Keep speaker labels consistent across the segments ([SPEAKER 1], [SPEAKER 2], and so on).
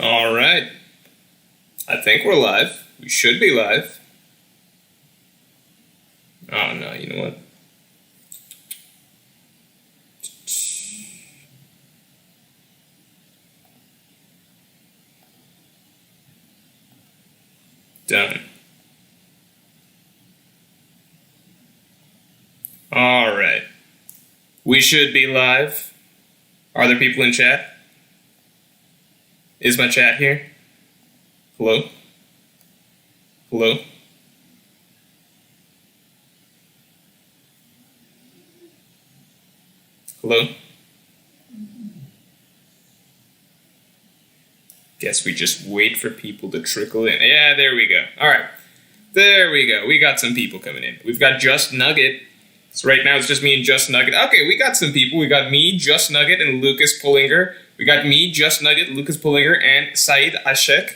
[SPEAKER 1] All right. I think we're live. We should be live. Oh, no, you know what? Done. All right. We should be live. Are there people in chat? Is my chat here? Hello? Hello? Hello? Guess we just wait for people to trickle in. Yeah, there we go. All right. There we go. We got some people coming in. We've got Just Nugget. So right now it's just me and Just Nugget. Okay, we got some people. We got me, Just Nugget, and Lucas Pullinger. We got me, Just Nugget, Lucas Pullinger, and Saeed Ashek.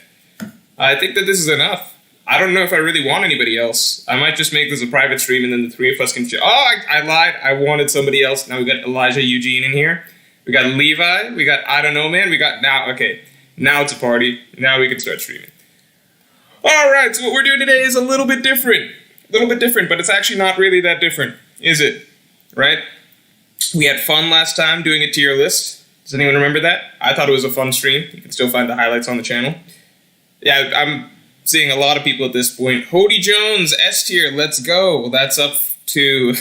[SPEAKER 1] I think that this is enough. I don't know if I really want anybody else. I might just make this a private stream and then the three of us can... I lied. I wanted somebody else. Now we got Elijah Eugene in here. We got Levi. We got I Don't Know Man. We got now... Okay, now it's a party. Now we can start streaming. Alright, so what we're doing today is a little bit different. A little bit different, but it's actually not really that different, is it? Right? We had fun last time doing a tier list. Does anyone remember that? I thought it was a fun stream. You can still find the highlights on the channel. Yeah, I'm seeing a lot of people at this point. Hody Jones, S tier, let's go. Well, that's up to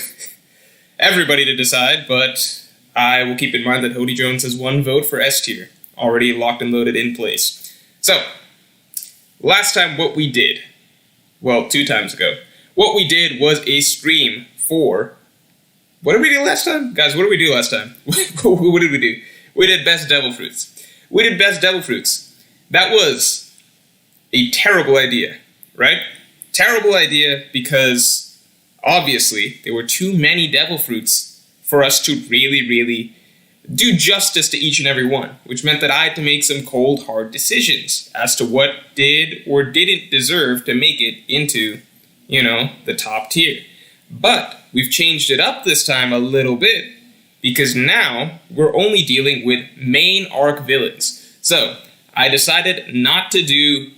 [SPEAKER 1] everybody to decide, but I will keep in mind that Hody Jones has one vote for S tier, already locked and loaded in place. So, last time what we did, well, 2 times ago, what we did was a stream for... What did we do last time? Guys, what did we do last time? What did we do? We did Best Devil Fruits. We did Best Devil Fruits. That was a terrible idea, right? Terrible idea because, obviously, there were too many Devil Fruits for us to really do justice to each and every one, which meant that I had to make some cold, hard decisions as to what did or didn't deserve to make it into, the top tier. But we've changed it up this time a little bit, because now we're only dealing with main arc villains. So, I decided not to do,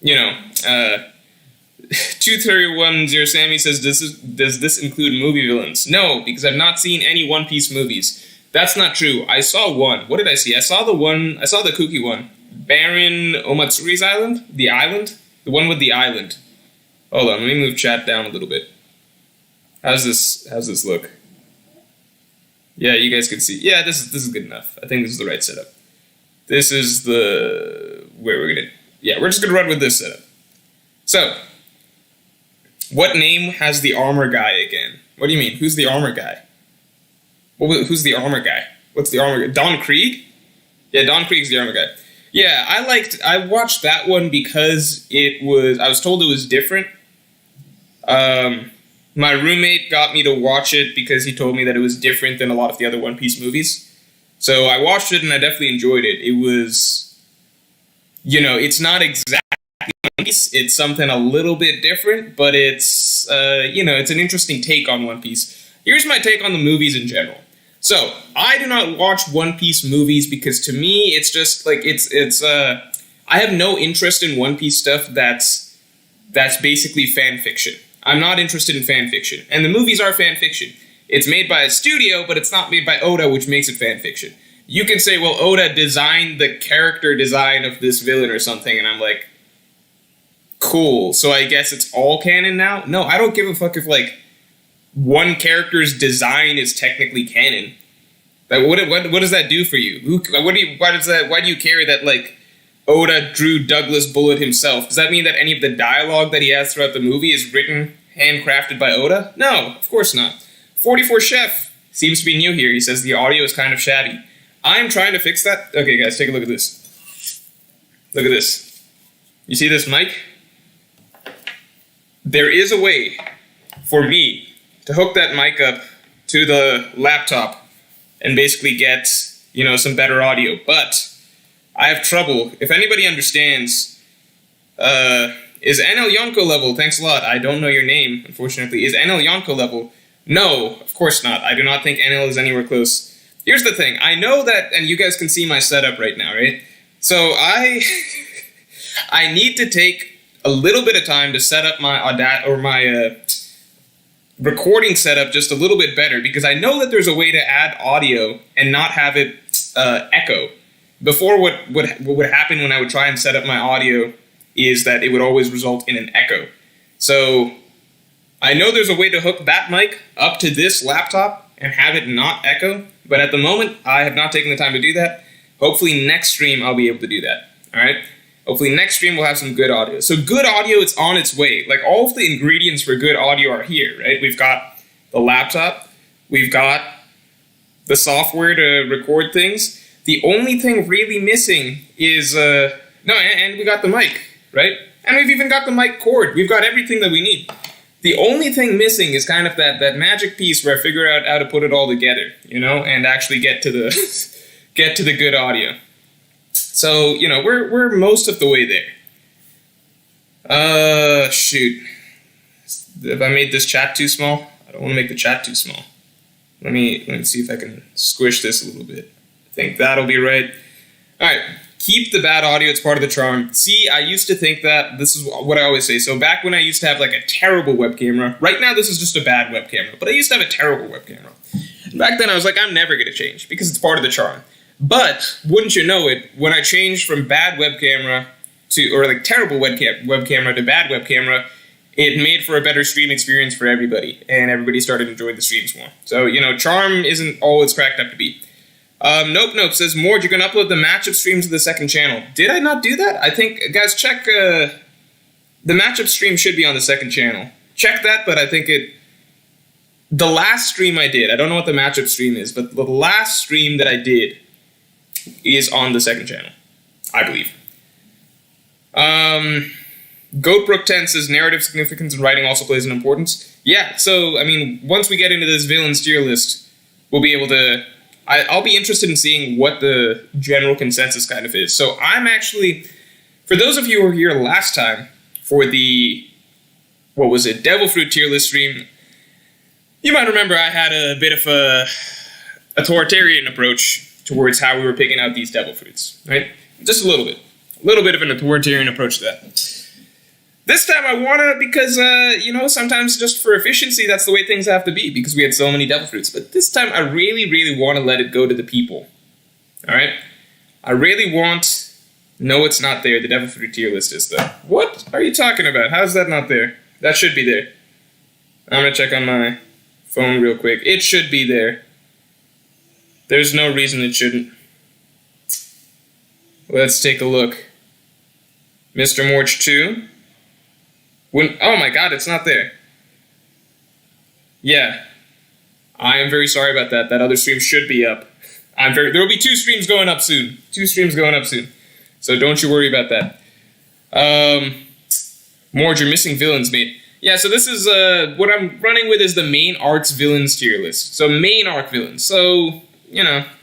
[SPEAKER 1] 2310 Sammy says, does this include movie villains? No, because I've not seen any One Piece movies. That's not true. I saw one. What did I see? I saw the kooky one. Baron Omatsuri's island? The island? The one with the island. Hold on, let me move chat down a little bit. How's this look? Yeah, you guys can see. Yeah, this is good enough. I think this is the right setup. This is we're just gonna run with this setup. So, what name has the armor guy again? What do you mean? Who's the armor guy? Who's the armor guy? What's the armor guy? Don Krieg? Yeah, Don Krieg's the armor guy. Yeah, I watched that one because I was told it was different. My roommate got me to watch it because he told me that it was different than a lot of the other One Piece movies. So I watched it and I definitely enjoyed it. It was, it's not exactly One Piece. It's something a little bit different, but it's, it's an interesting take on One Piece. Here's my take on the movies in general. So, I do not watch One Piece movies because to me, it's just, I have no interest in One Piece stuff that's basically fan fiction. I'm not interested in fan fiction. And the movies are fan fiction. It's made by a studio, but it's not made by Oda, which makes it fan fiction. You can say, well, Oda designed the character design of this villain or something, and I'm like, cool, so I guess it's all canon now? No, I don't give a fuck if, one character's design is technically canon. What does that do for you? Why do you care that, Oda drew Douglas Bullet himself? Does that mean that any of the dialogue that he has throughout the movie is written, handcrafted by Oda? No, of course not. 44 Chef seems to be new here. He says the audio is kind of shabby. I'm trying to fix that. Okay, guys, take a look at this. Look at this. You see this mic? There is a way for me to hook that mic up to the laptop and basically get, some better audio. But I have trouble. If anybody understands, is Enel Yonko level? Thanks a lot. I don't know your name, unfortunately. Is Enel Yonko level? No, of course not. I do not think Enel is anywhere close. Here's the thing. I know that, and you guys can see my setup right now, right? So I need to take a little bit of time to set up my recording setup just a little bit better, because I know that there's a way to add audio and not have it echo. Before, what would happen when I would try and set up my audio is that it would always result in an echo. So I know there's a way to hook that mic up to this laptop and have it not echo, but at the moment I have not taken the time to do that. Hopefully next stream I'll be able to do that. All right. Hopefully next stream we'll have some good audio. So good audio, it's on its way. Like, all of the ingredients for good audio are here, right? We've got the laptop. We've got the software to record things. The only thing really missing is, and we got the mic, right? And we've even got the mic cord. We've got everything that we need. The only thing missing is kind of that magic piece where I figure out how to put it all together, and actually get to the get to the good audio. So, we're most of the way there. Shoot. Have I made this chat too small? I don't want to make the chat too small. Let me see if I can squish this a little bit. I think that'll be right. All right. Keep the bad audio. It's part of the charm. See, I used to think that, this is what I always say. So back when I used to have like a terrible web camera, right now this is just a bad web camera, but I used to have a terrible web camera. Back then I was like, I'm never going to change because it's part of the charm. But wouldn't you know it, when I changed from bad web camera terrible web camera to bad web camera, it made for a better stream experience for everybody, and everybody started enjoying the streams more. So, charm isn't all it's cracked up to be. Nope says, Mord, you're going to upload the matchup streams to the second channel. Did I not do that? I think, guys, check, the matchup stream should be on the second channel. Check that, but I think the last stream I did, I don't know what the matchup stream is, but the last stream that I did is on the second channel, I believe. Goatbrook10 says, narrative significance in writing also plays an importance. Yeah, so, once we get into this villains tier list, we'll be able to... I'll be interested in seeing what the general consensus kind of is. So I'm actually... For those of you who were here last time for the... What was it? Devil Fruit tier list stream, you might remember I had a bit of a authoritarian approach towards how we were picking out these devil fruits, right? Just a little bit. A little bit of an authoritarian approach to that. This time I want to, because, sometimes just for efficiency, that's the way things have to be, because we had so many devil fruits. But this time I really, really want to let it go to the people. All right? I really want... No, it's not there. The devil fruit tier list is though. What are you talking about? How is that not there? That should be there. I'm going to check on my phone real quick. It should be there. There's no reason it shouldn't. Let's take a look. Mr. Morch 2. Oh my god, it's not there. Yeah. I am very sorry about that. That other stream should be up. There will be 2 streams going up soon. 2 streams going up soon. So don't you worry about that. Morge, you're missing villains, mate. Yeah, so this is, what I'm running with is the main arcs villains tier list. So main arc villains. So,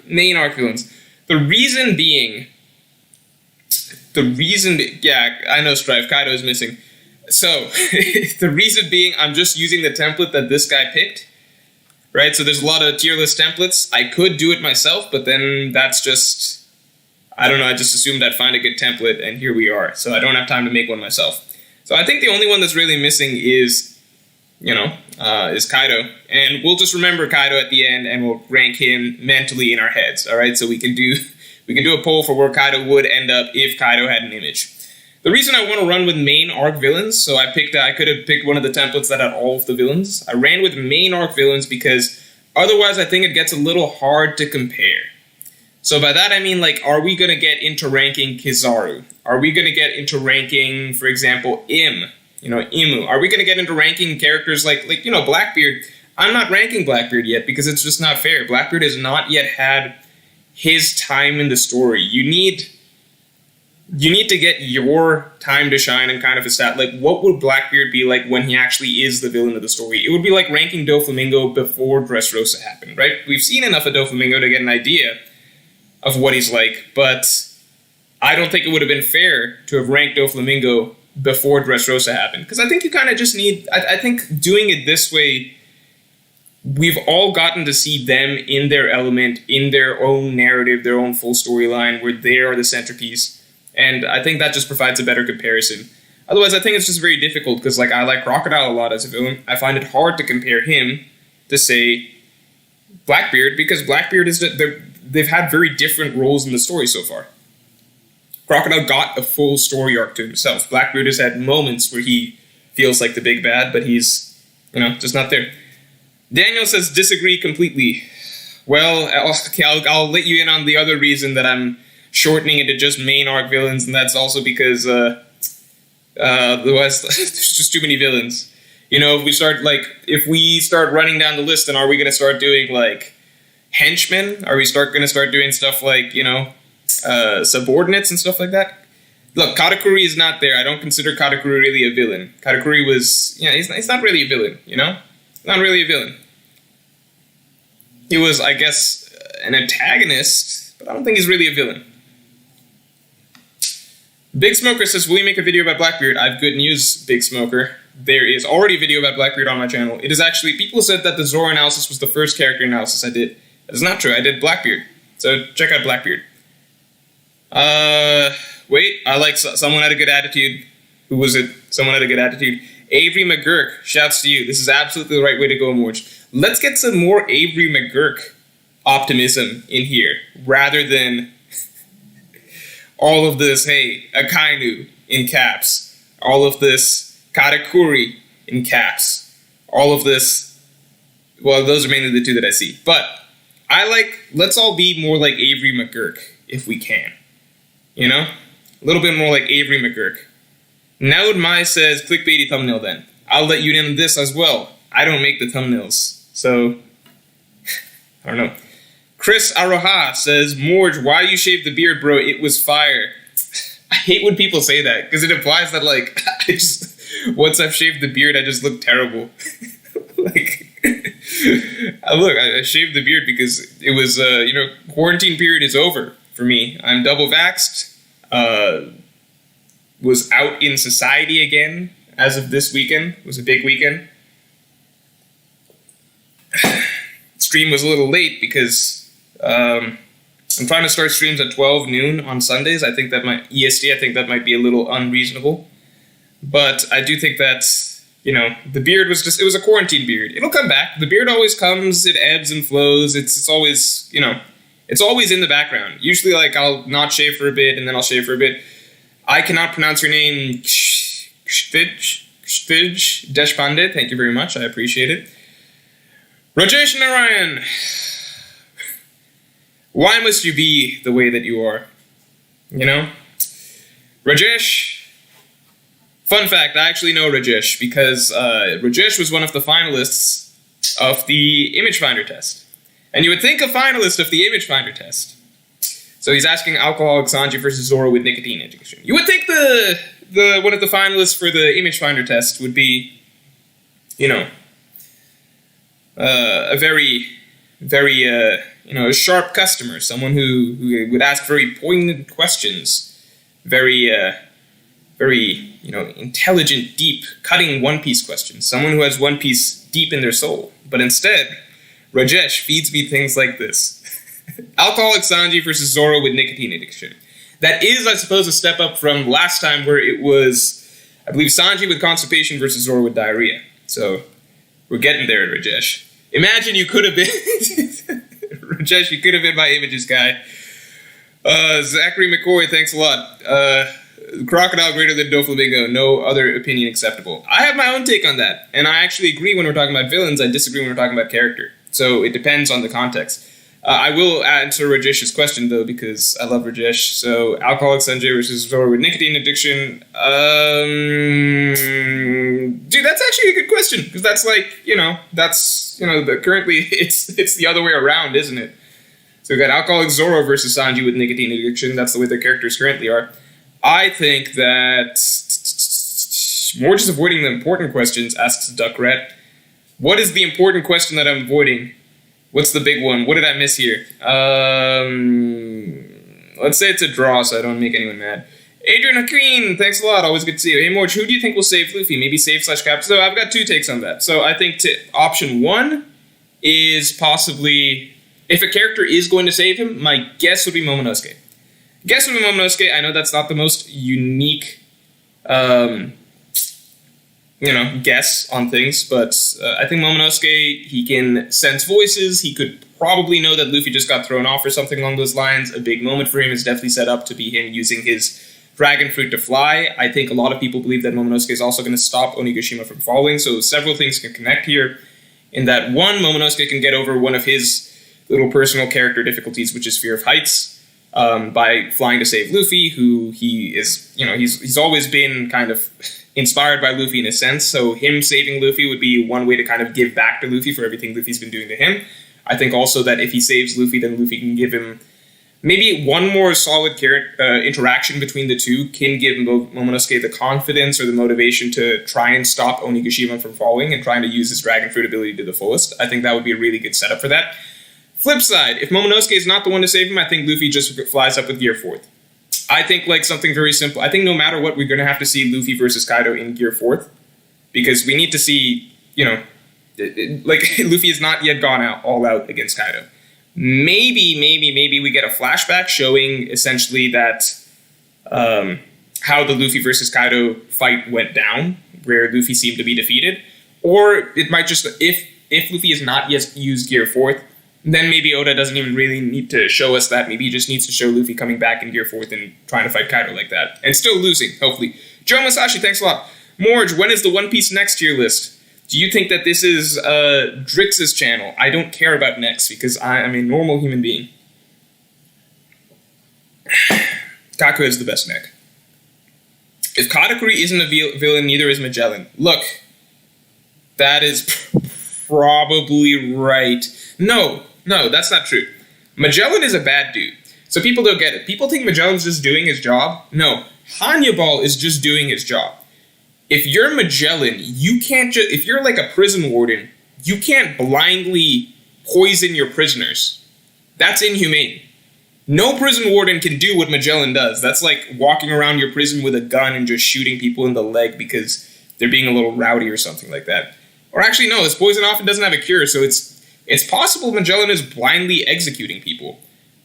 [SPEAKER 1] main arc villains. The reason being, yeah, I know Strife, Kaido is missing. So, the reason being, I'm just using the template that this guy picked, right? So there's a lot of tier list templates. I could do it myself, but then that's just, I don't know, I just assumed I'd find a good template, and here we are. So I don't have time to make one myself. So I think the only one that's really missing is, is Kaido. And we'll just remember Kaido at the end, and we'll rank him mentally in our heads, all right? So we can do a poll for where Kaido would end up if Kaido had an image. The reason I want to run with main arc villains, so I could have picked one of the templates that had all of the villains. I ran with main arc villains because otherwise I think it gets a little hard to compare. So by that I mean, are we going to get into ranking Kizaru? Are we going to get into ranking, for example, Imu? Are we going to get into ranking characters like Blackbeard? I'm not ranking Blackbeard yet because it's just not fair. Blackbeard has not yet had his time in the story. You need to get your time to shine and kind of establish, what would Blackbeard be like when he actually is the villain of the story? It would be like ranking Doflamingo before Dressrosa happened, right? We've seen enough of Doflamingo to get an idea of what he's like, but I don't think it would have been fair to have ranked Doflamingo before Dressrosa happened, because I think you kind of just need, I think doing it this way we've all gotten to see them in their element, in their own narrative, their own full storyline, where they are the centerpiece. And I think that just provides a better comparison. Otherwise, I think it's just very difficult, because like I like Crocodile a lot as a villain. I find it hard to compare him to, say, Blackbeard, because Blackbeard is they've had very different roles in the story so far. Crocodile got a full story arc to himself. Blackbeard has had moments where he feels like the big bad, but he's, just not there. Daniel says, disagree completely. Well, I'll let you in on the other reason that I'm shortening it to just main arc villains, and that's also because otherwise there's just too many villains. If we start running down the list, then are we going to start doing, like, henchmen? Are we going to start doing stuff like, subordinates and stuff like that? Look, Katakuri is not there. I don't consider Katakuri really a villain. Katakuri was, he's not really a villain, Not really a villain. He was, I guess, an antagonist, but I don't think he's really a villain. Big Smoker says, will you make a video about Blackbeard? I have good news, Big Smoker. There is already a video about Blackbeard on my channel. It is actually, people said that the Zoro analysis was the first character analysis I did. That is not true. I did Blackbeard. So check out Blackbeard. Wait, I like someone had a good attitude. Who was it? Someone had a good attitude. Avery McGurk, shouts to you. This is absolutely the right way to go, Morge. Let's get some more Avery McGurk optimism in here, rather than all of this, hey, Akainu in caps. All of this Katakuri in caps. All of this, well, those are mainly the two that I see. But let's all be more like Avery McGurk, if we can. A little bit more like Avery McGurk. Naud Mai says, clickbaity thumbnail then. I'll let you in on this as well. I don't make the thumbnails, so I don't know. Chris Aroha says, Morge, why you shaved the beard, bro? It was fire. I hate when people say that, because it implies that, like, once I've shaved the beard, I just look terrible. I shaved the beard because it was, quarantine period is over for me. I'm double vaxxed. Was out in society again as of this weekend. It was a big weekend. Stream was a little late because I'm trying to start streams at 12 noon on Sundays. I think that EST, I think that might be a little unreasonable. But I do think that, the beard was it was a quarantine beard. It'll come back. The beard always comes, it ebbs and flows. It's always, it's always in the background. Usually, like, I'll not shave for a bit and then I'll shave for a bit. I cannot pronounce your name. Kshvij Deshpande. Thank you very much. I appreciate it. Rajesh Narayan. Why must you be the way that you are? Rajesh. Fun fact, I actually know Rajesh because Rajesh was one of the finalists of the Image Finder test. And you would think a finalist of the Image Finder test. So he's asking Alcoholic Sanji versus Zoro with nicotine addiction. You would think the one of the finalists for the Image Finder test would be, a very, very, a sharp customer, someone who would ask very poignant questions, very, very, intelligent, deep, cutting One Piece questions, someone who has One Piece deep in their soul. But instead, Rajesh feeds me things like this. Alcoholic Sanji versus Zoro with nicotine addiction. That is, I suppose, a step up from last time where it was, I believe, Sanji with constipation versus Zoro with diarrhea. So, we're getting there, Rajesh. Imagine you could have been... Rajesh, you could have been my images guy. Zachary McCoy, thanks a lot. Crocodile greater than Doflamingo, no other opinion acceptable. I have my own take on that, and I actually agree when we're talking about villains, I disagree when we're talking about character. So, it depends on the context. I will answer Rajesh's question, though, because I love Rajesh. So, Alcoholic Sanjay versus Zoro with nicotine addiction. Dude, that's actually a good question. Because that's like, currently it's the other way around, isn't it? So, we've got Alcoholic Zoro versus Sanji with nicotine addiction. That's the way their characters currently are. I think that more just avoiding the important questions, asks Duckrat. What is the important question that I'm avoiding? What's the big one? What did I miss here? Let's say it's a draw so I don't make anyone mad. Adrian Hakeem, thanks a lot. Always good to see you. Hey, Morge, who do you think will save Luffy? Maybe save /cap? So I've got two takes on that. So I think option one is possibly, if a character is going to save him, my guess would be Momonosuke. I know that's not the most unique, guess on things, but I think Momonosuke, he can sense voices. He could probably know that Luffy just got thrown off or something along those lines. A big moment for him is definitely set up to be him using his dragon fruit to fly. I think a lot of people believe that Momonosuke is also going to stop Onigashima from falling, so several things can connect here. In that, one, Momonosuke can get over one of his little personal character difficulties, which is fear of heights, by flying to save Luffy, who he is, he's always been kind of inspired by Luffy in a sense, so him saving Luffy would be one way to kind of give back to Luffy for everything Luffy's been doing to him. I think also that if he saves Luffy, then Luffy can give him maybe one more solid interaction between the two, can give Momonosuke the confidence or the motivation to try and stop Onigashima from falling and trying to use his dragon fruit ability to the fullest. I think that would be a really good setup for that. Flip side, if Momonosuke is not the one to save him, I think Luffy just flies up with Gear 4th. I think something very simple. I think no matter what, we're going to have to see Luffy versus Kaido in Gear 4th, because we need to see, Luffy has not yet gone all out against Kaido. Maybe we get a flashback showing essentially that how the Luffy versus Kaido fight went down, where Luffy seemed to be defeated. Or it might just, if Luffy has not yet used Gear 4th, then maybe Oda doesn't even really need to show us that. Maybe he just needs to show Luffy coming back in Gear 4th and trying to fight Kaido like that. And still losing, hopefully. Joe Masashi, thanks a lot. Morge, when is the One Piece next tier list? Do you think that this is Drix's channel? I don't care about next because I am a normal human being. Kaku is the best neck. If Katakuri isn't a villain, neither is Magellan. Look, that is probably right. No, that's not true. Magellan is a bad dude. So people don't get it. People think Magellan's just doing his job. No, Hannibal is just doing his job. If you're Magellan, you can't just, if you're like a prison warden, you can't blindly poison your prisoners. That's inhumane. No prison warden can do what Magellan does. That's like walking around your prison with a gun and just shooting people in the leg because they're being a little rowdy or something like that. Or actually, no, this poison often doesn't have a cure, so it's possible Magellan is blindly executing people.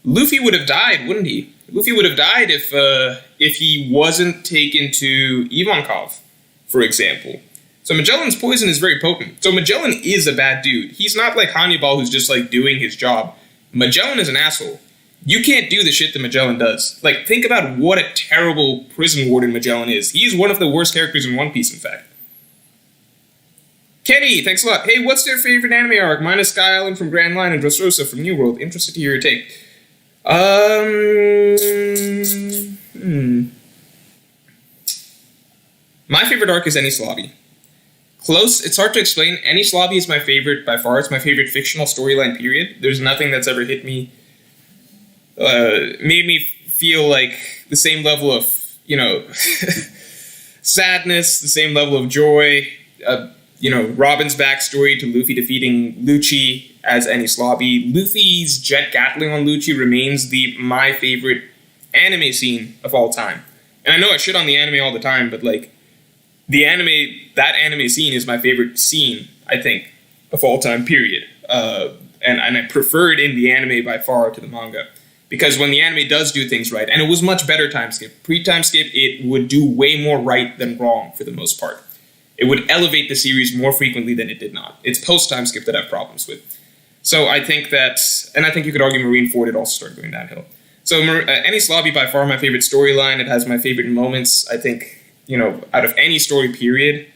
[SPEAKER 1] Luffy would have died, wouldn't he? Luffy would have died if he wasn't taken to Ivankov, for example. So Magellan's poison is very potent. So Magellan is a bad dude. He's not like Hannibal who's just like doing his job. Magellan is an asshole. You can't do the shit that Magellan does. Like, think about what a terrible prison warden Magellan is. He's one of the worst characters in One Piece, in fact. Kenny, thanks a lot. Hey, what's their favorite anime arc? Mine is Sky Island from Grand Line and Dressrosa from New World. Interested to hear your take. My favorite arc is Enies Lobby. Close, it's hard to explain. Enies Lobby is my favorite by far. It's my favorite fictional storyline, period. There's nothing that's ever hit me, made me feel like the same level of, sadness, the same level of joy. Robin's backstory to Luffy defeating Lucci as Enies Lobby. Luffy's jet gatling on Lucci remains my favorite anime scene of all time. And I know I shit on the anime all the time, but that anime scene is my favorite scene, I think, of all time, period. And I prefer it in the anime by far to the manga. Because when the anime does do things right, and it was much better time skip. Pre-time skip, it would do way more right than wrong for the most part. It would elevate the series more frequently than it did not. It's post-time skip that I have problems with. So I think that, and I think you could argue Marineford, it also started going downhill. So Enies Lobby, by far my favorite storyline. It has my favorite moments, I think, out of any story, period.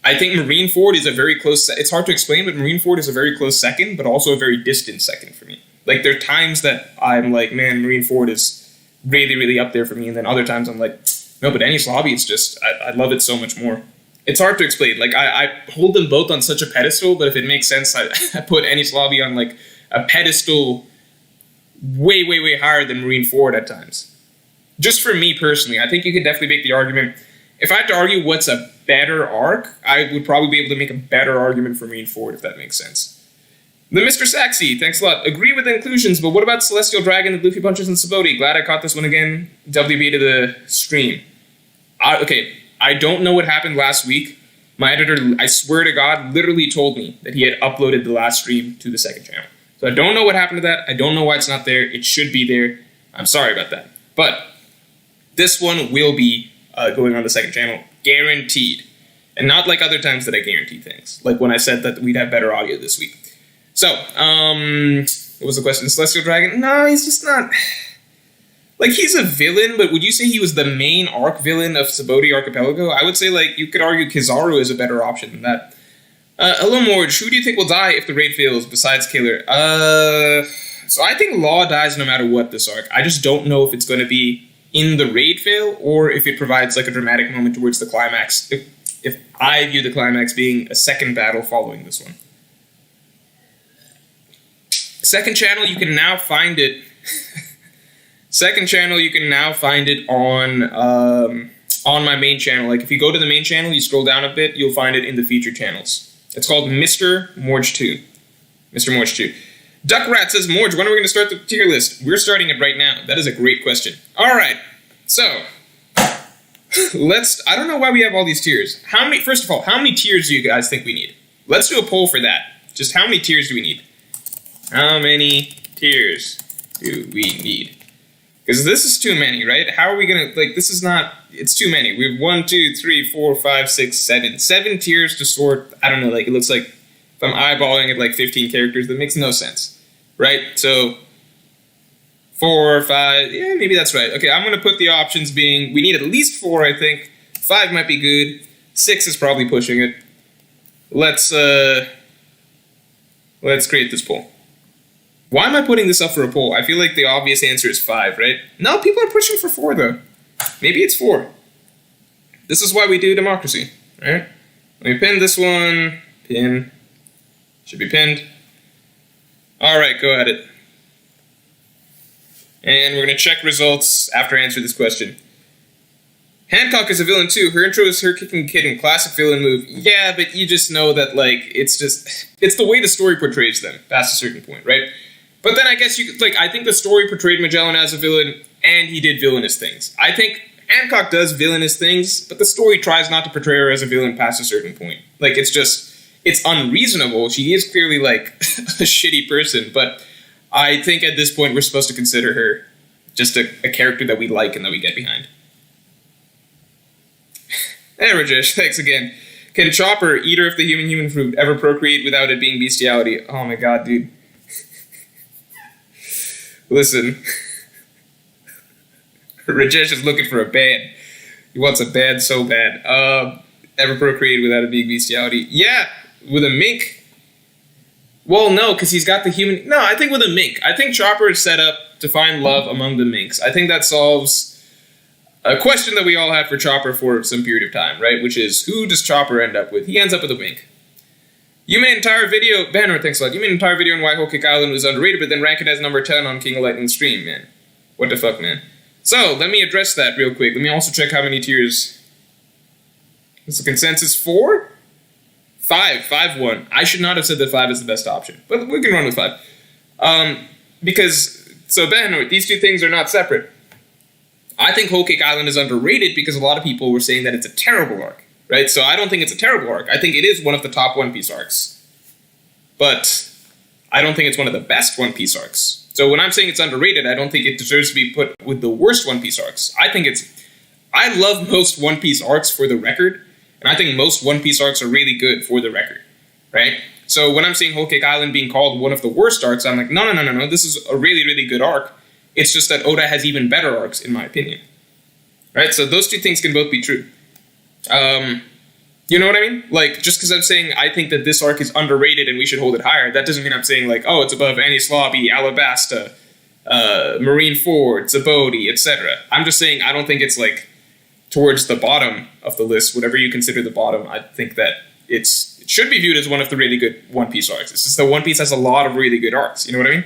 [SPEAKER 1] I think Marineford is a very close, it's hard to explain, but Marineford is a very close second, but also a very distant second for me. Like, there are times that I'm like, man, Marineford is really, really up there for me, and then other times I'm like, no, but Enies Lobby, it's just, I love it so much more. It's hard to explain. Like, I hold them both on such a pedestal, but if it makes sense, I put Enies Lobby on, like, a pedestal way, way, way higher than Marineford at times. Just for me personally, I think you could definitely make the argument. If I had to argue what's a better arc, I would probably be able to make a better argument for Marineford, if that makes sense. The Mr. Saxy, thanks a lot. Agree with the inclusions, but what about Celestial Dragon, the Luffy Punches, and Sabaody? Glad I caught this one again. WB to the stream. Okay, I don't know what happened last week, My editor, I swear to God, literally told me that he had uploaded the last stream to the second channel. So I don't know what happened to that. I don't know why it's not there. It should be there. I'm sorry about that. But this one will be going on the second channel, guaranteed. And not like other times that I guarantee things. Like when I said that we'd have better audio this week. So, what was the question? Celestial Dragon? No, he's just not... Like, he's a villain, but would you say he was the main arc villain of Sabaody Archipelago? I would say, like, you could argue Kizaru is a better option than that. Hello, Morge. Who do you think will die if the raid fails besides Killer? So I think Law dies no matter what this arc. I just don't know if it's going to be in the raid fail or if it provides, like, a dramatic moment towards the climax. If I view the climax being a second battle following this one. Second channel, you can now find it... Second channel, you can now find it on my main channel. Like, if you go to the main channel, you scroll down a bit, you'll find it in the featured channels. It's called Mr. Morge 2. Mr. Morge 2. Duckrat says, Morge, when are we going to start the tier list? We're starting it right now. That is a great question. All right. So, I don't know why we have all these tiers. First of all, how many tiers do you guys think we need? Let's do a poll for that. Just how many tiers do we need? How many tiers do we need? Because this is too many, right? How are we going to, like, this is not, it's too many. We have 1, 2, 3, 4, 5, 6, 7. 7 tiers to sort, I don't know, like, it looks like, if I'm eyeballing it, like 15 characters, that makes no sense, right? So, 4, 5, yeah, maybe that's right. Okay, I'm going to put the options being, we need at least 4, I think. 5 might be good. 6 is probably pushing it. Let's create this poll. Why am I putting this up for a poll? I feel like the obvious answer is 5, right? No, people are pushing for 4, though. Maybe it's 4. This is why we do democracy, right? Let me pin this one. Pin. Should be pinned. All right, go at it. And we're going to check results after I answer this question. Hancock is a villain, too. Her intro is her kicking kid in classic villain move. Yeah, but you just know that, like, it's the way the story portrays them past a certain point, right? But then I guess you could, like, I think the story portrayed Magellan as a villain, and he did villainous things. I think Hancock does villainous things, but the story tries not to portray her as a villain past a certain point. Like, it's unreasonable. She is clearly, like, a shitty person, but I think at this point we're supposed to consider her just a character that we like and that we get behind. Hey, Rajesh, thanks again. Can Chopper, eater of the human fruit, ever procreate without it being bestiality? Oh my god, dude. Listen. Rajesh is looking for a band. He wants a band so bad. Ever procreate without it being bestiality? Yeah, with a mink. Well, no, because he's got the human... No, I think with a mink. I think Chopper is set up to find love among the minks. I think that solves a question that we all had for Chopper for some period of time, right? Which is, who does Chopper end up with? He ends up with a mink. You made an entire video... Banner, thanks a lot. You made an entire video on why Whole Cake Island was underrated, but then rank it as number 10 on King of Lightning stream, man. What the fuck, man? So, let me address that real quick. Let me also check how many tiers... Is the consensus 4? 5. 5 won. I should not have said that 5 is the best option. But we can run with 5. Because... So, Banner, these two things are not separate. I think Whole Cake Island is underrated because a lot of people were saying that it's a terrible arc, right? So I don't think it's a terrible arc. I think it is one of the top One Piece arcs. But I don't think it's one of the best One Piece arcs. So when I'm saying it's underrated, I don't think it deserves to be put with the worst One Piece arcs. I love most One Piece arcs for the record, and I think most One Piece arcs are really good for the record, right? So when I'm saying Whole Cake Island being called one of the worst arcs, I'm like, no, this is a really good arc. It's just that Oda has even better arcs, in my opinion. Right? So those two things can both be true. You know what I mean? Like, just because I'm saying I think that this arc is underrated and we should hold it higher, that doesn't mean I'm saying, like, oh, it's above Enies Lobby, Alabasta, Marineford, Sabaody, etc. I'm just saying I don't think it's, like, towards the bottom of the list, whatever you consider the bottom. I think that it should be viewed as one of the really good One Piece arcs. It's just that One Piece has a lot of really good arcs. You know what I mean?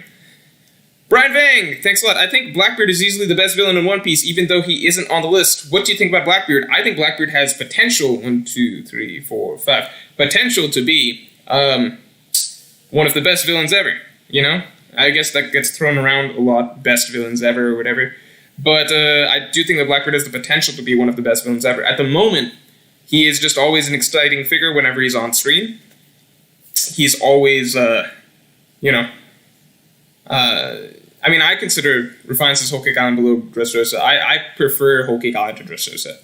[SPEAKER 1] Brian Vang, thanks a lot. I think Blackbeard is easily the best villain in One Piece, even though he isn't on the list. What do you think about Blackbeard? I think Blackbeard has potential, 1, 2, 3, 4, 5, potential to be one of the best villains ever, you know? I guess that gets thrown around a lot, best villains ever or whatever. But I do think that Blackbeard has the potential to be one of the best villains ever. At the moment, He is just always an exciting figure whenever he's on screen. He's always, you know, I mean, I consider Refine's Whole Cake Island below Dressrosa. I prefer Whole Cake Island to Dressrosa.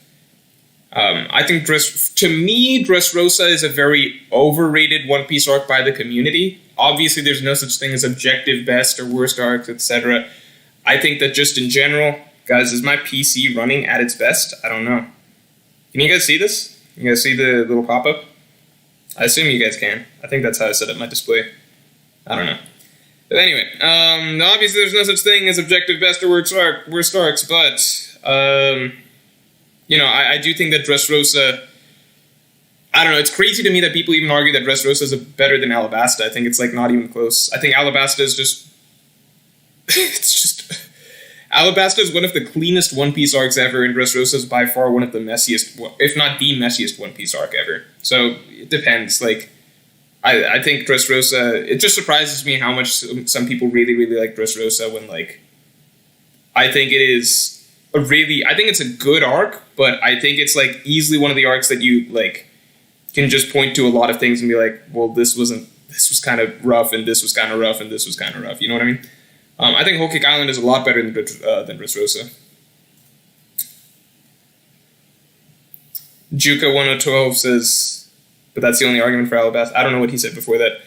[SPEAKER 1] I think to me, Dressrosa is a very overrated One Piece arc by the community. Obviously, there's no such thing as objective best or worst arcs, etc. I think that just in general, guys, is my PC running at its best? I don't know. Can you guys see this? You guys see the little pop-up? I assume you guys can. I think that's how I set up my display. I don't know. But anyway, obviously there's no such thing as objective best or worst arcs, but, you know, I do think that Dressrosa, I don't know, it's crazy to me that people even argue that Dressrosa is better than Alabasta. I think it's, like, not even close. I think Alabasta is just, it's just, Alabasta is one of the cleanest One Piece arcs ever, and Dressrosa is by far one of the messiest, if not the messiest One Piece arc ever. So, it depends, like, I think Dressrosa, it just surprises me how much some people really, really like Dressrosa when, like, I think it is I think it's a good arc, but I think it's, like, easily one of the arcs that you, like, can just point to a lot of things and be like, well, this was kind of rough, and this was kind of rough, and this was kind of rough, you know what I mean? I think Whole Cake Island is a lot better than Dressrosa. Juka1012 says, but that's the only argument for Alabasta. I don't know what he said before that.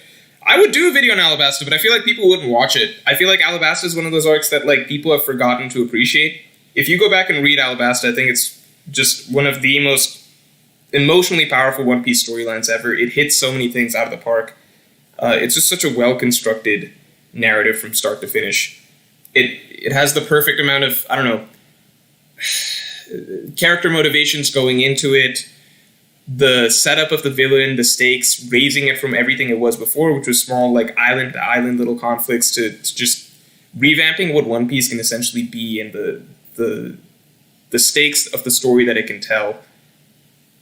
[SPEAKER 1] I would do a video on Alabasta, but I feel like people wouldn't watch it. I feel like Alabasta is one of those arcs that, like, people have forgotten to appreciate. If you go back and read Alabasta, I think it's just one of the most emotionally powerful One Piece storylines ever. It hits so many things out of the park. It's just such a well-constructed narrative from start to finish. It has the perfect amount of, I don't know, character motivations going into it, the setup of the villain, the stakes, raising it from everything it was before, which was small, like, island-to-island little conflicts, to just revamping what One Piece can essentially be, and the stakes of the story that it can tell.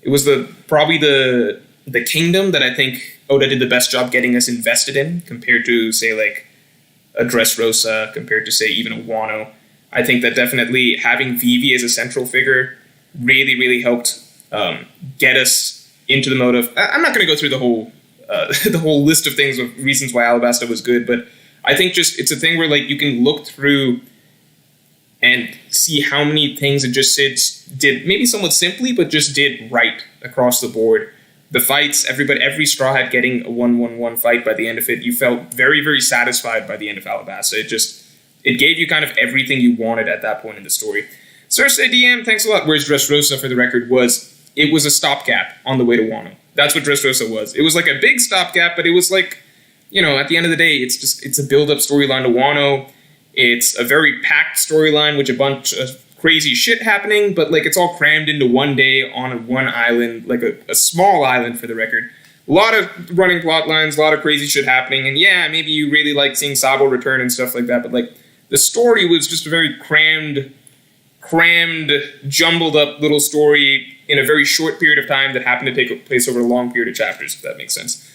[SPEAKER 1] It was probably the kingdom that I think Oda did the best job getting us invested in, compared to, say, like, a Dressrosa, compared to, say, even a Wano. I think that definitely having Vivi as a central figure really, really helped get us into the mode of... I'm not going to go through the whole list of things of reasons why Alabasta was good, but I think just it's a thing where, like, you can look through and see how many things it just did maybe somewhat simply, but just did right across the board. The fights, every Straw Hat getting a 1-1-1 fight by the end of it, you felt very, very satisfied by the end of Alabasta. It gave you kind of everything you wanted at that point in the story. Cersei DM, thanks a lot. Whereas Dressrosa, for the record, was a stopgap on the way to Wano. That's what Dressrosa was. It was like a big stopgap, but it was like, you know, at the end of the day, it's a build-up storyline to Wano. It's a very packed storyline with a bunch of crazy shit happening, but, like, it's all crammed into one day on one island, like a small island, for the record. A lot of running plot lines, a lot of crazy shit happening, and yeah, maybe you really like seeing Sabo return and stuff like that, but, like, the story was just a very crammed, jumbled up little story in a very short period of time that happened to take place over a long period of chapters, if that makes sense.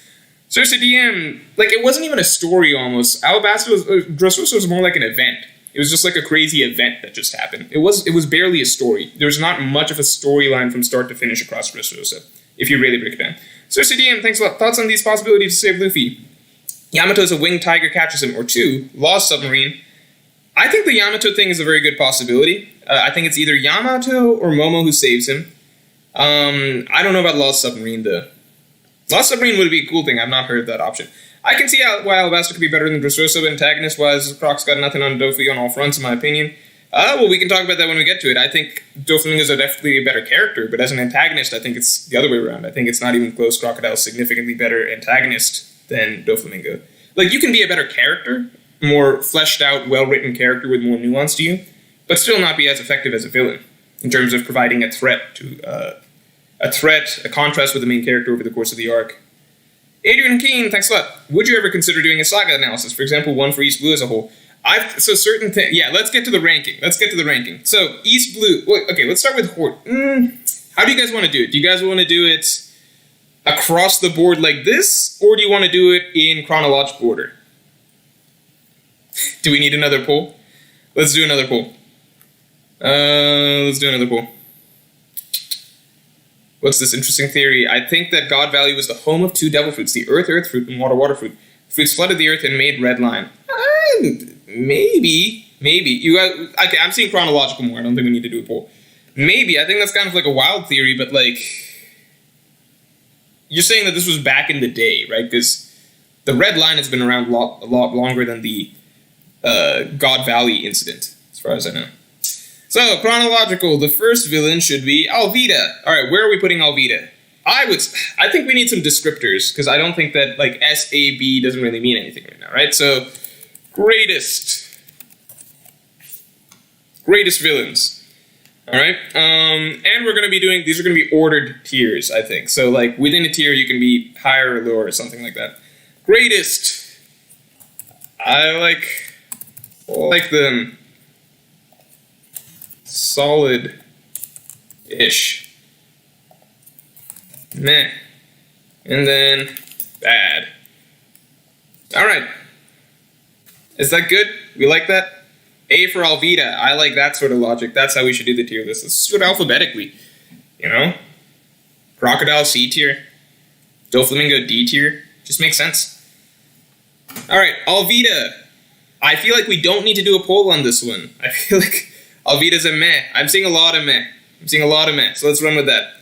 [SPEAKER 1] Cersei DM, like, it wasn't even a story almost. Dressrosa was more like an event. It was just like a crazy event that just happened. It was barely a story. There's not much of a storyline from start to finish across Dressrosa, if you really break it down. Cersei DM, thanks a lot. Thoughts on these possibilities to save Luffy? Yamato's a winged tiger catches him, or 2, lost submarine. I think the Yamato thing is a very good possibility. I think it's either Yamato or Momo who saves him. I don't know about Lost Submarine, though. Lost Submarine would be a cool thing. I've not heard that option. I can see why Alabasta could be better than Dressrosa, but antagonist-wise, Croc's got nothing on Doflamingo on all fronts, in my opinion. Well, we can talk about that when we get to it. I think Doflamingo is definitely a better character, but as an antagonist, I think it's the other way around. I think it's not even close. Crocodile's significantly better antagonist than Doflamingo. Like, you can be a better character, more fleshed out, well-written character with more nuance to you, but still not be as effective as a villain in terms of providing a threat, a contrast with the main character over the course of the arc. Adrian Keane, thanks a lot. Would you ever consider doing a saga analysis? For example, one for East Blue as a whole. Yeah, let's get to the ranking. So, East Blue, okay, let's start with Horde. How do you guys want to do it? Do you guys want to do it across the board like this, or do you want to do it in chronological order? Do we need another poll? Let's do another poll. What's this interesting theory? I think that God Valley was the home of two devil fruits, the earth fruit, and water fruit. Fruits flooded the earth and made red line. Maybe. Okay, I'm seeing chronological more. I don't think we need to do a poll. Maybe. I think that's kind of like a wild theory, but like, you're saying that this was back in the day, right? Because the red line has been around a lot longer than the God Valley incident, as far as I know. So, chronological, the first villain should be Alvida. Alright, where are we putting Alvida? I think we need some descriptors, because I don't think that, like, S-A-B doesn't really mean anything right now, right? So, greatest villains. Alright, and we're going to be doing, these are going to be ordered tiers, I think. So, like, within a tier, you can be higher or lower or something like that. Greatest. I like them. Solid-ish. Meh. And then bad. Alright. Is that good? We like that? A for Alvida. I like that sort of logic. That's how we should do the tier list. Let's do it alphabetically. You know? Crocodile C tier. Doflamingo D tier. Just makes sense. Alright, Alvida. I feel like we don't need to do a poll on this one. I feel like Alvida's a meh. I'm seeing a lot of meh. So let's run with that.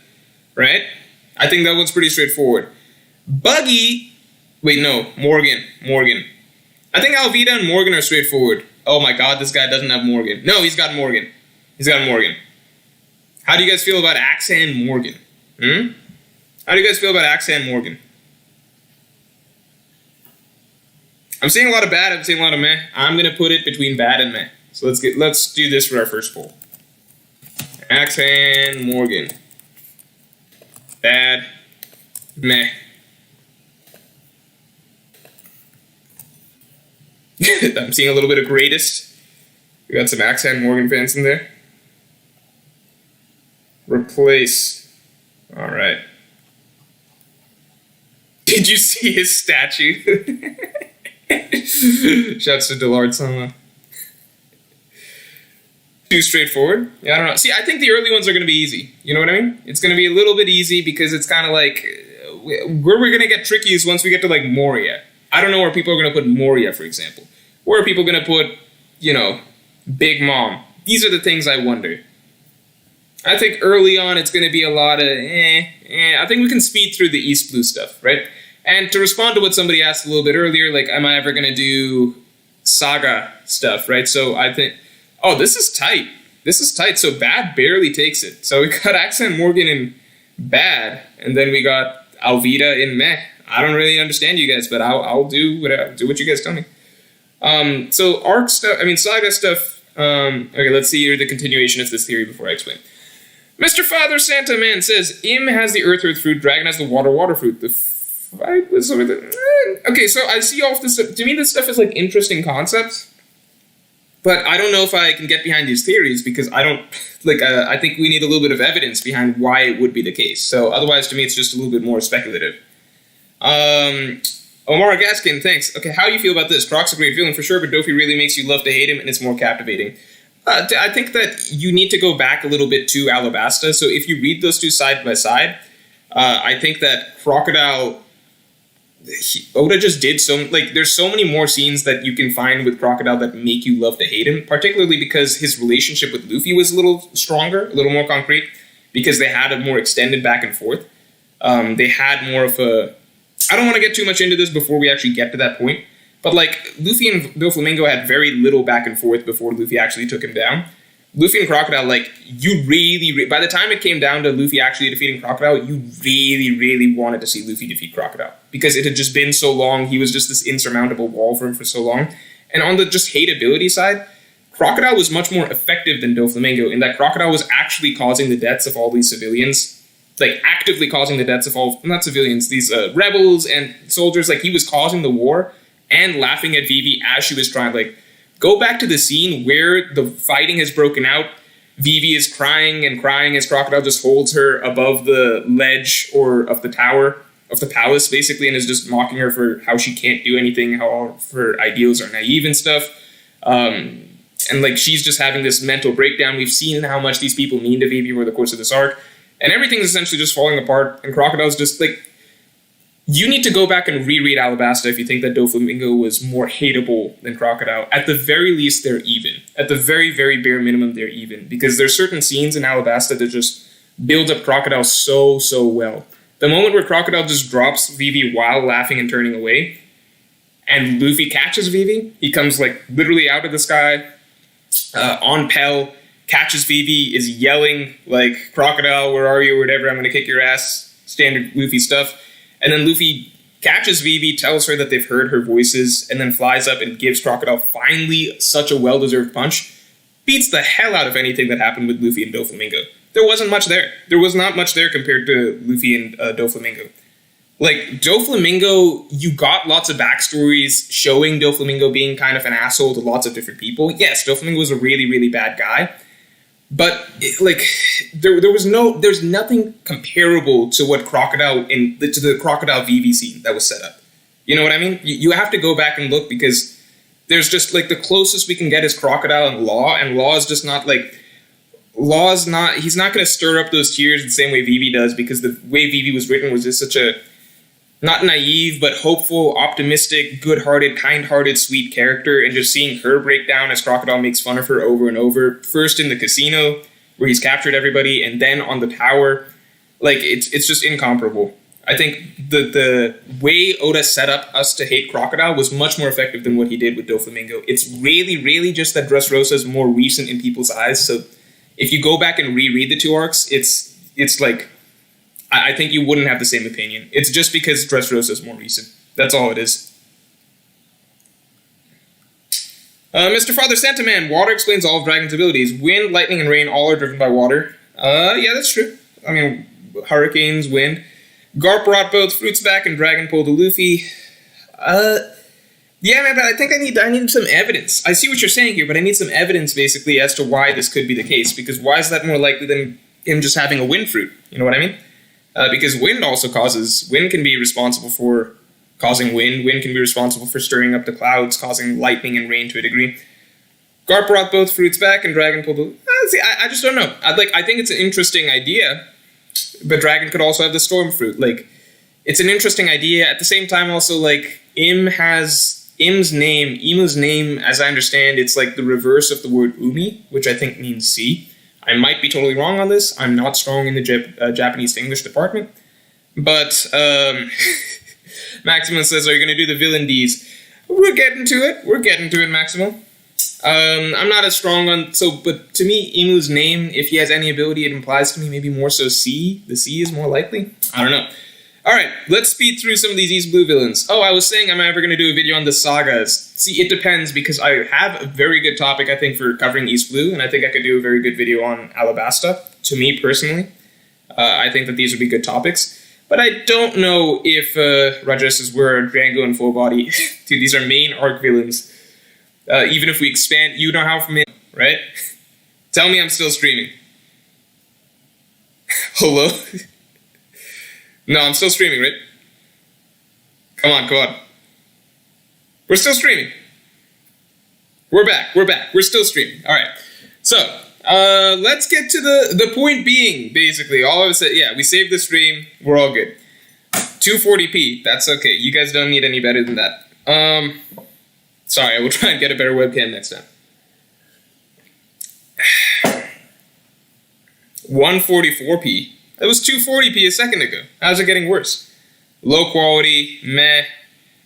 [SPEAKER 1] Right? I think that one's pretty straightforward. Buggy. Wait, no. Morgan. I think Alvida and Morgan are straightforward. Oh my god, this guy doesn't have Morgan. No, he's got Morgan. How do you guys feel about Axan Morgan? How do you guys feel about Axan Morgan? I'm seeing a lot of bad, I'm seeing a lot of meh. I'm gonna put it between bad and meh. So let's do this for our first poll. Axan Morgan. Bad. Meh. I'm seeing a little bit of greatest. We got some Axan Morgan fans in there. Replace. Alright. Did you see his statue? Shouts to Dillard Sama. Too straightforward? Yeah, I don't know. See, I think the early ones are going to be easy. You know what I mean? It's going to be a little bit easy because it's kind of like... Where we're going to get tricky is once we get to, like, Moria. I don't know where people are going to put Moria, for example. Where are people going to put, you know, Big Mom? These are the things I wonder. I think early on it's going to be a lot of I think we can speed through the East Blue stuff, right? And to respond to what somebody asked a little bit earlier, like, am I ever going to do Saga stuff, right? So I think... Oh, this is tight. So bad barely takes it. So we got Axan Morgan in bad, and then we got Alvida in meh. I don't really understand you guys, but I'll do what you guys tell me. So arc stuff, Saga stuff. Okay, let's see here the continuation of this theory before I explain. Mr. Father Santa Man says, Im has the earth fruit, Dragon has the water fruit. The fight was over the... Okay, so I see all of this stuff. To me, this stuff is like interesting concepts. But I don't know if I can get behind these theories because I don't, I think we need a little bit of evidence behind why it would be the case. So otherwise, to me, it's just a little bit more speculative. Omar Gaskin, thanks. Okay, how do you feel about this? Croc's a great villain for sure, but Dofi really makes you love to hate him, and it's more captivating. I think that you need to go back a little bit to Alabasta. So if you read those two side by side, I think that Crocodile... Oda just did there's so many more scenes that you can find with Crocodile that make you love to hate him, particularly because his relationship with Luffy was a little stronger, a little more concrete, because they had a more extended back and forth. They had more of a... I don't want to get too much into this before we actually get to that point, but like, Luffy and Doflamingo had very little back and forth before Luffy actually took him down. Luffy and Crocodile, like, you really... By the time it came down to Luffy actually defeating Crocodile, you really wanted to see Luffy defeat Crocodile. Because it had just been so long, he was just this insurmountable wall for him for so long. And on the just hateability side, Crocodile was much more effective than Doflamingo in that Crocodile was actually causing the deaths of all these civilians. Like, actively causing the deaths of all... Not civilians, these rebels and soldiers. Like, he was causing the war and laughing at Vivi as she was trying, like... Go back to the scene where the fighting has broken out. Vivi is crying and crying as Crocodile just holds her above the ledge or of the tower of the palace, basically, and is just mocking her for how she can't do anything, how all of her ideals are naive and stuff. And, like, she's just having this mental breakdown. We've seen how much these people mean to Vivi over the course of this arc. And everything's essentially just falling apart, and Crocodile's just like... You need to go back and reread Alabasta if you think that Doflamingo was more hateable than Crocodile. At the very least, they're even. At the very, very bare minimum, they're even. Because there's certain scenes in Alabasta that just build up Crocodile so, so well. The moment where Crocodile just drops Vivi while laughing and turning away, and Luffy catches Vivi, he comes like literally out of the sky, on Pell, catches Vivi, is yelling like, Crocodile, where are you, or whatever, I'm gonna kick your ass, standard Luffy stuff. And then Luffy catches Vivi, tells her that they've heard her voices, and then flies up and gives Crocodile finally such a well-deserved punch. Beats the hell out of anything that happened with Luffy and Doflamingo. There wasn't much there. There was not much there compared to Luffy and Doflamingo. Like, Doflamingo, you got lots of backstories showing Doflamingo being kind of an asshole to lots of different people. Yes, Doflamingo was a really, really bad guy. But, there's nothing comparable to what to the Crocodile Vivi scene that was set up. You know what I mean? You have to go back and look, because there's just, like, the closest we can get is Crocodile and Law is just not, like, he's not going to stir up those tears the same way Vivi does, because the way Vivi was written was just such a, not naive, but hopeful, optimistic, good-hearted, kind-hearted, sweet character, and just seeing her break down as Crocodile makes fun of her over and over, first in the casino, where he's captured everybody, and then on the tower, like, it's just incomparable. I think the way Oda set up us to hate Crocodile was much more effective than what he did with Doflamingo. It's really, really just that Dressrosa is more recent in people's eyes, so if you go back and reread the two arcs, it's like, I think you wouldn't have the same opinion. It's just because Dressrosa is more recent. That's all it is. Mr. Father Santaman, water explains all of Dragon's abilities. Wind, lightning, and rain all are driven by water. Yeah, that's true. I mean, hurricanes, wind. Garp brought both fruits back and Dragon pulled a Luffy. Yeah, man, but I think I need some evidence. I see what you're saying here, but I need some evidence, basically, as to why this could be the case. Because why is that more likely than him just having a wind fruit? You know what I mean? Because wind can be responsible for causing wind. Wind can be responsible for stirring up the clouds, causing lightning and rain to a degree. Garp brought both fruits back, and Dragon pulled the... I just don't know. I think it's an interesting idea, but Dragon could also have the storm fruit. Like, it's an interesting idea. At the same time, also, like, Imu's name, as I understand, it's like the reverse of the word Umi, which I think means sea. I might be totally wrong on this. I'm not strong in the Japanese English department. But Maximo says, are you going to do the villain Ds? We're getting to it, Maximo. I'm not as strong on... But to me, Imu's name, if he has any ability, it implies to me maybe more so sea. The sea is more likely. I don't know. Alright, let's speed through some of these East Blue villains. Oh, I was saying I'm ever going to do a video on the sagas. See, it depends, because I have a very good topic, I think, for covering East Blue, and I think I could do a very good video on Alabasta, to me personally. I think that these would be good topics. But I don't know if Rajas' were Django and Full Body. Dude, these are main arc villains. Even if we expand, you know how from it, right? Tell me I'm still streaming. Hello? No, I'm still streaming, right? Come on. We're still streaming. We're back. We're still streaming. All right. So, let's get to the point being, basically. All of us said, yeah, we saved the stream. We're all good. 240p. That's okay. You guys don't need any better than that. Sorry, I will try and get a better webcam next time. 144p. It was 240p a second ago. How's it getting worse? Low quality, meh.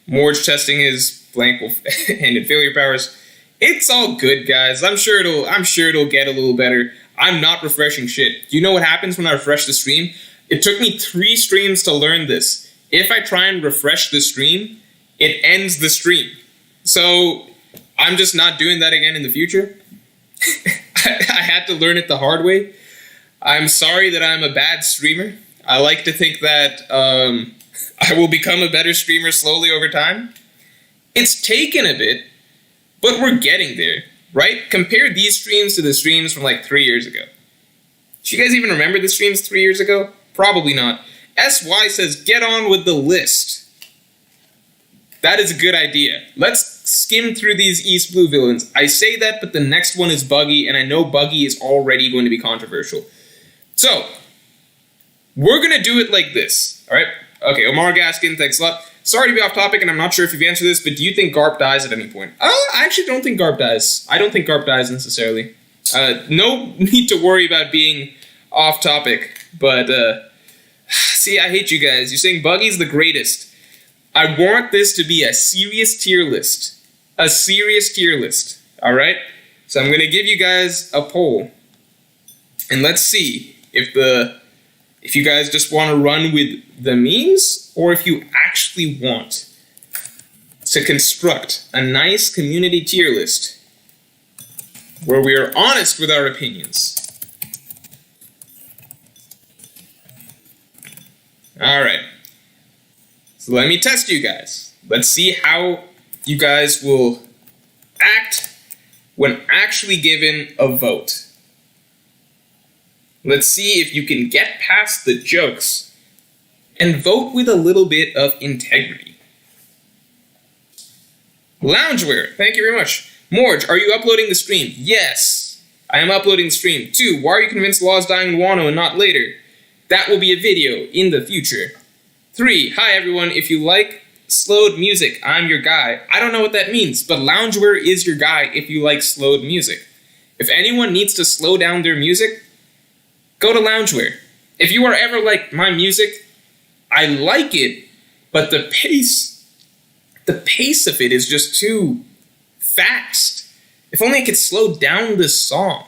[SPEAKER 1] Morge testing his blank-handed failure powers. It's all good, guys. I'm sure it'll get a little better. I'm not refreshing shit. Do you know what happens when I refresh the stream? It took me 3 streams to learn this. If I try and refresh the stream, it ends the stream. So I'm just not doing that again in the future. I had to learn it the hard way. I'm sorry that I'm a bad streamer. I like to think that I will become a better streamer slowly over time. It's taken a bit, but we're getting there, right? Compare these streams to the streams from like 3 years ago. Do you guys even remember the streams 3 years ago? Probably not. SY says, get on with the list. That is a good idea. Let's skim through these East Blue villains. I say that, but the next one is Buggy, and I know Buggy is already going to be controversial. So, We're going to do it like this, all right? Okay, Omar Gaskin, thanks a lot. Sorry to be off topic, and I'm not sure if you've answered this, but do you think Garp dies at any point? I actually don't think Garp dies. I don't think Garp dies necessarily. No need to worry about being off topic, but see, I hate you guys. You're saying Buggy's the greatest. I want this to be a serious tier list. A serious tier list, all right? So I'm going to give you guys a poll, and let's see if you guys just want to run with the memes, or if you actually want to construct a nice community tier list where we are honest with our opinions. Alright. So let me test you guys. Let's see how you guys will act when actually given a vote. Let's see if you can get past the jokes and vote with a little bit of integrity. Loungewear, thank you very much. Morge, are you uploading the stream? Yes, I am uploading the stream. 2, why are you convinced the law is dying in Wano and not later? That will be a video in the future. 3, hi everyone, if you like slowed music, I'm your guy. I don't know what that means, but loungewear is your guy if you like slowed music. If anyone needs to slow down their music, go to loungewear. If you are ever like, my music, I like it, but the pace of it is just too fast. If only I could slow down this song.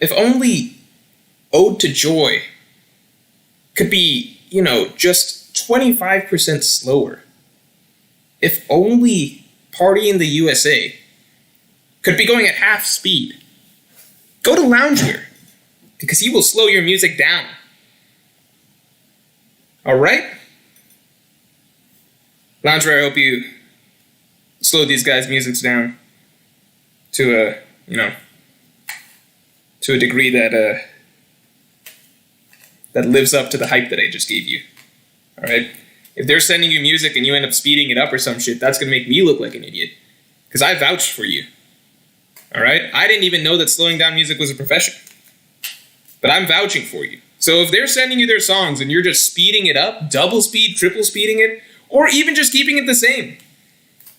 [SPEAKER 1] If only Ode to Joy could be, just 25% slower. If only Party in the USA could be going at half speed. Go to loungewear, because he will slow your music down. Alright? Loungewear, I hope you slow these guys' musics down to a degree that lives up to the hype that I just gave you. Alright? If they're sending you music and you end up speeding it up or some shit, that's gonna make me look like an idiot. Because I vouched for you. Alright? I didn't even know that slowing down music was a profession. But I'm vouching for you. So if they're sending you their songs and you're just speeding it up, double speed, triple speeding it, or even just keeping it the same,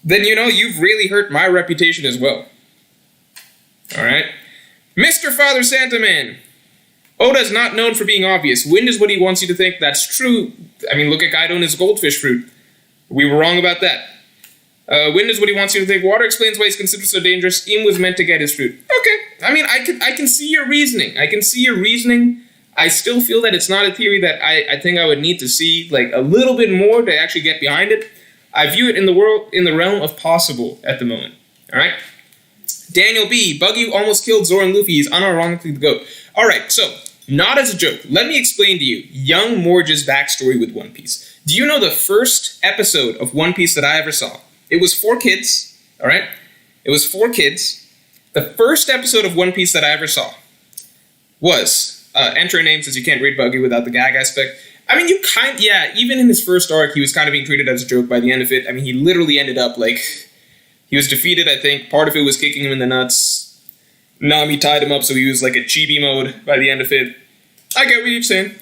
[SPEAKER 1] then you've really hurt my reputation as well. Alright? Mr. Father Santa Man. Oda's not known for being obvious. Wind is what he wants you to think. That's true. I mean, look at Kaido and his goldfish fruit. We were wrong about that. Wind is what he wants you to think. Water explains why he's considered so dangerous. Im was meant to get his fruit. Okay. I mean, I can see your reasoning. I still feel that it's not a theory that I think I would need to see like a little bit more to actually get behind it. I view it in the realm of possible at the moment. Alright? Daniel B. Buggy almost killed Zoro and Luffy. He's unironically the GOAT. Alright, so, not as a joke. Let me explain to you young Morge's backstory with One Piece. Do you know the first episode of One Piece that I ever saw? It was 4 kids. Alright? It was 4 kids. The first episode of One Piece that I ever saw was... enter a name since you can't read Buggy without the gag aspect. I mean, even in his first arc, he was kind of being treated as a joke by the end of it. I mean, he literally ended up, he was defeated, I think. Part of it was kicking him in the nuts. Nami tied him up, so he was like a chibi mode by the end of it. I get what you're saying.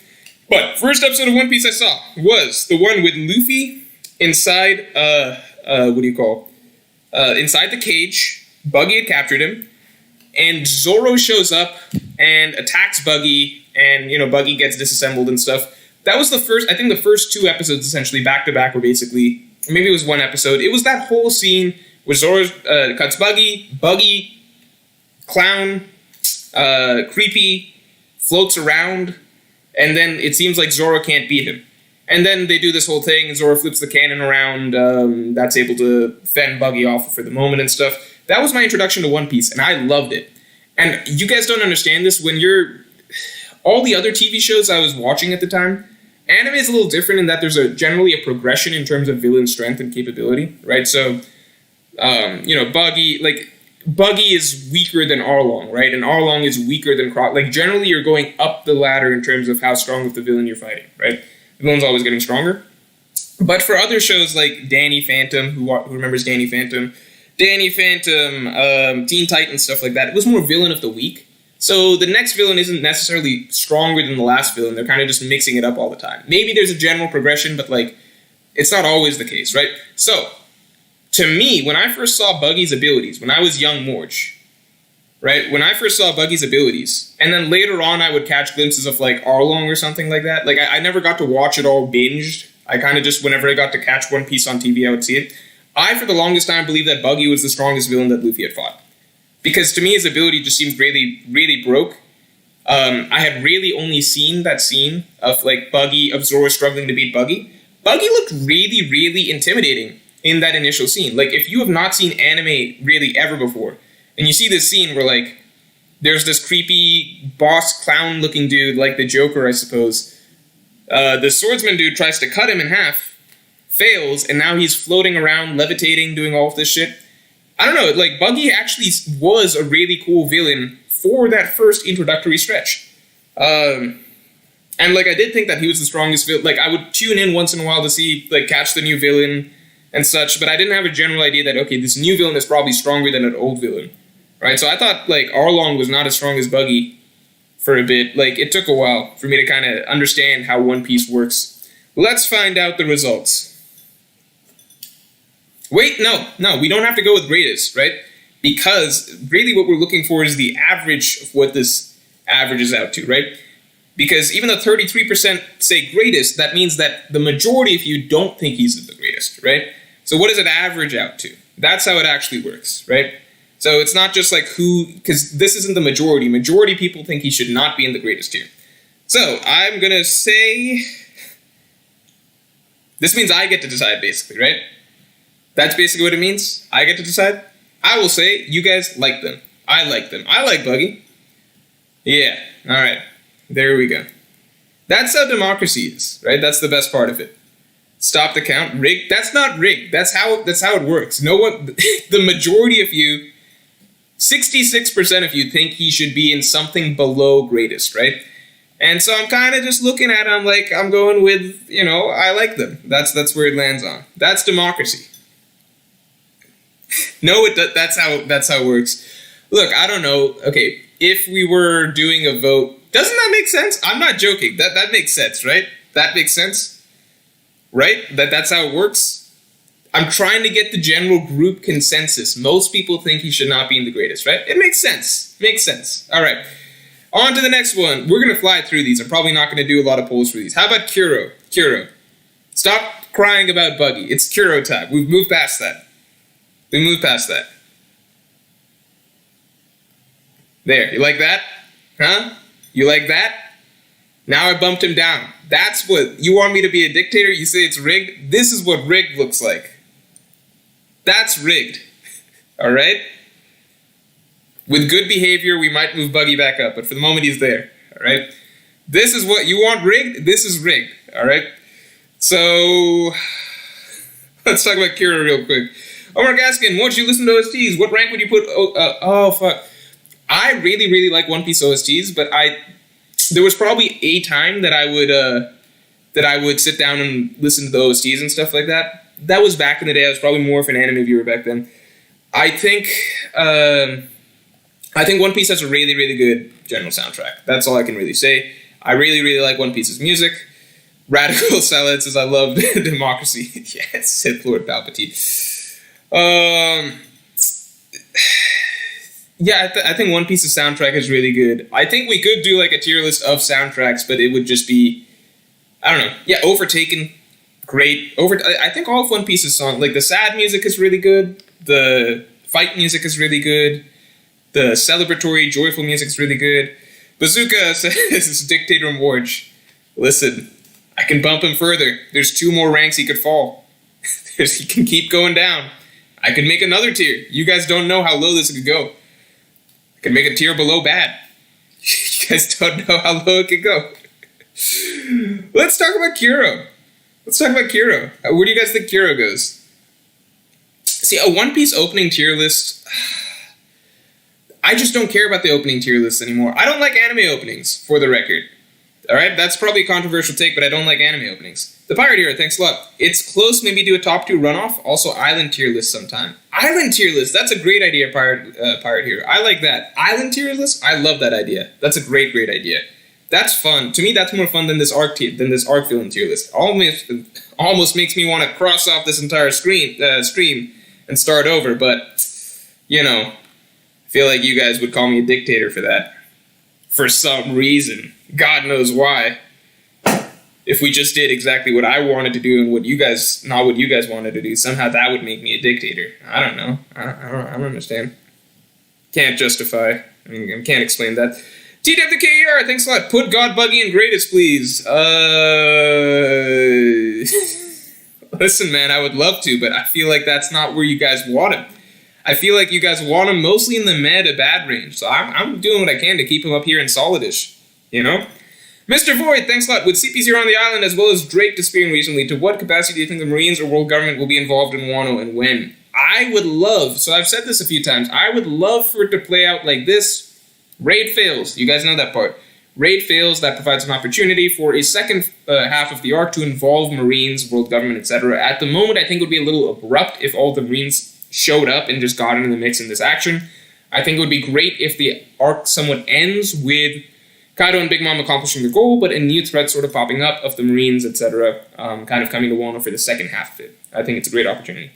[SPEAKER 1] But, first episode of One Piece I saw was the one with Luffy inside, inside the cage. Buggy had captured him. And Zoro shows up and attacks Buggy, and, Buggy gets disassembled and stuff. That was the first 2 episodes, essentially, back-to-back were basically, or maybe it was 1 episode. It was that whole scene where Zoro cuts Buggy, clown, creepy, floats around, and then it seems like Zoro can't beat him. And then they do this whole thing, Zoro flips the cannon around, that's able to fend Buggy off for the moment and stuff. That was my introduction to One Piece, and I loved it. And you guys don't understand this, all the other TV shows I was watching at the time, anime is a little different in that there's generally a progression in terms of villain strength and capability, right? So, Buggy is weaker than Arlong, right? And Arlong is weaker than Crocodile. Generally you're going up the ladder in terms of how strong of the villain you're fighting, right? The villain's always getting stronger. But for other shows like Danny Phantom, who remembers Danny Phantom, Teen Titans, stuff like that, it was more villain of the week, So the next villain isn't necessarily stronger than the last villain. They're kind of just mixing it up all the time. Maybe there's a general progression, but like, it's not always the case, right? So, to me, when I first saw Buggy's abilities, when I was young Morge, right? When I first saw Buggy's abilities, and then later on I would catch glimpses of like Arlong or something like that. Like I never got to watch it all binged. I kind of just, whenever I got to catch One Piece on TV, I would see it. I, for the longest time, believed that Buggy was the strongest villain that Luffy had fought. Because to me, his ability just seemed really, really broke. I had really only seen that scene of like Buggy, of Zoro struggling to beat Buggy. Buggy looked really, really intimidating in that initial scene. Like, if you have not seen anime really ever before, and you see this scene where, like, there's this creepy boss clown-looking dude, like the Joker, I suppose. The swordsman dude tries to cut him in half, fails, and now he's floating around, levitating, doing all of this shit. I don't know, like, Buggy actually was a really cool villain for that first introductory stretch. And, like, I did think that he was the strongest villain. Like, I would tune in once in a while to see, like, catch the new villain and such, but I didn't have a general idea that, okay, this new villain is probably stronger than an old villain, right? So I thought, like, Arlong was not as strong as Buggy for a bit. Like, it took a while for me to kind of understand how One Piece works. Let's find out the results. Wait, no, we don't have to go with greatest, right? Because really what we're looking for is the average of what this averages out to, right? Because even though 33% say greatest, that means that the majority of you don't think he's the greatest, right? So what does it average out to? That's how it actually works, right? So it's not just like who, because this isn't the majority. Majority of people think he should not be in the greatest tier. So I'm going to say, this means I get to decide basically, right? That's basically what it means. I get to decide. I will say, you guys like them. I like them. I like Buggy. Yeah, all right. There we go. That's how democracy is, right? That's the best part of it. Stop the count. Rigged? That's not rigged. That's how it works. No one, the majority of you, 66% of you think he should be in something below greatest, right? And so I'm kind of just looking at him like I'm going with, you know, I like them. That's where it lands on. That's democracy. No, that's how it works. Look, I don't know. Okay, if we were doing a vote, doesn't that make sense? I'm not joking. That makes sense, right? That makes sense, right? That's how it works. I'm trying to get the general group consensus. Most people think he should not be in the greatest, right? It makes sense. Makes sense. All right. On to the next one. We're going to fly through these. I'm probably not going to do a lot of polls for these. How about Kuro? Kuro. Stop crying about Buggy. It's Kuro time. We've moved past that. We moved past that. There. You like that? Huh? You like that? Now I bumped him down. That's what... You want me to be a dictator? You say it's rigged? This is what rigged looks like. That's rigged. Alright? With good behavior, we might move Buggy back up, but for the moment he's there. Alright? This is what... You want rigged? This is rigged. Alright? So... Let's talk about Kira real quick. Omar Gaskin, once you listen to OSTs, what rank would you put... Oh, fuck. I really, really like One Piece OSTs, but there was probably a time that I would sit down and listen to the OSTs and stuff like that. That was back in the day. I was probably more of an anime viewer back then. I think One Piece has a really, really good general soundtrack. That's all I can really say. I really, really like One Piece's music. Radical Silence says I love democracy. Yes, Sith Lord Palpatine. Yeah, I think One Piece's soundtrack is really good. I think we could do like a tier list of soundtracks, but it would just be, I don't know. Yeah, Overtaken, great. I think all of One Piece's songs, like the sad music is really good. The fight music is really good. The celebratory, joyful music is really good. Bazooka says Dictator Morge. Listen, I can bump him further. There's 2 more ranks he could fall. He can keep going down. I could make another tier. You guys don't know how low this could go. I could make a tier below bad. You guys don't know how low it could go. Let's talk about Kuro. Where do you guys think Kuro goes? See, a One Piece opening tier list... I just don't care about the opening tier list anymore. I don't like anime openings, for the record. Alright, that's probably a controversial take, but I don't like anime openings. The Pirate Hero, thanks a lot. It's close, maybe do a top 2 runoff. Also, Island tier list sometime. Island tier list, that's a great idea, Pirate Hero. I like that. Island tier list, I love that idea. That's a great idea. That's fun. To me, that's more fun than this arc villain tier list. Almost makes me want to cross off this entire stream and start over, but, you know, I feel like you guys would call me a dictator for that. For some reason. God knows why. If we just did exactly what I wanted to do and not what you guys wanted to do, somehow that would make me a dictator. I don't know. I don't understand. Can't justify. I mean, I can't explain that. TWKER, thanks a lot. Put God, Buggy, and Greatest, please. Listen, man, I would love to, but I feel like that's not where you guys want him. I feel like you guys want him mostly in the meh to bad range, so I'm doing what I can to keep him up here in solidish, you know? Mr. Void, thanks a lot. With CP0 on the island as well as Drake disappearing recently, to what capacity do you think the Marines or world government will be involved in Wano and when? I would love, so I've said this a few times, I would love for it to play out like this. Raid fails. You guys know that part. Raid fails, that provides an opportunity for a second half of the arc to involve Marines, world government, etc. At the moment, I think it would be a little abrupt if all the Marines showed up and just got into the mix in this action. I think it would be great if the arc somewhat ends with Kaido and Big Mom accomplishing their goal, but a new threat sort of popping up of the Marines, etc., kind of coming to Wano for the second half of it. I think it's a great opportunity.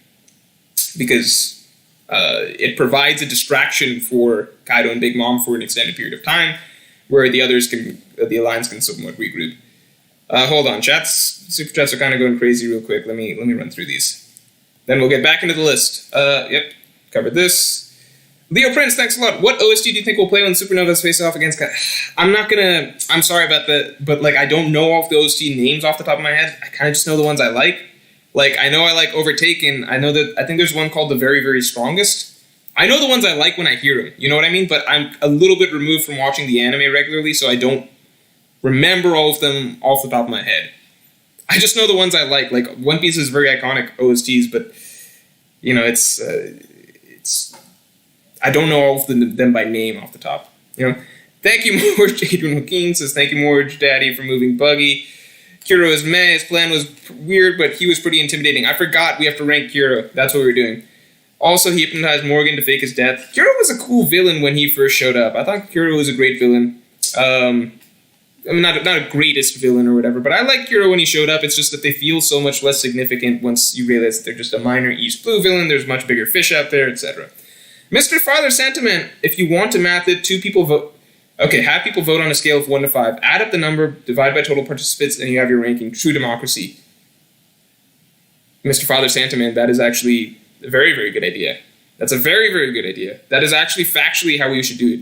[SPEAKER 1] Because it provides a distraction for Kaido and Big Mom for an extended period of time, where the Alliance can somewhat regroup. Hold on, super chats are kind of going crazy real quick. Let me run through these. Then we'll get back into the list. Yep, covered this. Leo Prince, thanks a lot. What OST do you think will play when Supernovas face off against... I'm sorry about that, but like I don't know all of the OST names off the top of my head. I kind of just know the ones I like. Like, I know I like Overtaken. I think there's one called The Very, Very Strongest. I know the ones I like when I hear them. You know what I mean? But I'm a little bit removed from watching the anime regularly, so I don't remember all of them off the top of my head. I just know the ones I like. Like, One Piece is very iconic OSTs, but, you know, it's I don't know all of them by name off the top. You know? Thank you, Morge. Adrian Joaquin says, thank you, Morge, Daddy, for moving Buggy. Kuro is meh. His plan was weird, but he was pretty intimidating. I forgot we have to rank Kuro. That's what we were doing. Also, he hypnotized Morgan to fake his death. Kuro was a cool villain when he first showed up. I thought Kuro was a great villain. I mean, not a greatest villain or whatever, but I like Kuro when he showed up. It's just that they feel so much less significant once you realize that they're just a minor East Blue villain. There's much bigger fish out there, etc. Mr. Father Santaman, if you want to math it, 2 people vote. Okay, have people vote on a scale of 1 to 5. Add up the number, divide by total participants, and you have your ranking. True democracy. Mr. Father Santaman, that is actually a very, very good idea. That's a very, very good idea. That is actually factually how we should do it.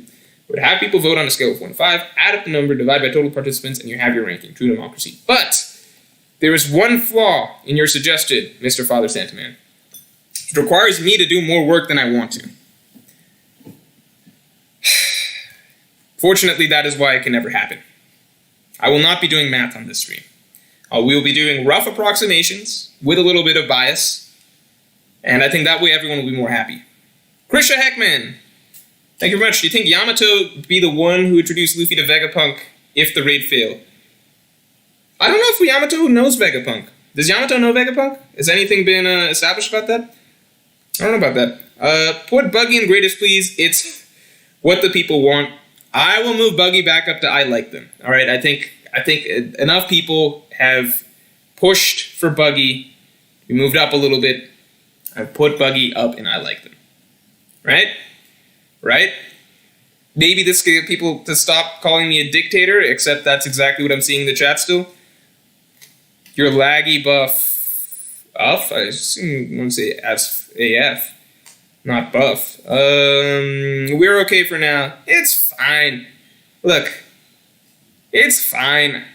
[SPEAKER 1] But have people vote on a scale of 1 to 5, add up the number, divide by total participants, and you have your ranking. True democracy. But there is one flaw in your suggested, Mr. Father Santaman. It requires me to do more work than I want to. Fortunately, that is why it can never happen. I will not be doing math on this stream. We will be doing rough approximations with a little bit of bias, and I think that way everyone will be more happy. Krisha Heckman, thank you very much. Do you think Yamato would be the one who introduced Luffy to Vegapunk if the raid failed? I don't know if Yamato knows Vegapunk. Does Yamato know Vegapunk? Has anything been established about that? I don't know about that. Put Buggy in greatest, please. It's what the people want. I will move Buggy back up to I like them. All right, I think enough people have pushed for Buggy. We moved up a little bit. I've put Buggy up and I like them. Right? Right? Maybe this can get people to stop calling me a dictator, except that's exactly what I'm seeing in the chat still. You're laggy buff. Uff? I assume you want to say as AF. Not buff. We're okay for now. It's fine. Look. It's fine.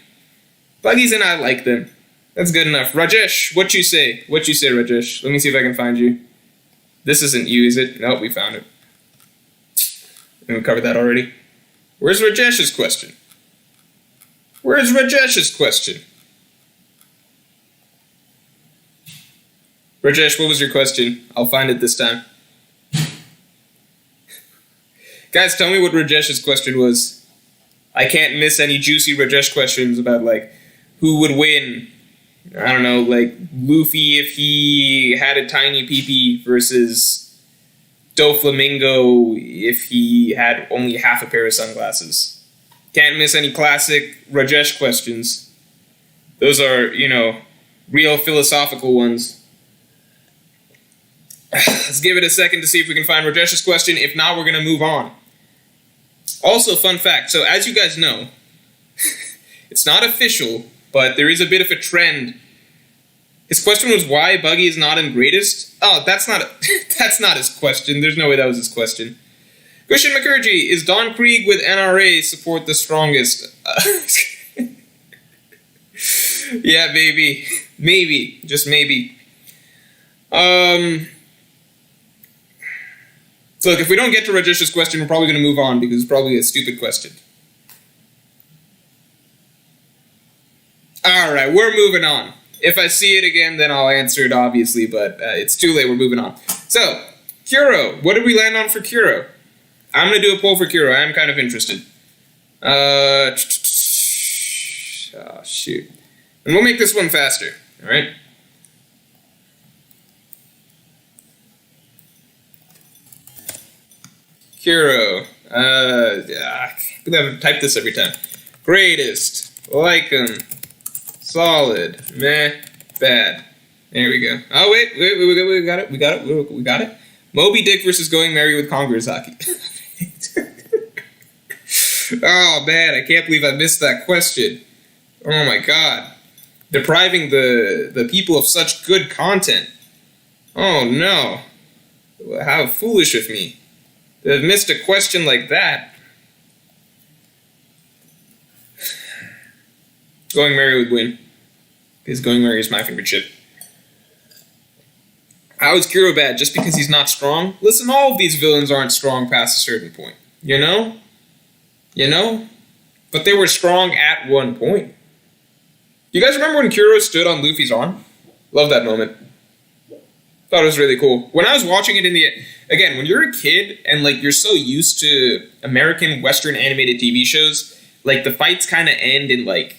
[SPEAKER 1] Buggies and I like them. That's good enough. Rajesh, what you say? What you say, Rajesh? Let me see if I can find you. This isn't you, is it? Nope, we found it. We covered that already. Where's Rajesh's question? Where's Rajesh's question? Rajesh, what was your question? I'll find it this time. Guys, tell me what Rajesh's question was. I can't miss any juicy Rajesh questions about, like, who would win. I don't know, like, Luffy if he had a tiny peepee versus Doflamingo if he had only half a pair of sunglasses. Can't miss any classic Rajesh questions. Those are, you know, real philosophical ones. Let's give it a second to see if we can find Rajesh's question. If not, we're going to move on. Also, fun fact. So, as you guys know, it's not official, but there is a bit of a trend. His question was why Buggy is not in greatest. Oh, that's not his question. There's no way that was his question. Christian McCurgy, is Don Krieg with NRA support the strongest? Yeah, maybe. Maybe. Just maybe. Look, if we don't get to Rajesh's question, we're probably going to move on because it's probably a stupid question. Alright, we're moving on. If I see it again, then I'll answer it, obviously, but it's too late. We're moving on. So, Kuro. What did we land on for Kuro? I'm going to do a poll for Kuro. I am kind of interested. Oh, shoot. And we'll make this one faster. Alright? Kuro. I could have typed this every time. Greatest. Like 'em. Solid. Meh. Bad. There we go. Oh, wait. We got it. We got it. Moby Dick versus Going Merry with Kongrasaki. Oh, man. I can't believe I missed that question. Oh, my God. Depriving the people of such good content. Oh, no. How foolish of me. To have missed a question like that. Going Merry would win. Because Going Merry is my favorite ship. How is Kuro bad? Just because he's not strong? Listen, all of these villains aren't strong past a certain point. You know? You know? But they were strong at one point. You guys remember when Kuro stood on Luffy's arm? Love that moment. Thought it was really cool. When I was watching it in the... Again, when you're a kid and, like, you're so used to American Western animated TV shows, like, the fights kind of end in, like,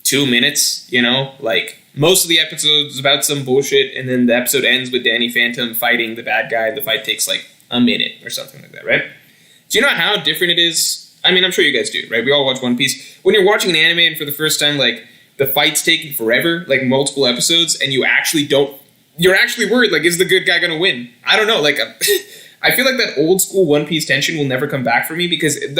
[SPEAKER 1] 2 minutes, you know? Like, most of the episodes about some bullshit, and then the episode ends with Danny Phantom fighting the bad guy, and the fight takes, like, a minute or something like that, right? Do you know how different it is? I mean, I'm sure you guys do, right? We all watch One Piece. When you're watching an anime and for the first time, like, the fight's taking forever, like, multiple episodes, and you actually don't... You're actually worried, like, is the good guy going to win? I don't know, like, I feel like that old school One Piece tension will never come back for me because that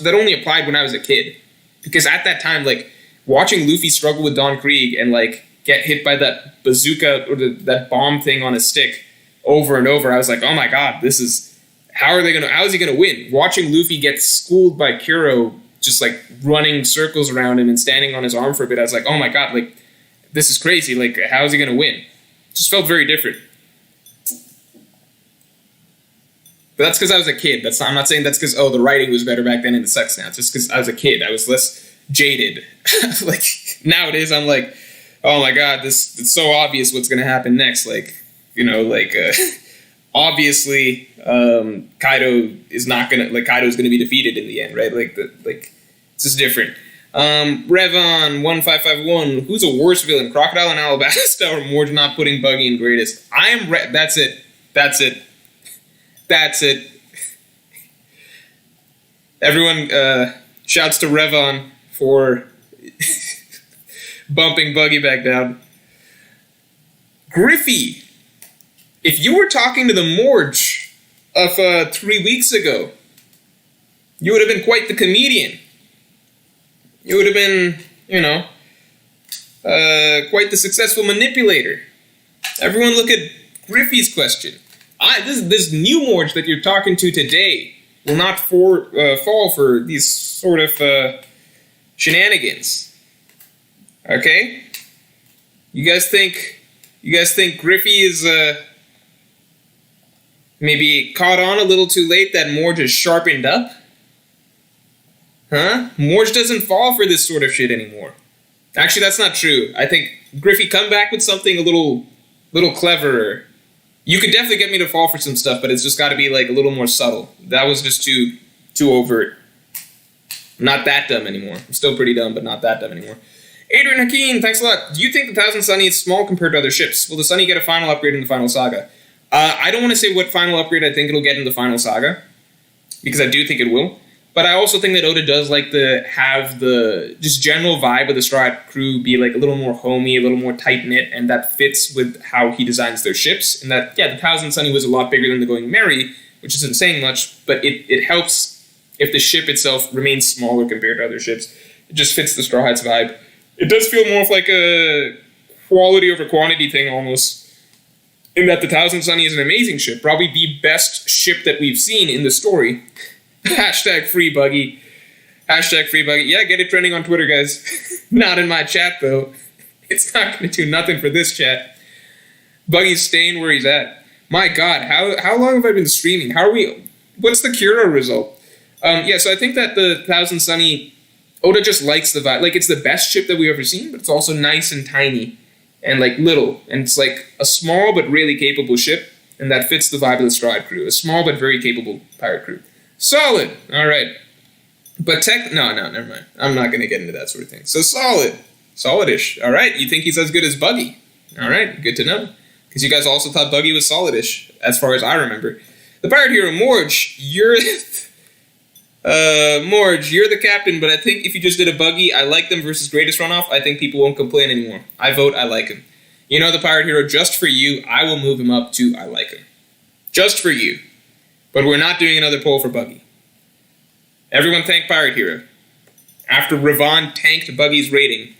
[SPEAKER 1] only applied when I was a kid. Because at that time, like, watching Luffy struggle with Don Krieg and, like, get hit by that bazooka or that bomb thing on his stick over and over, I was like, oh my God, how is he gonna win? Watching Luffy get schooled by Kuro, just, like, running circles around him and standing on his arm for a bit, I was like, oh my God, like, this is crazy, like, how is he gonna win? Just felt very different. But that's because I was a kid. I'm not saying that's because, the writing was better back then and it sucks now. It's just because I was a kid. I was less jaded. Like, nowadays I'm like, oh my God, it's so obvious what's going to happen next. Like, you know, like, obviously, Kaido's going to be defeated in the end, right? Like, it's just different. Revon1551, who's a worse villain, Crocodile and Alabasta or Morge not putting Buggy in greatest? That's it. Everyone shouts to Revon for bumping Buggy back down. Griffey, if you were talking to the Morge of 3 weeks ago, you would have been quite the comedian. You would have been, you know, quite the successful manipulator. Everyone look at Griffey's question. This new Morge that you're talking to today will not fall for these sort of shenanigans. Okay? You guys think Griffey is maybe caught on a little too late that Morge is sharpened up? Huh? Morge doesn't fall for this sort of shit anymore. Actually, that's not true. I think Griffey, come back with something a little cleverer. You could definitely get me to fall for some stuff, but it's just got to be like a little more subtle. That was just too overt. I'm not that dumb anymore. I'm still pretty dumb, but not that dumb anymore. Adrian Hakeem, thanks a lot. Do you think the Thousand Sunny is small compared to other ships? Will the Sunny get a final upgrade in the final saga? I don't want to say what final upgrade I think it'll get in the final saga, because I do think it will. But I also think that Oda does like to have the just general vibe of the Straw Hat crew be like a little more homey, a little more tight-knit, and that fits with how he designs their ships. And that, yeah, the Thousand Sunny was a lot bigger than the Going Merry, which isn't saying much, but it helps if the ship itself remains smaller compared to other ships. It just fits the Straw Hat's vibe. It does feel more of like a quality over quantity thing almost, in that the Thousand Sunny is an amazing ship, probably the best ship that we've seen in the story. Hashtag free Buggy. Hashtag free Buggy. Yeah, get it trending on Twitter, guys. Not in my chat, though. It's not going to do nothing for this chat. Buggy's staying where he's at. My God, how long have I been streaming? How are we... What's the Kuro result? Yeah, so I think that the Thousand Sunny... Oda just likes the vibe. Like, it's the best ship that we've ever seen, but it's also nice and tiny. And, like, little. And it's, like, a small but really capable ship. And that fits the vibe of the Straw Hat crew. A small but very capable pirate crew. Solid! Alright. But no, never mind. I'm not going to get into that sort of thing. So solid. Solid-ish. Alright, you think he's as good as Buggy. Alright, good to know. Because you guys also thought Buggy was solid-ish, as far as I remember. The pirate hero, Morge, you're... Morge, you're the captain, but I think if you just did a Buggy, I like them versus greatest runoff, I think people won't complain anymore. I vote I like him. You know the pirate hero, just for you, I will move him up to I like him. Just for you. But we're not doing another poll for Buggy. Everyone thank Pirate Hero. After Ravon tanked Buggy's rating,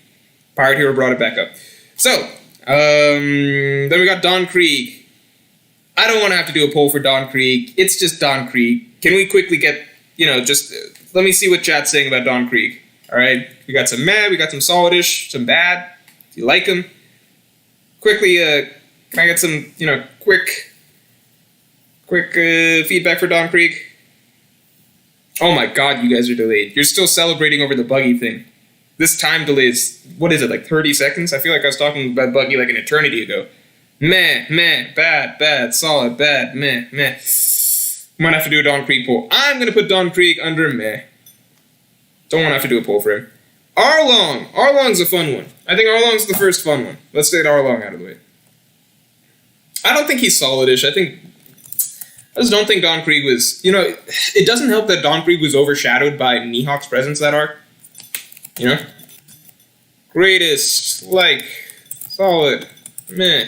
[SPEAKER 1] Pirate Hero brought it back up. So, then we got Don Krieg. I don't want to have to do a poll for Don Krieg. It's just Don Krieg. Can we quickly get, just let me see what chat's saying about Don Krieg. All right? We got some mad, we got some solidish, some bad. Do you like him? Quickly, can I get some, quick feedback for Don Krieg? Oh my God, you guys are delayed. You're still celebrating over the Buggy thing. This time delay is, what is it, like 30 seconds? I feel like I was talking about Buggy like an eternity ago. Meh, bad, solid, bad, meh. Might have to do a Don Krieg poll. I'm going to put Don Krieg under meh. Don't want to have to do a poll for him. Arlong! Arlong's a fun one. I think Arlong's the first fun one. Let's get Arlong out of the way. I don't think he's solidish. I just don't think Don Krieg was... it doesn't help that Don Krieg was overshadowed by Mihawk's presence that arc. Greatest, solid, meh,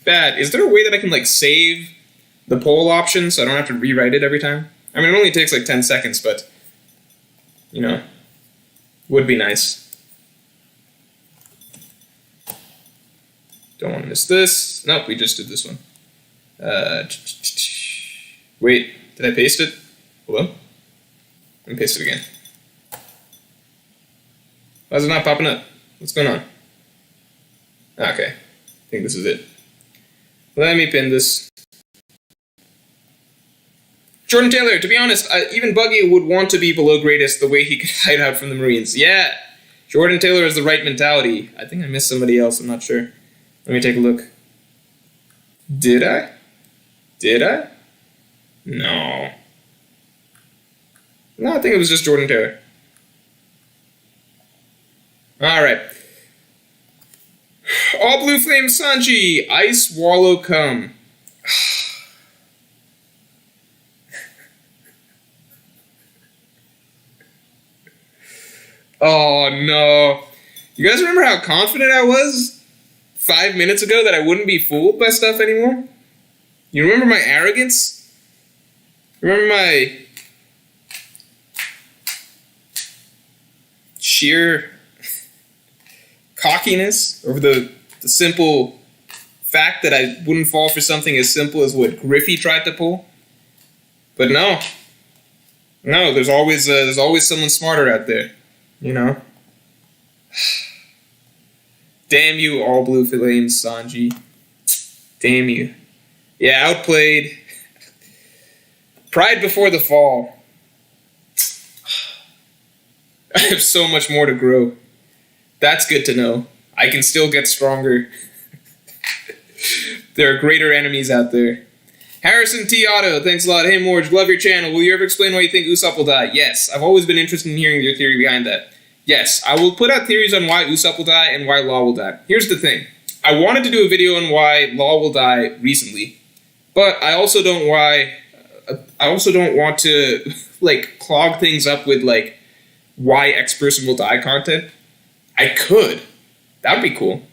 [SPEAKER 1] bad. Is there a way that I can, save the poll option so I don't have to rewrite it every time? I mean, it only takes, 10 seconds, but, would be nice. Don't want to miss this. Nope, we just did this one. Wait, did I paste it? Hello? Let me paste it again. Why is it not popping up? What's going on? Okay, I think this is it. Let me pin this. Jordan Taylor, to be honest, even Buggy would want to be below greatest the way he could hide out from the Marines. Yeah, Jordan Taylor has the right mentality. I think I missed somebody else, I'm not sure. Let me take a look. Did I? No. No, I think it was just Jordan Taylor. Alright. All Blue Flame Sanji. Ice Wallow Come. Oh no. You guys remember how confident I was 5 minutes ago that I wouldn't be fooled by stuff anymore? You remember my arrogance? Remember my sheer cockiness over the simple fact that I wouldn't fall for something as simple as what Griffey tried to pull? But no, there's always someone smarter out there, Damn you, All Blue Flames, Sanji. Damn you. Yeah, outplayed. Pride before the fall. I have so much more to grow. That's good to know. I can still get stronger. There are greater enemies out there. Harrison T. Otto, thanks a lot. Hey, Morge, love your channel. Will you ever explain why you think Usopp will die? Yes, I've always been interested in hearing your theory behind that. Yes, I will put out theories on why Usopp will die and why Law will die. Here's the thing. I wanted to do a video on why Law will die recently, but I also don't want to, like, clog things up with, like, why X person will die content. I could. That would be cool.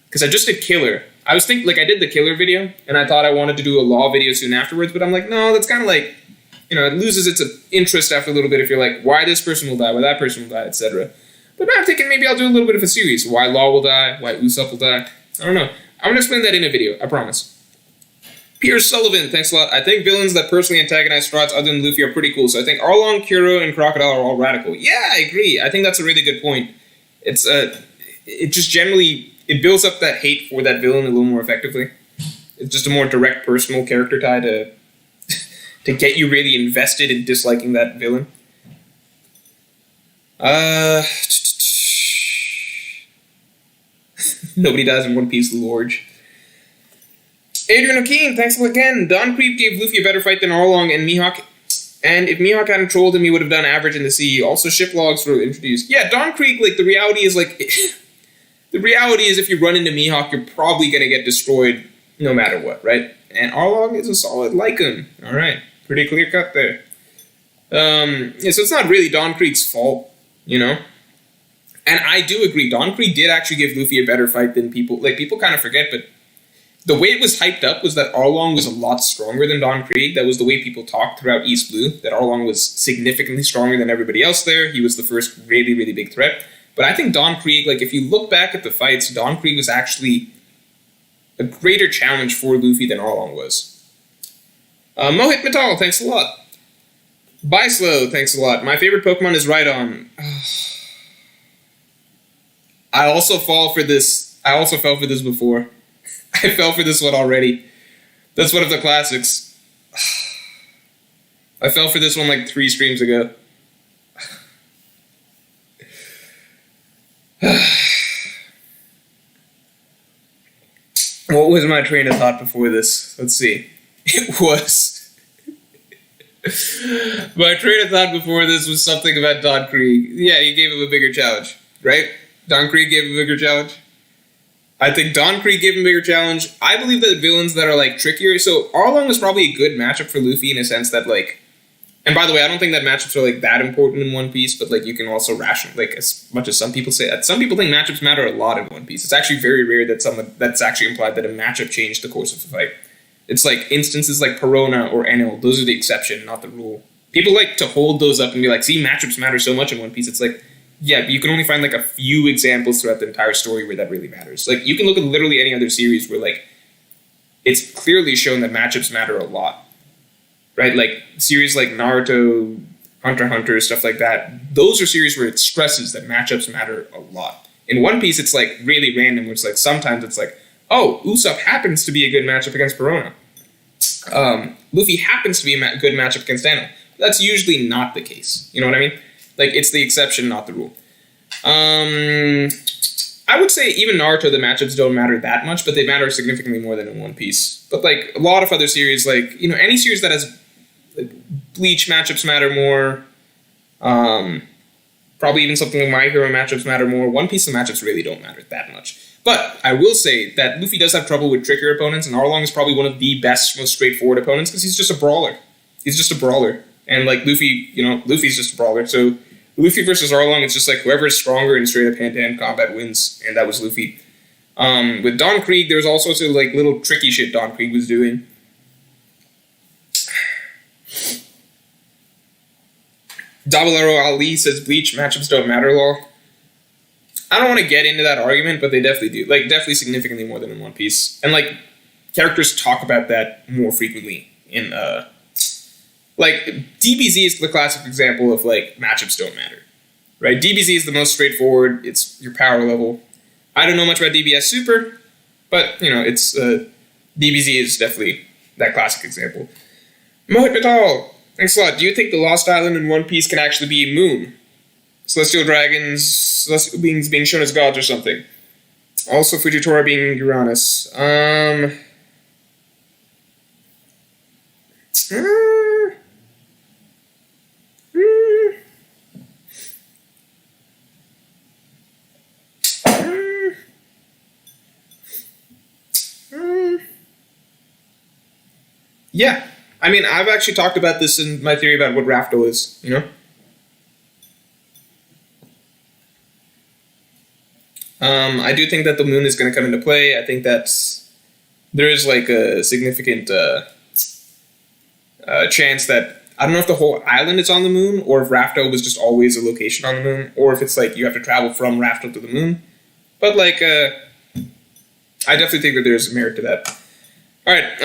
[SPEAKER 1] Because I just did Killer. I was thinking, like, I did the Killer video, and I thought I wanted to do a Law video soon afterwards, but I'm like, no, that's kind of like, you know, it loses its interest after a little bit if you're like, why this person will die, why that person will die, etc. But now I'm thinking maybe I'll do a little bit of a series. Why Law will die, why Usopp will die. I don't know. I'm going to explain that in a video, I promise. Pierce Sullivan, thanks a lot. I think villains that personally antagonize Strats other than Luffy are pretty cool, so I think Arlong, Kuro, and Crocodile are all radical. Yeah, I agree. I think that's a really good point. It's, it just generally, it builds up that hate for that villain a little more effectively. It's just a more direct personal character tie to get you really invested in disliking that villain. Nobody dies in One Piece, Lorge. Adrian O'Keen, thanks again. Don Creep gave Luffy a better fight than Arlong and Mihawk. And if Mihawk hadn't trolled him, he would have done average in the sea. Also, ship logs were introduced. Yeah, Don Creek, like, the reality is, like... the reality is if you run into Mihawk, you're probably going to get destroyed no matter what, right? And Arlong is a solid Lycan. Alright, pretty clear cut there. Yeah, so it's not really Don Creek's fault, you know? And I do agree, Don Creek did actually give Luffy a better fight than people... Like, people kind of forget, but... The way it was hyped up was that Arlong was a lot stronger than Don Krieg. That was the way people talked throughout East Blue, that Arlong was significantly stronger than everybody else there. He was the first really, really big threat. But I think Don Krieg, like, if you look back at the fights, Don Krieg was actually a greater challenge for Luffy than Arlong was. Mohit Metal, thanks a lot. Byslow, thanks a lot. My favorite Pokemon is Rhydon. I also fell for this before. I fell for this one already. That's one of the classics. I fell for this one like 3 streams ago. What was my train of thought before this? Let's see. It was... my train of thought before this was something about Don Krieg. Yeah, you gave him a bigger challenge, right? Don Krieg gave him a bigger challenge. I think Don Krieg gave him a bigger challenge. I believe that villains that are, like, trickier... So, Arlong was probably a good matchup for Luffy in a sense that, like... And by the way, I don't think that matchups are, like, that important in One Piece, but, like, you can also ration... Like, as much as some people say... Some people think matchups matter a lot in One Piece. It's actually very rare that that's actually implied that a matchup changed the course of the fight. It's, like, instances like Perona or Enel. Those are the exception, not the rule. People like to hold those up and be like, see, matchups matter so much in One Piece. It's like... Yeah, but you can only find, like, a few examples throughout the entire story where that really matters. Like, you can look at literally any other series where, like, it's clearly shown that matchups matter a lot. Right? Like, series like Naruto, Hunter x Hunter, stuff like that. Those are series where it stresses that matchups matter a lot. In One Piece, it's, like, really random, where it's, like, sometimes it's like, oh, Usopp happens to be a good matchup against Perona. Luffy happens to be a good matchup against Enel. That's usually not the case. You know what I mean? Like, it's the exception, not the rule. I would say even Naruto, the matchups don't matter that much, but they matter significantly more than in One Piece. But, like, a lot of other series, like, you know, any series that has, like, Bleach matchups matter more. Probably even something like My Hero matchups matter more. One Piece, the matchups really don't matter that much. But I will say that Luffy does have trouble with trickier opponents, and Arlong is probably one of the best, most straightforward opponents, because he's just a brawler. He's just a brawler. And, like, Luffy, you know, Luffy's just a brawler, so Luffy versus Arlong, it's just like whoever is stronger in straight up hand-to-hand combat wins, and that was Luffy. With Don Krieg, there was all sorts of, like, little tricky shit Don Krieg was doing. Dabalero Ali says Bleach matchups don't matter, lol. I don't want to get into that argument, but they definitely do. Like, definitely significantly more than in One Piece. And, like, characters talk about that more frequently in, like, DBZ is the classic example of, like, matchups don't matter, right? DBZ is the most straightforward. It's your power level. I don't know much about DBS Super, but, you know, it's, DBZ is definitely that classic example. Mohit Patel, thanks a lot. Do you think the Lost Island in One Piece can actually be Moon? Celestial dragons, celestial beings being shown as gods or something. Also Fujitora being Uranus. Uh, Yeah, I mean, I've actually talked about this in my theory about what Raftel is, you know? I do think that the moon is going to come into play. I think there is like a significant chance that, I don't know if the whole island is on the moon, or if Raftel was just always a location on the moon, or if it's like you have to travel from Raftel to the moon. But like, I definitely think that there's merit to that. Alright,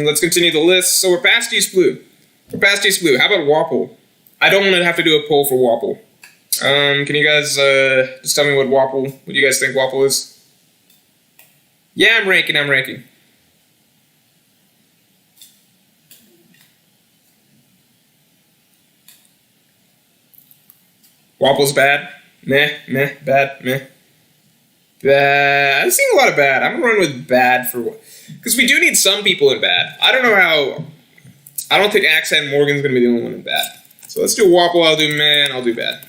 [SPEAKER 1] let's continue the list. So we're past East Blue. How about Wapple? I don't want to have to do a poll for Wapple. Can you guys just tell me what you guys think Wapple is? Yeah, I'm ranking. Wapple's bad. Bad. I've seen a lot of bad. I'm gonna run with bad for what? Because we do need some people in bad. I don't know how. I don't think Accent Morgan's gonna be the only one in bad. So let's do Wapple. I'll do meh, and I'll do bad.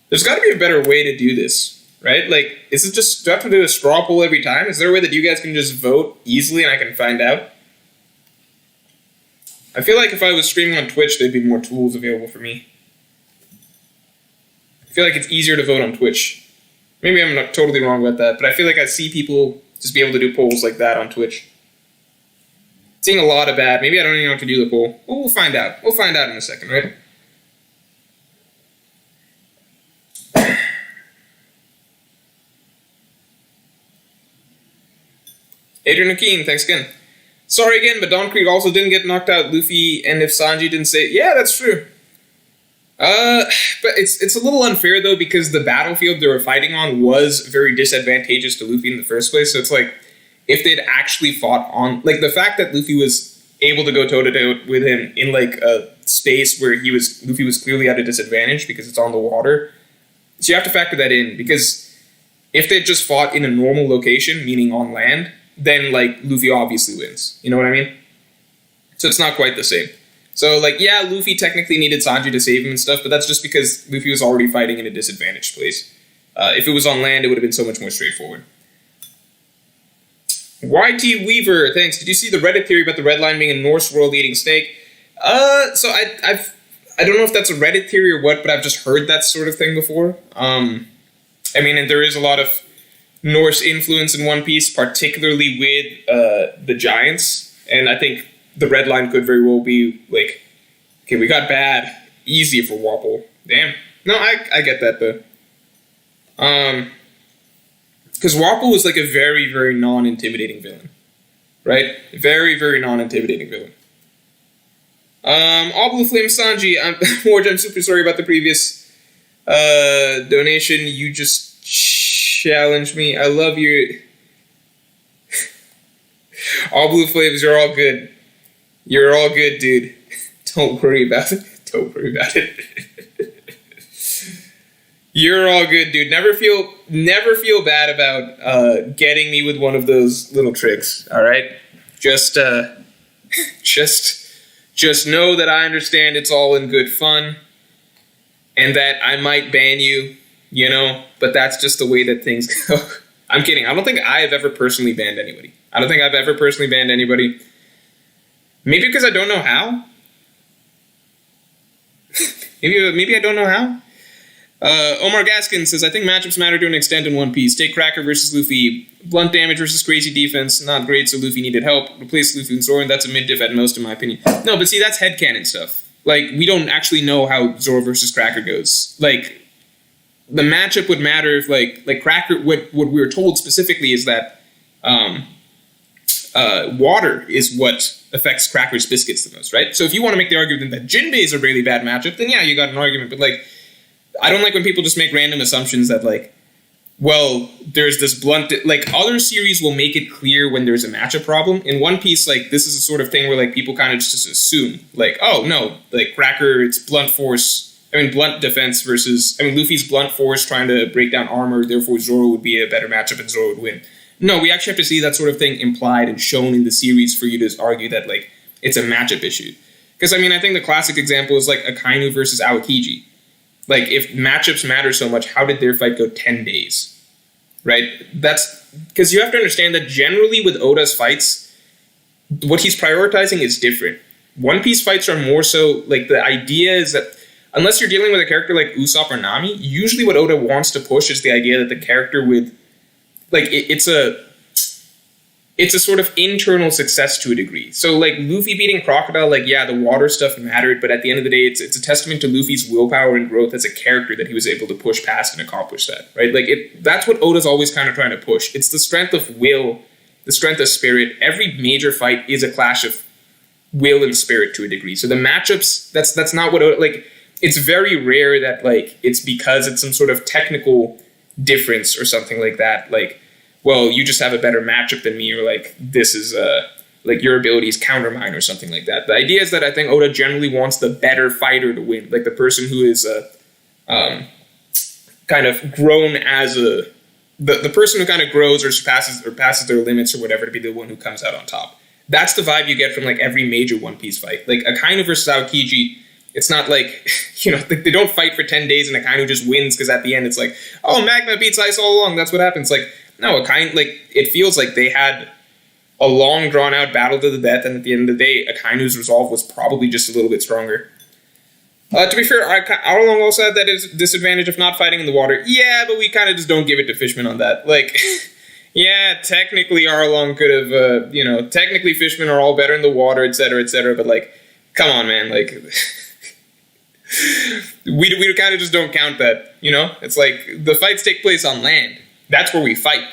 [SPEAKER 1] There's got to be a better way to do this, right? Like, is it just do I have to do a straw poll every time? Is there a way that you guys can just vote easily and I can find out? I feel like if I was streaming on Twitch, there'd be more tools available for me. I feel like it's easier to vote on Twitch. Maybe I'm not totally wrong about that, but I feel like I see people just be able to do polls like that on Twitch. Seeing a lot of bad. Maybe I don't even have to do the poll. Well, we'll find out. We'll find out in a second, right? Adrian Akeem, thanks again. Sorry again, but Don Krieg also didn't get knocked out. Luffy, and if Sanji didn't say, yeah, that's true. But it's a little unfair though, because the battlefield they were fighting on was very disadvantageous to Luffy in the first place. So it's like, if they'd actually fought on, like the fact that Luffy was able to go toe to toe with him in like a space where Luffy was clearly at a disadvantage because it's on the water. So you have to factor that in, because if they'd just fought in a normal location, meaning on land, then like Luffy obviously wins. You know what I mean? So it's not quite the same. So like, yeah, Luffy technically needed Sanji to save him and stuff, but that's just because Luffy was already fighting in a disadvantaged place. If it was on land, it would have been so much more straightforward. YT Weaver, thanks. Did you see the Reddit theory about the red line being a Norse world eating snake? So I don't know if that's a Reddit theory or what, but I've just heard that sort of thing before. I mean, and there is a lot of Norse influence in One Piece, particularly with the giants, and I think the red line could very well be like, okay, we got bad, easy for Wapple. Damn. No, I get that though. Because Wapple was like a very, very non-intimidating villain, right? Very, very non-intimidating villain. All Blue Flame Sanji, Warj, I'm super sorry about the previous donation. You just challenged me. I love you. All Blue Flames, you're all good. You're all good, dude. Don't worry about it. Don't worry about it. You're all good, dude. Never feel bad about getting me with one of those little tricks. All right, just know that I understand it's all in good fun, and that I might ban you, you know. But that's just the way that things go. I'm kidding. I don't think I have ever personally banned anybody. Maybe because I don't know how. maybe I don't know how. Omar Gaskin says, I think matchups matter to an extent in One Piece. Take Cracker versus Luffy. Blunt damage versus crazy defense. Not great, so Luffy needed help. Replace Luffy and Zoro, and that's a mid-diff at most, in my opinion. No, but see, that's headcanon stuff. Like, we don't actually know how Zoro versus Cracker goes. Like, the matchup would matter if, like Cracker, what we were told specifically is that water is what affects Cracker's biscuits the most, right? So if you want to make the argument that Jinbei is a really bad matchup, then yeah, you got an argument. But like, I don't like when people just make random assumptions that like, well, there's this blunt, like other series will make it clear when there's a matchup problem. In One Piece, like this is a sort of thing where like people kind of just assume like, oh no, like Cracker, it's blunt force. blunt defense versus, Luffy's blunt force trying to break down armor, therefore Zoro would be a better matchup and Zoro would win. No, we actually have to see that sort of thing implied and shown in the series for you to argue that, like, it's a matchup issue. Because, I think the classic example is, like, Akainu versus Aokiji. Like, if matchups matter so much, how did their fight go 10 days? Right? That's... Because you have to understand that generally with Oda's fights, what he's prioritizing is different. One Piece fights are more so, like, the idea is that unless you're dealing with a character like Usopp or Nami, usually what Oda wants to push is the idea that the character with, like, it's a sort of internal success to a degree. So, like, Luffy beating Crocodile, like, yeah, the water stuff mattered, but at the end of the day, it's a testament to Luffy's willpower and growth as a character that he was able to push past and accomplish that, right? Like, that's what Oda's always kind of trying to push. It's the strength of will, the strength of spirit. Every major fight is a clash of will and spirit to a degree. So the matchups, that's not what Oda, like, it's very rare that, like, it's because it's some sort of technical difference or something like that, like, well, you just have a better matchup than me, or, like, this is, like, your abilities counter mine or something like that. The idea is that I think Oda generally wants the better fighter to win, like the person who is kind of grown as the person who kind of grows or passes their limits or whatever to be the one who comes out on top. That's the vibe you get from, like, every major One Piece fight. Like, Akainu versus Aokiji, it's not like, they don't fight for 10 days and Akainu just wins because at the end it's like, oh, Magma beats Ice all along, that's what happens. Like, no, it feels like they had a long, drawn-out battle to the death, and at the end of the day, Akainu's resolve was probably just a little bit stronger. To be fair, Arlong also had that disadvantage of not fighting in the water. Yeah, but we kind of just don't give it to Fishman on that. Like, yeah, technically Arlong could have, technically Fishmen are all better in the water, etc., but, like, come on, man, like... we kind of just don't count that, It's like, the fights take place on land. That's where we fight,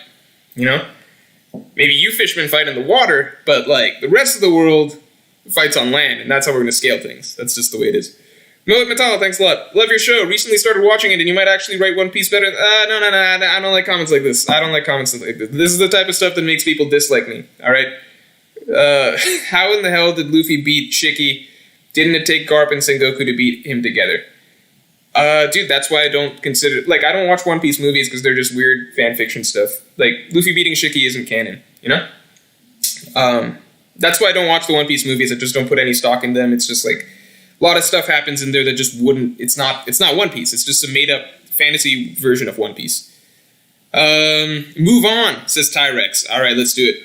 [SPEAKER 1] Maybe you fishermen fight in the water, but, like, the rest of the world fights on land, and that's how we're going to scale things. That's just the way it is. Mohit Matala, thanks a lot. Love your show. Recently started watching it, and you might actually write One Piece better. No, I don't like comments like this. I don't like comments like this. This is the type of stuff that makes people dislike me, all right? How in the hell did Luffy beat Shiki? Didn't it take Garp and Sengoku to beat him together? Dude, that's why I don't consider... Like, I don't watch One Piece movies because they're just weird fanfiction stuff. Like, Luffy beating Shiki isn't canon, That's why I don't watch the One Piece movies. I just don't put any stock in them. It's just, like, a lot of stuff happens in there that just wouldn't... It's not One Piece. It's just a made-up fantasy version of One Piece. Move on, says Tyrex. All right, let's do it.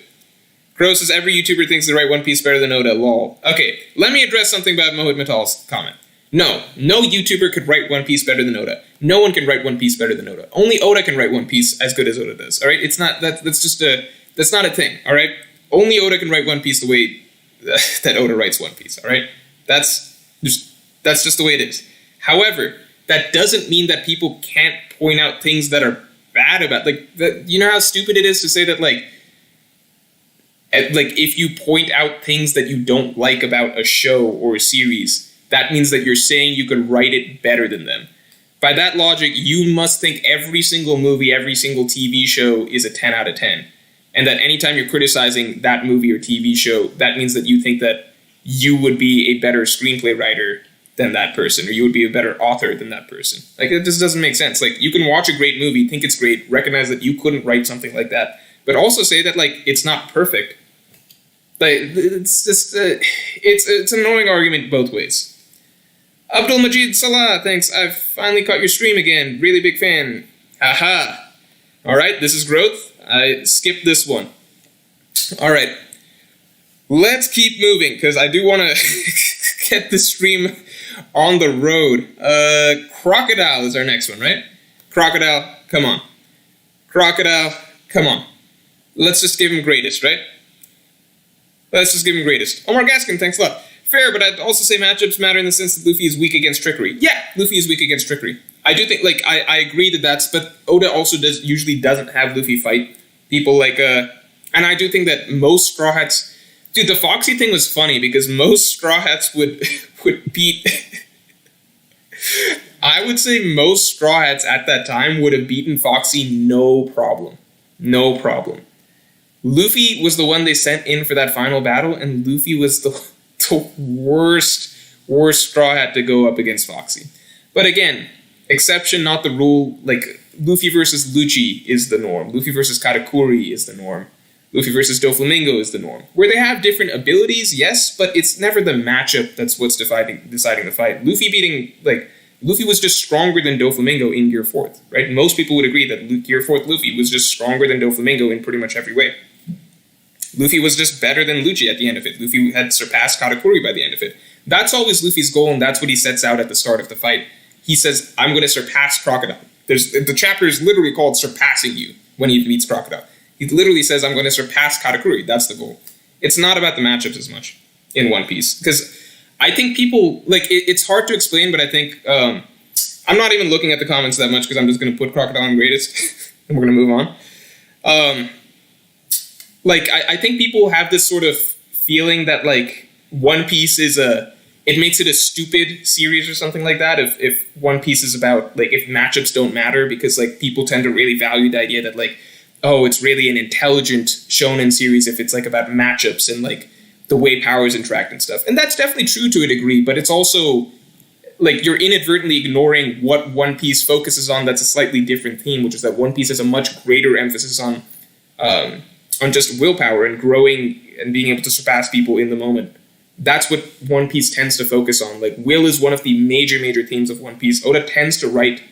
[SPEAKER 1] Crow says, every YouTuber thinks they write One Piece better than Oda. Lol. Okay, let me address something about Mohit Matal's comment. No YouTuber could write One Piece better than Oda. No one can write One Piece better than Oda. Only Oda can write One Piece as good as Oda does. All right, it's not that's not a thing. All right, only Oda can write One Piece the way that Oda writes One Piece. All right, that's just the way it is. However, that doesn't mean that people can't point out things that are bad about, like, you know how stupid it is to say that, like, if you point out things that you don't like about a show or a series, that means that you're saying you could write it better than them. By that logic, you must think every single movie, every single TV show is a 10 out of 10. And that anytime you're criticizing that movie or TV show, that means that you think that you would be a better screenplay writer than that person, or you would be a better author than that person. Like, it just doesn't make sense. Like, you can watch a great movie, think it's great, recognize that you couldn't write something like that, but also say that, like, it's not perfect. Like, it's just, it's an annoying argument both ways. Abdul Majid Salah, thanks. I've finally caught your stream again. Really big fan. Aha. Alright, this is growth. I skipped this one. Alright. Let's keep moving, because I do want to get the stream on the road. Crocodile is our next one, right? Crocodile, come on. Crocodile, come on. Let's just give him greatest, right? Let's just give him greatest. Omar Gaskin, thanks a lot. Fair, but I'd also say matchups matter in the sense that Luffy is weak against trickery. Yeah, Luffy is weak against trickery. I do think, like, I agree that that's, but Oda also usually doesn't have Luffy fight people like, and I do think that most Straw Hats, dude, the Foxy thing was funny because most Straw Hats would beat, I would say most Straw Hats at that time would have beaten Foxy no problem. No problem. Luffy was the one they sent in for that final battle, and Luffy was the worst Straw Hat to go up against Foxy. But again, exception, not the rule. Like, Luffy versus Lucci is the norm. Luffy versus Katakuri is the norm. Luffy versus Doflamingo is the norm. Where they have different abilities, yes, but it's never the matchup that's what's deciding the fight. Luffy was just stronger than Doflamingo in Gear 4th, right? Most people would agree that Gear 4th Luffy was just stronger than Doflamingo in pretty much every way. Luffy was just better than Lucci at the end of it. Luffy had surpassed Katakuri by the end of it. That's always Luffy's goal, and that's what he sets out at the start of the fight. He says, I'm going to surpass Crocodile. The chapter is literally called Surpassing You when he meets Crocodile. He literally says, I'm going to surpass Katakuri. That's the goal. It's not about the matchups as much in One Piece. Because I think people, it's hard to explain, but I think, I'm not even looking at the comments that much because I'm just going to put Crocodile on greatest, and we're going to move on. I think people have this sort of feeling that, One Piece it makes it a stupid series or something like that if One Piece is about, if matchups don't matter, because, people tend to really value the idea that, it's really an intelligent shonen series if it's, about matchups and, the way powers interact and stuff. And that's definitely true to a degree, but it's also, you're inadvertently ignoring what One Piece focuses on that's a slightly different theme, which is that One Piece has a much greater emphasis on just willpower and growing and being able to surpass people in the moment. That's what One Piece tends to focus on. Will is one of the major themes of One Piece. Oda tends to write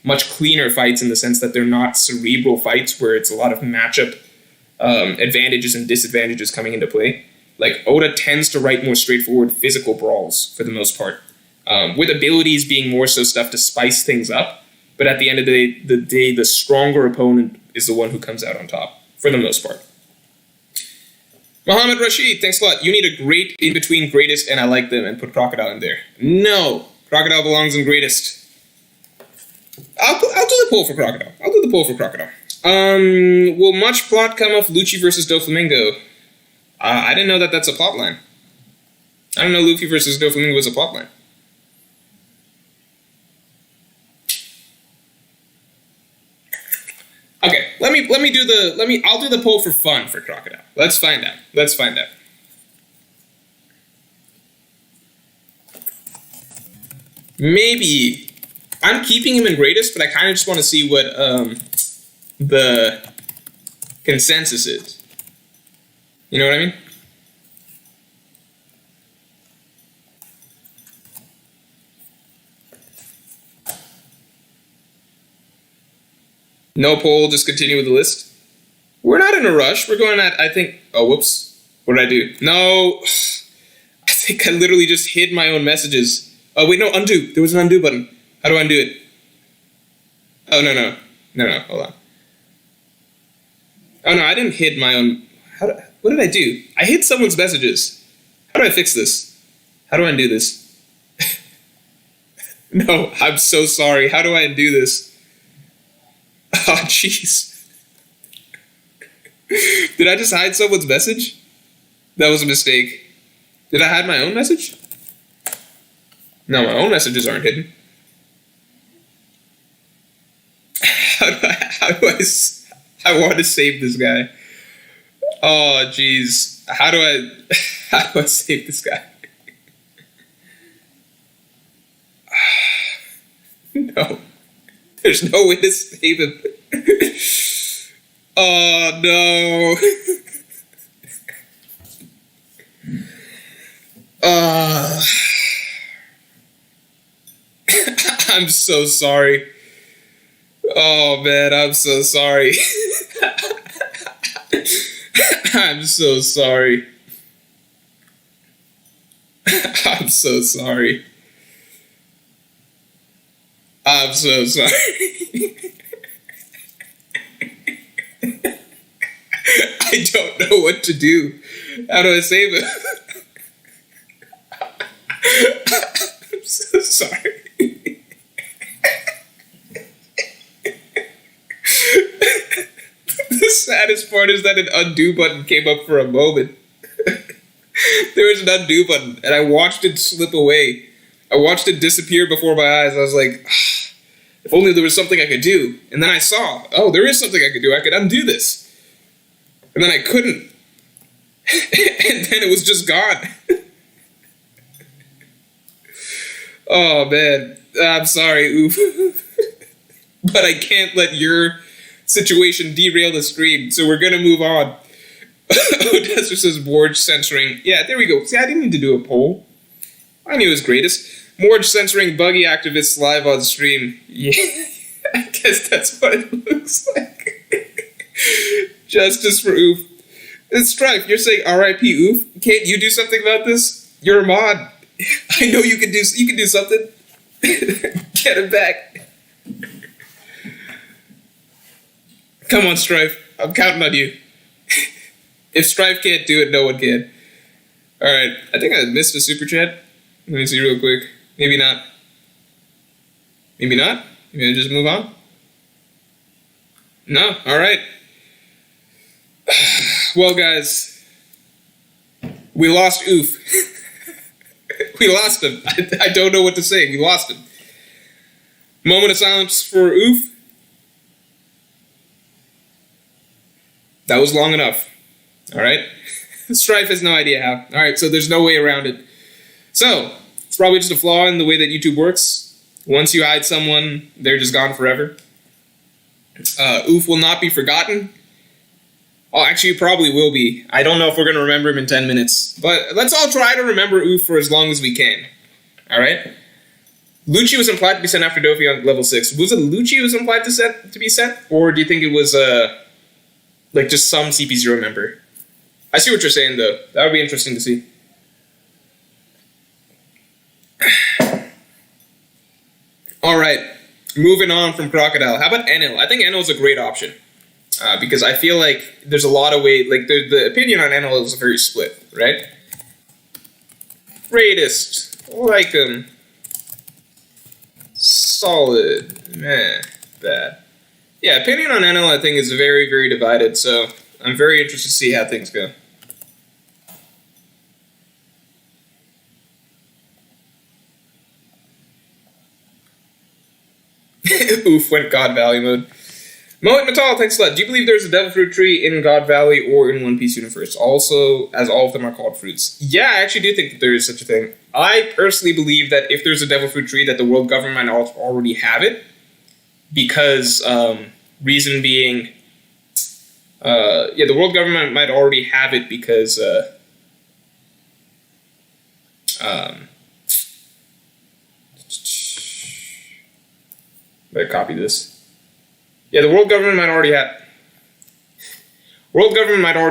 [SPEAKER 1] much cleaner fights in the sense that they're not cerebral fights where it's a lot of matchup advantages and disadvantages coming into play. Oda tends to write more straightforward physical brawls for the most part, with abilities being more so stuff to spice things up. But at the end of the day, the stronger opponent is the one who comes out on top for the most part. Muhammad Rashid, thanks a lot. You need a great in-between greatest and I like them and put Crocodile in there. No, Crocodile belongs in greatest. I'll do the poll for Crocodile. Will much plot come of Lucci versus Doflamingo? I didn't know that's a plot line. I didn't know Luffy versus Doflamingo was a plot line. Okay, I'll do the poll for fun for Crocodile. Let's find out. Maybe I'm keeping him in greatest, but I kind of just want to see what the consensus is. You know what I mean? No poll, just continue with the list. We're not in a rush. We're going at, I think... Oh, whoops. What did I do? No. I think I literally just hid my own messages. Oh, wait, no, undo. There was an undo button. How do I undo it? Oh, no. No, hold on. Oh, no, I didn't hid my own... What did I do? I hid someone's messages. How do I fix this? How do I undo this? No, I'm so sorry. How do I undo this? Oh, jeez. Did I just hide someone's message? That was a mistake. Did I hide my own message? No, my own messages aren't hidden. How do I want to save this guy. Oh, jeez. How do I save this guy? No. There's no way to save him. Oh, no. I'm so sorry. Oh, man, I'm so sorry. I'm so sorry. I'm so sorry. I'm so sorry. I don't know what to do. How do I save it? I'm so sorry. The saddest part is that an undo button came up for a moment. There was an undo button, and I watched it slip away. I watched it disappear before my eyes. I was like, if only there was something I could do. And then I saw, oh, there is something I could do. I could undo this. And then I couldn't. And then it was just gone. Oh, man. I'm sorry, oof. But I can't let your situation derail the stream, so we're gonna move on. Odessa says Morge censoring. Yeah, there we go. See, I didn't need to do a poll. I knew it was greatest. Morge censoring Buggy activists live on stream. Yeah, I guess that's what it looks like. Justice for Oof. It's Strife, you're saying R.I.P. Oof? Can't you do something about this? You're a mod. I know you can do something. Get him back. Come on, Strife. I'm counting on you. If Strife can't do it, no one can. Alright, I think I missed a super chat. Let me see real quick. Maybe not. Maybe not? Maybe I just move on? No? Alright. Well, guys. We lost Oof. We lost him. I don't know what to say. We lost him. Moment of silence for Oof. That was long enough. Alright? Strife has no idea how. Alright, so there's no way around it. So, it's probably just a flaw in the way that YouTube works. Once you hide someone, they're just gone forever. Oof will not be forgotten. Oh, actually, you probably will be. I don't know if we're going to remember him in 10 minutes. But let's all try to remember Oof for as long as we can. Alright? Lucci was implied to be sent after Dofi on level 6. Was it Lucci who was implied to be sent? Or do you think it was, like, just some CP0 member? I see what you're saying, though. That would be interesting to see. Alright. Moving on from Crocodile. How about Enel? I think Enel is a great option. Because I feel like there's a lot of ways, like, the opinion on Enel is very split, right? Greatest. Like him. Solid. Meh. Bad. Yeah, opinion on Enel, I think, is very, very divided, so I'm very interested to see how things go. Oof, went God Valley mode. Mohit Metal, thanks a lot. Do you believe there's a Devil Fruit tree in God Valley or in One Piece universe? Also, as all of them are called fruits. Yeah, I actually do think that there is such a thing. I personally believe that if there's a Devil Fruit tree, that the world government might already have it. Because, reason being, yeah, the world government might already have it because, better copy this. Yeah, the world government might already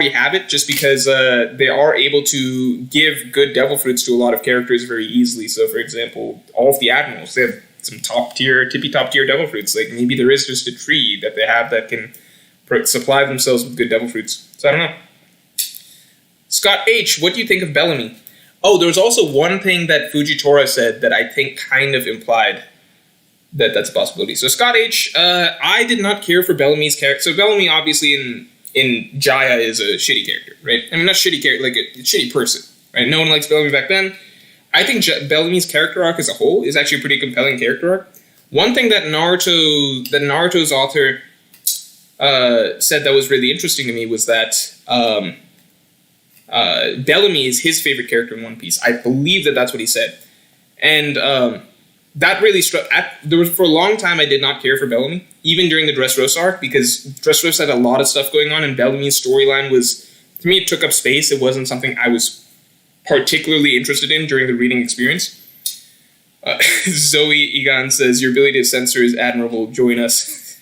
[SPEAKER 1] have it just because they are able to give good devil fruits to a lot of characters very easily. So, for example, all of the admirals, they have some tippy top tier devil fruits. Like, maybe there is just a tree that they have that can supply themselves with good devil fruits. So, I don't know. Scott H., what do you think of Bellamy? Oh, there was also one thing that Fujitora said that I think kind of implied that that's a possibility. So Scott H., I did not care for Bellamy's character. So Bellamy, obviously, in Jaya is a shitty character, right? I mean, not shitty character, like a shitty person, right? No one likes Bellamy back then. I think Bellamy's character arc as a whole is actually a pretty compelling character arc. One thing that Naruto's author said that was really interesting to me was that Bellamy is his favorite character in One Piece. I believe that that's what he said. And that really struck. For a long time, I did not care for Bellamy, even during the Dressrosa arc, because Dressrosa had a lot of stuff going on, and Bellamy's storyline was, to me, it took up space. It wasn't something I was particularly interested in during the reading experience. Zoe Egan says, your ability to censor is admirable. Join us.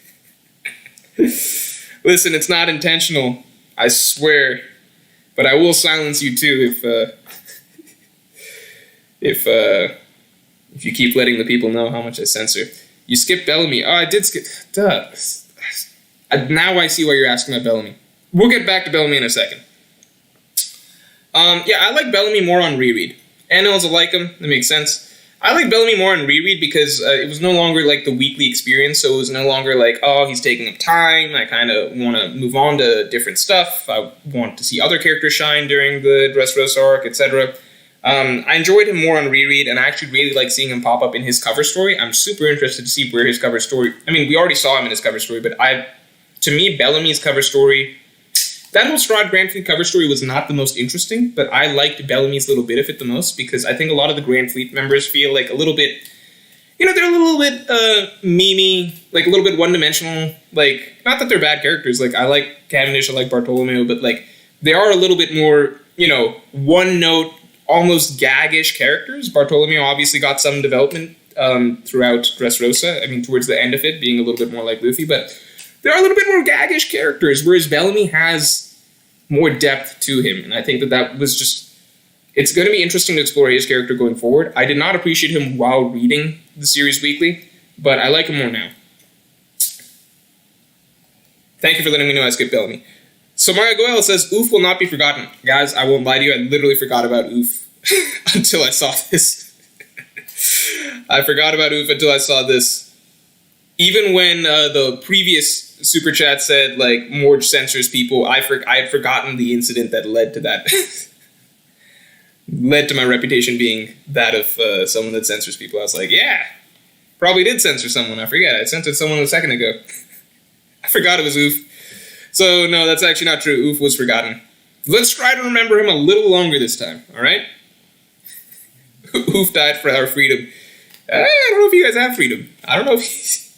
[SPEAKER 1] Listen, it's not intentional. I swear. But I will silence you too if you keep letting the people know how much I censor. You skipped Bellamy. Oh, I did skip. Duh. Now I see why you're asking about Bellamy. We'll get back to Bellamy in a second. Yeah, I like Bellamy more on reread. Enel's a like him. That makes sense. I like Bellamy more on reread because it was no longer like the weekly experience, so it was no longer like, oh, he's taking up time. I kind of want to move on to different stuff. I want to see other characters shine during the Dressrosa arc, etc. I enjoyed him more on reread, and I actually really like seeing him pop up in his cover story. I'm super interested to see where his cover story... I mean, we already saw him in his cover story, but to me, Bellamy's cover story... That whole Strahd Grand Fleet cover story was not the most interesting, but I liked Bellamy's little bit of it the most, because I think a lot of the Grand Fleet members feel like a little bit... you know, they're a little bit memey, like a little bit one-dimensional. Like, not that they're bad characters. Like, I like Cavendish, I like Bartolomeo, but like they are a little bit more, you know, one-note, almost gaggish characters. Bartolomeo obviously got some development throughout Dressrosa. I mean, towards the end of it, being a little bit more like Luffy, but there are a little bit more gaggish characters, whereas Bellamy has more depth to him, and I think that that was just... It's going to be interesting to explore his character going forward. I did not appreciate him while reading the series weekly, but I like him more now. Thank you for letting me know I skipped Bellamy. So Mario Goel says, Oof will not be forgotten. Guys, I won't lie to you, I literally forgot about Oof until I saw this. I forgot about Oof until I saw this. Even when the previous Super Chat said, like, Morge censors people, I had forgotten the incident that led to that. Led to my reputation being that of someone that censors people. I was like, yeah, probably did censor someone. I forget. I censored someone a second ago. I forgot it was Oof. So, no, that's actually not true. Oof was forgotten. Let's try to remember him a little longer this time, all right? Oof died for our freedom. I don't know if you guys have freedom. I don't know if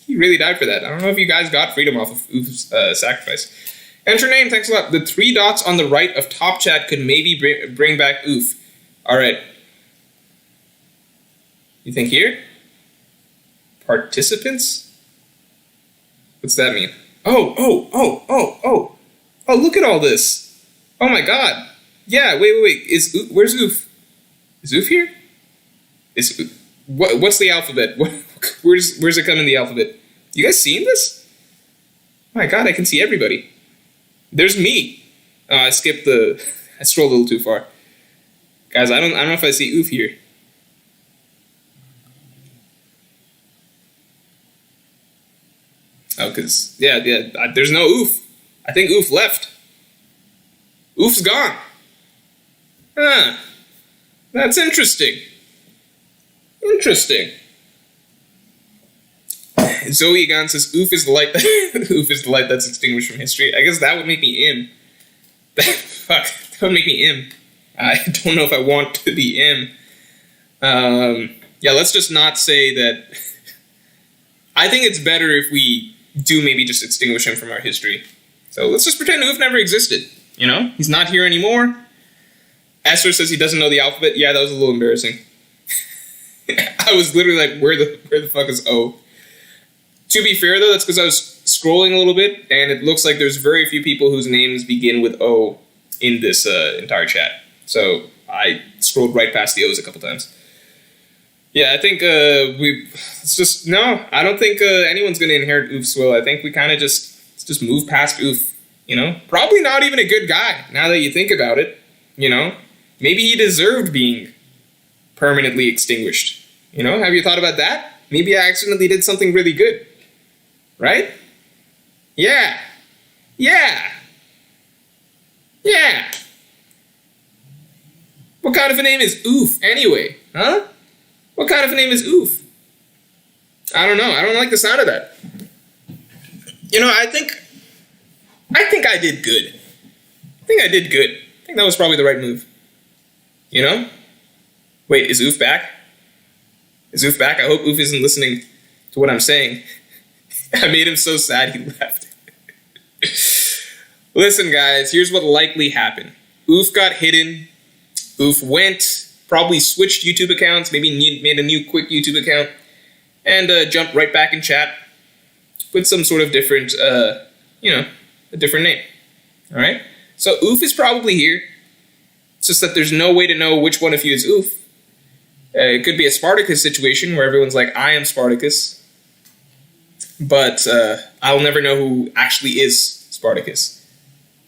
[SPEAKER 1] he really died for that. I don't know if you guys got freedom off of Oof's sacrifice. Enter name, thanks a lot. The 3 dots on the right of top chat could maybe bring back Oof. All right. You think here? Participants? What's that mean? Oh, look at all this. Oh my god. Yeah, wait. Where's Oof? Is Oof here? What's the alphabet? Where's it come in the alphabet? You guys seeing this? Oh my god, I can see everybody. There's me. Oh, I scrolled a little too far. Guys, I don't know if I see Oof here. Oh, because, yeah, there's no Oof. I think Oof left. Oof's gone. Huh. That's interesting. Interesting. Zoe Egan says, Oof is the light Oof is the light that's extinguished from history. I guess that would make me Im. Fuck, that would make me Im. I don't know if I want to be Im. Yeah, let's just not say that. I think it's better if we do maybe just extinguish him from our history. So let's just pretend Oof never existed. You know? He's not here anymore. Esther says he doesn't know the alphabet. Yeah, that was a little embarrassing. I was literally like, where the fuck is O? To be fair, though, that's because I was scrolling a little bit, and it looks like there's very few people whose names begin with O in this entire chat. So I scrolled right past the O's a couple times. Yeah, I think I don't think anyone's going to inherit Oof's will. I think we kind of just move past Oof, you know? Probably not even a good guy, now that you think about it, you know? Maybe he deserved being permanently extinguished, you know? Have you thought about that? Maybe I accidentally did something really good, right? Yeah. What kind of a name is Oof, anyway? Huh? What kind of a name is Oof? I don't know. I don't like the sound of that. You know, I think I did good. I think that was probably the right move. You know? Wait, is Oof back? Is Oof back? I hope Oof isn't listening to what I'm saying. I made him so sad he left. Listen, guys, here's what likely happened. Oof got hidden. Oof went, probably switched YouTube accounts, maybe made a new quick YouTube account, and jumped right back in chat with some sort of different, a different name. All right? So Oof is probably here. It's just that there's no way to know which one of you is Oof. It could be a Spartacus situation where everyone's like, I am Spartacus. But I'll never know who actually is Spartacus.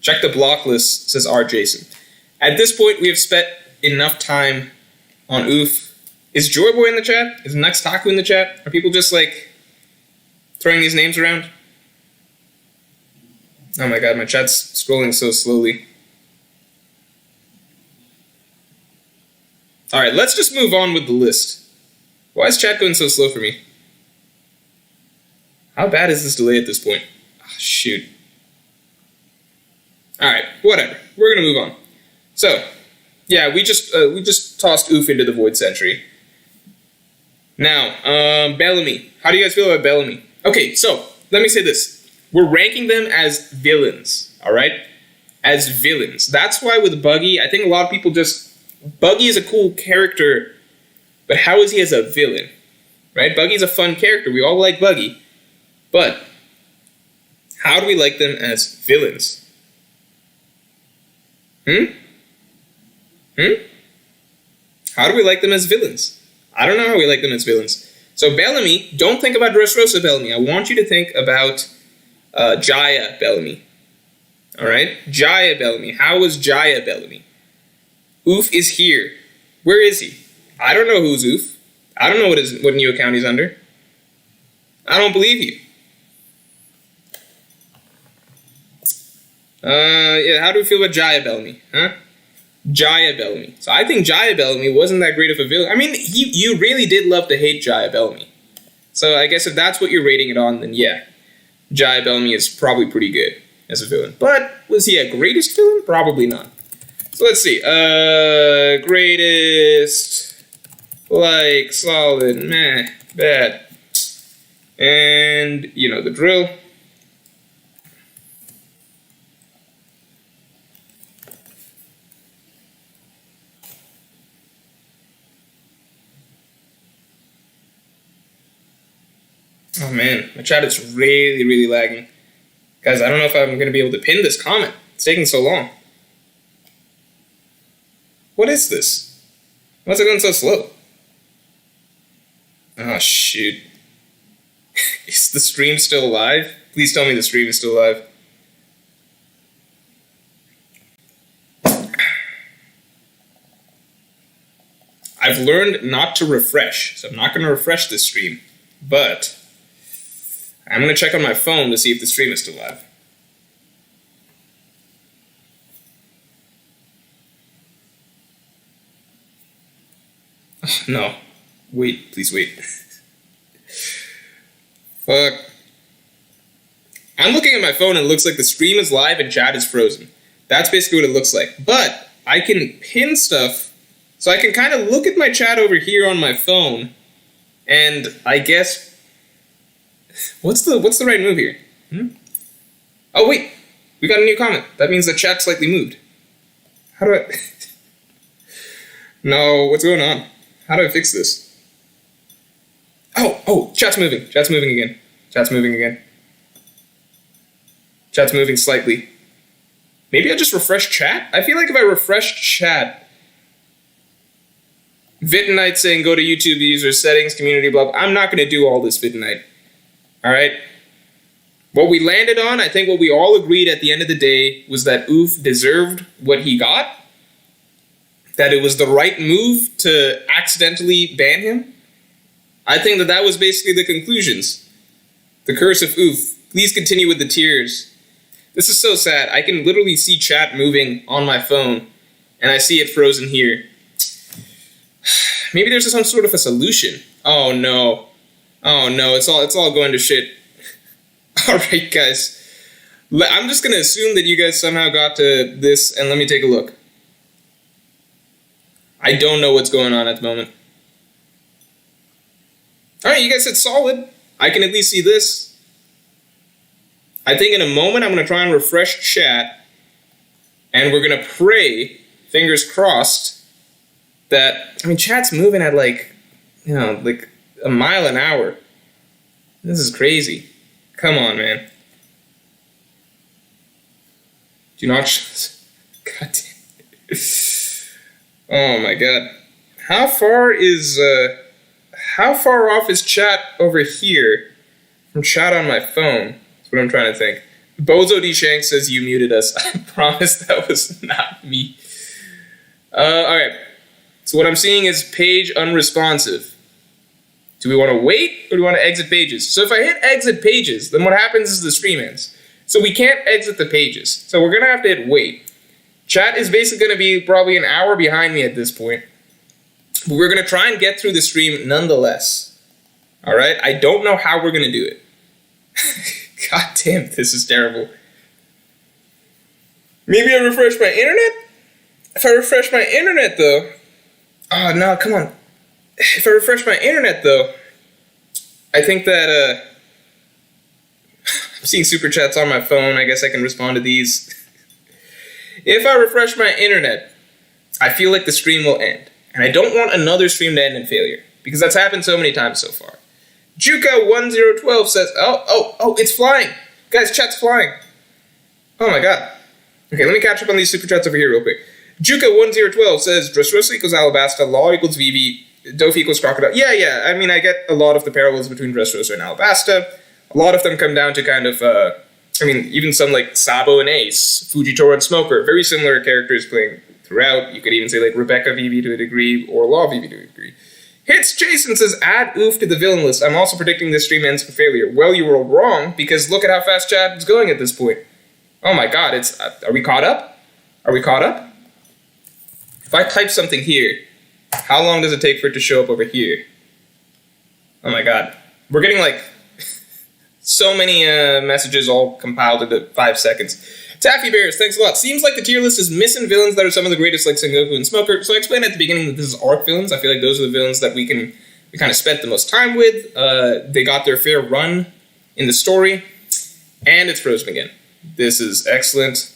[SPEAKER 1] Check the block list, says R. Jason. At this point, we have spent enough time on Oof. Is Joyboy in the chat? Is Nuxtaku in the chat? Are people just, like, throwing these names around? Oh my god, my chat's scrolling so slowly. Alright, let's just move on with the list. Why is chat going so slow for me? How bad is this delay at this point? Oh, shoot. Alright, whatever. We're gonna move on. So, yeah, we just tossed Oof into the Void Century. Now, Bellamy. How do you guys feel about Bellamy? Okay, so let me say this. We're ranking them as villains, all right? As villains. That's why with Buggy, I think a lot of people just... Buggy is a cool character, but how is he as a villain? Right? Buggy's a fun character. We all like Buggy. But how do we like them as villains? How do we like them as villains? I don't know how we like them as villains. So Bellamy, don't think about Dressrosa Bellamy. I want you to think about Jaya Bellamy. Alright? Jaya Bellamy. How was Jaya Bellamy? Oof is here. Where is he? I don't know who's Oof. I don't know what new account he's under. I don't believe you. Yeah, how do we feel about Jaya Bellamy? Huh? Jaya Bellamy. So I think Jaya Bellamy wasn't that great of a villain. I mean, you really did love to hate Jaya Bellamy. So I guess if that's what you're rating it on, then yeah. Jaya Bellamy is probably pretty good as a villain. But was he a greatest villain? Probably not. So let's see. Greatest, like, solid, meh, bad. And, you know the drill. Oh man, my chat is really, really lagging. Guys, I don't know if I'm going to be able to pin this comment. It's taking so long. What is this? Why's it going so slow? Oh, shoot. Is the stream still live? Please tell me the stream is still live. I've learned not to refresh, so I'm not going to refresh this stream. But I'm going to check on my phone to see if the stream is still live. Oh, no. Wait, please wait. Fuck. I'm looking at my phone and it looks like the stream is live and chat is frozen. That's basically what it looks like. But I can pin stuff, so I can kind of look at my chat over here on my phone, and I guess... What's the right move here? Oh, wait. We got a new comment. That means the chat slightly moved. How do I... No, what's going on? How do I fix this? Oh, chat's moving. Chat's moving again. Chat's moving again. Chat's moving slightly. Maybe I'll just refresh chat? I feel like if I refresh chat... Vitonite saying go to YouTube user settings, community, blah, blah. I'm not going to do all this, Vitonite. Alright? What we landed on, I think what we all agreed at the end of the day, was that Oof deserved what he got. That it was the right move to accidentally ban him. I think that was basically the conclusions. The curse of Oof. Please continue with the tears. This is so sad. I can literally see chat moving on my phone, and I see it frozen here. Maybe there's some sort of a solution. Oh no. Oh no, it's all going to shit. Alright guys. I'm just going to assume that you guys somehow got to this, and let me take a look. I don't know what's going on at the moment. Alright, you guys said solid. I can at least see this. I think in a moment I'm going to try and refresh chat, and we're going to pray, fingers crossed, that... I mean, chat's moving at like, you know, like... a mile an hour. This is crazy. Come on, man. Do not... God damn. Oh my god. How far off is chat over here from chat on my phone? That's what I'm trying to think. Bozo D. Shank says you muted us. I promise that was not me. Alright. So what I'm seeing is page unresponsive. Do we want to wait, or do we want to exit pages? So if I hit exit pages, then what happens is the stream ends. So we can't exit the pages. So we're going to have to hit wait. Chat is basically going to be probably an hour behind me at this point. But we're going to try and get through the stream nonetheless. Alright? I don't know how we're going to do it. God damn, this is terrible. Maybe I refresh my internet? If I refresh my internet, though... Oh, no, come on. If I refresh my internet, though, I think that, I'm seeing super chats on my phone. I guess I can respond to these. If I refresh my internet, I feel like the stream will end. And I don't want another stream to end in failure, because that's happened so many times so far. Juka1012 says, oh, it's flying. Guys, chat's flying. Oh my god. Okay, let me catch up on these super chats over here real quick. Juka1012 says, Dressrosa equals Alabasta, Law equals Vivi, Dof equals Crocodile. Yeah, I mean, I get a lot of the parallels between Dressrosa and Alabasta. A lot of them come down to kind of, even some like Sabo and Ace, Fujitora and Smoker, very similar characters playing throughout. You could even say like Rebecca Vivi to a degree, or Law Vivi to a degree. Hits Jason says, add oof to the villain list. I'm also predicting this stream ends in failure. Well, you were wrong, because look at how fast chat is going at this point. Oh my god, are we caught up? Are we caught up? If I type something here, how long does it take for it to show up over here? Oh my god. We're getting like so many messages all compiled into 5 seconds. Taffy Bears, thanks a lot. Seems like the tier list is missing villains that are some of the greatest, like Sengoku and Smoker. So I explained at the beginning that this is arc villains. I feel like those are the villains that we kind of spent the most time with. They got their fair run in the story. And it's frozen again. This is excellent.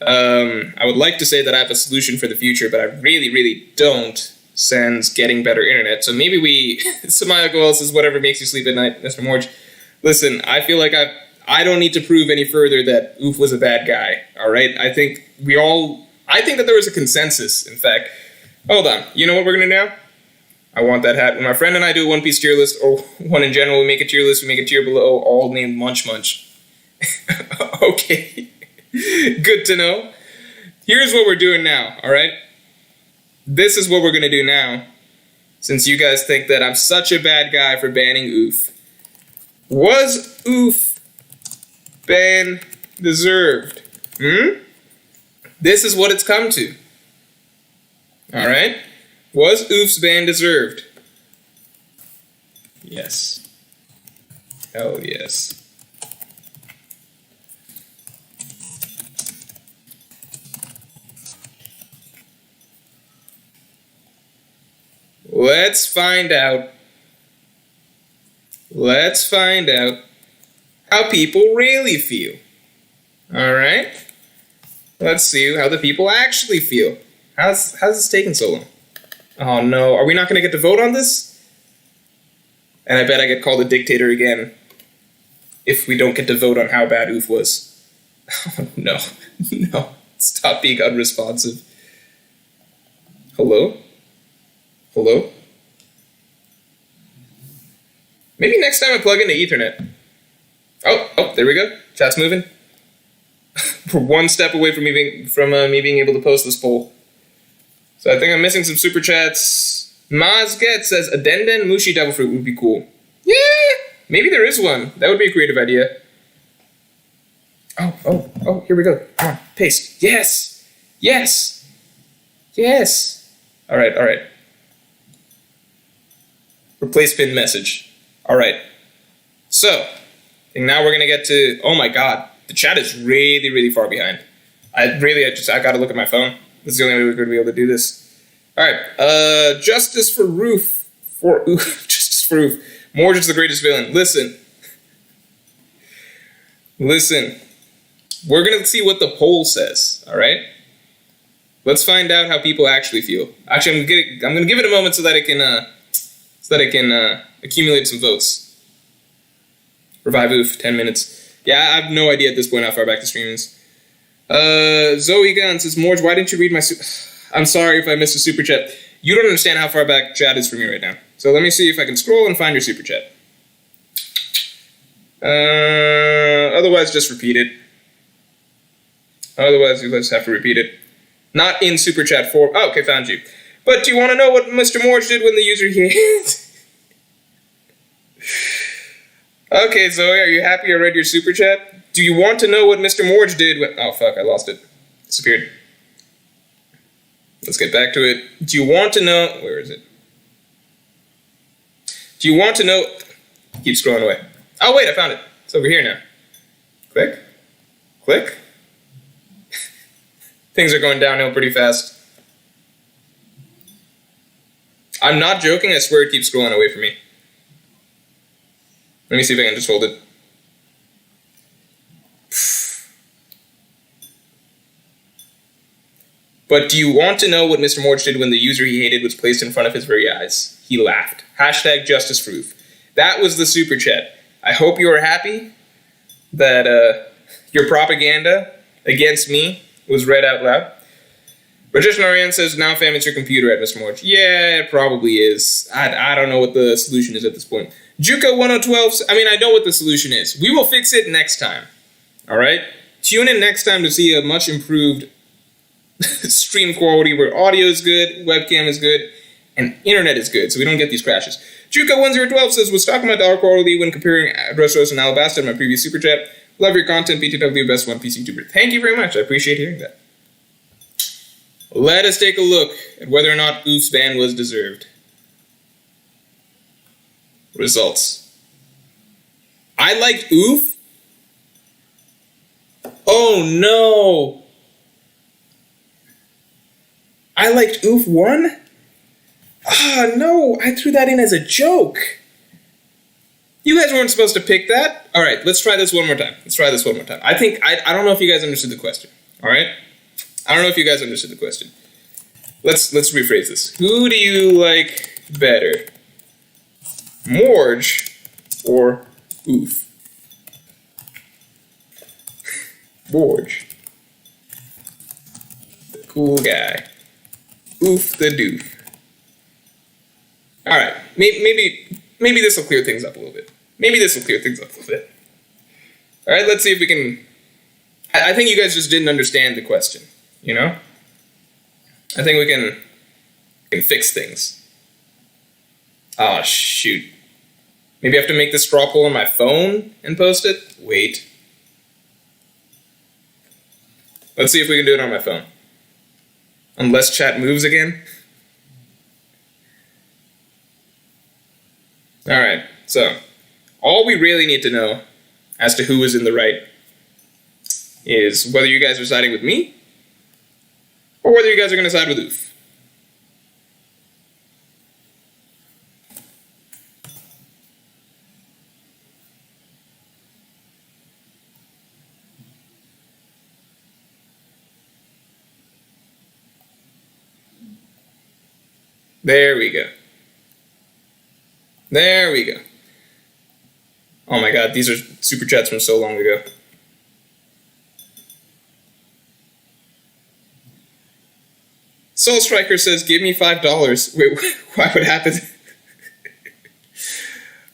[SPEAKER 1] I would like to say that I have a solution for the future, but I really, really don't, sans getting better internet. So maybe Samaya Goel says, whatever makes you sleep at night, Mr. Morge. Listen, I feel like I don't need to prove any further that Oof was a bad guy, alright? I think that there was a consensus, in fact. Hold on, you know what we're gonna do now? I want that hat. When my friend and I do a One Piece tier list, or one in general, we make a tier list, we make a tier below, all named Munch Munch. Okay. Good to know. Here's what we're doing now, alright? This is what we're gonna do now, since you guys think that I'm such a bad guy for banning Oof. Was Oof ban deserved? This is what it's come to. Alright? Was Oof's ban deserved? Yes. Hell yes. Let's find out. Let's find out how people really feel. Alright? Let's see how the people actually feel. How's this taking so long? Oh no, are we not going to get to vote on this? And I bet I get called a dictator again if we don't get to vote on how bad Oof was. Oh no, no, stop being unresponsive. Hello? Hello? Maybe next time I plug into Ethernet. Oh, there we go. Chat's moving. We're one step away from me being able to post this poll. So I think I'm missing some super chats. Mazget says, a Denden Mushi Devil Fruit would be cool. Yeah! Maybe there is one. That would be a creative idea. Oh, here we go. Come on, paste. Yes! Yes! Yes! Alright. Replace pinned message. Alright. So, I think now we're gonna get to, oh my god, the chat is really, really far behind. I gotta look at my phone. This is the only way we're gonna be able to do this. Alright, Justice for Roof. Justice for Roof. Morge is the greatest villain. Listen. We're gonna see what the poll says, alright? Let's find out how people actually feel. Actually, I'm gonna give it a moment so that it can accumulate some votes. Revive Oof, 10 minutes. Yeah, I have no idea at this point how far back the stream is. Zoe Gunn says, Morge, why didn't you read my I'm sorry if I missed a super chat. You don't understand how far back chat is from me right now. So let me see if I can scroll and find your super chat. Otherwise, just repeat it. Otherwise, you just have to repeat it. Not in super chat form. Oh, okay, found you. But do you want to know what Mr. Morge did when the user hit? Okay, Zoe, are you happy I read your super chat? Do you want to know what Mr. Morge did when... Oh, fuck, I lost it. Disappeared. Let's get back to it. Do you want to know... Where is it? Do you want to know... Keep scrolling away. Oh, wait, I found it. It's over here now. Click. Click. Things are going downhill pretty fast. I'm not joking, I swear it keeps scrolling away from me. Let me see if I can just hold it. But do you want to know what Mr. Morge did when the user he hated was placed in front of his very eyes? He laughed. Hashtag justice for Oof. That was the super chat. I hope you are happy that your propaganda against me was read out loud. Rajesh Narayan says, now fam, it's your computer at Mr. Morge. Yeah, it probably is. I don't know what the solution is at this point. Juka1012, I know what the solution is. We will fix it next time. Alright? Tune in next time to see a much improved stream quality where audio is good, webcam is good, and internet is good, so we don't get these crashes. Juka1012 says, was talking about dollar quality when comparing Dressrosa and Alabasta in my previous super chat. Love your content, BTW, best One Piece YouTuber. Thank you very much, I appreciate hearing that. Let us take a look at whether or not Oof's ban was deserved. Results. I liked Oof. Oh no! I liked Oof 1? Ah, no, I threw that in as a joke. You guys weren't supposed to pick that. All right, let's try this one more time. I don't know if you guys understood the question. All right? I don't know if you guys understood the question. Let's rephrase this. Who do you like better? Morge or Oof? Morge. The cool guy. Oof the doof. Alright, maybe this will clear things up a little bit. Alright, let's see if we can... I think you guys just didn't understand the question, you know? I think we can fix things. Oh, shoot. Maybe I have to make this straw poll on my phone and post it? Wait. Let's see if we can do it on my phone. Unless chat moves again. Alright, so all we really need to know as to who is in the right is whether you guys are siding with me or whether you guys are going to side with Oof. There we go. There we go. Oh my god, these are super chats from so long ago. Soul Striker says, give me $5. Wait, what happened?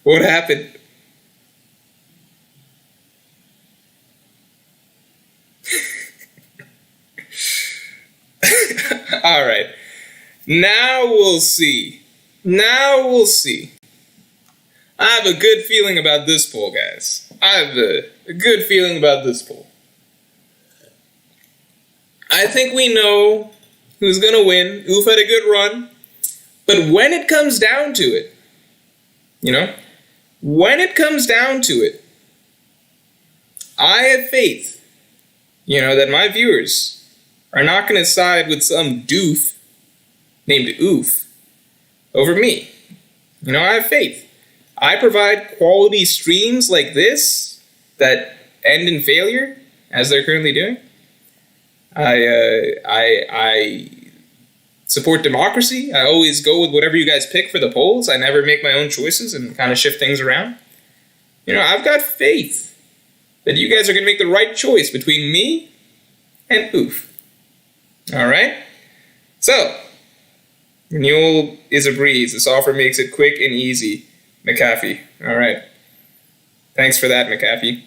[SPEAKER 1] What happened? Alright. Now we'll see. I have a good feeling about this poll, guys. I have a good feeling about this poll. I think we know who's gonna win. Oof had a good run. But when it comes down to it, I have faith, that my viewers are not gonna side with some doof named Oof over me. I have faith. I provide quality streams like this that end in failure, as they're currently doing. I support democracy. I always go with whatever you guys pick for the polls. I never make my own choices and kind of shift things around. I've got faith that you guys are going to make the right choice between me and Oof. All right? So, renewal is a breeze. This offer makes it quick and easy. McAfee. All right. Thanks for that, McAfee.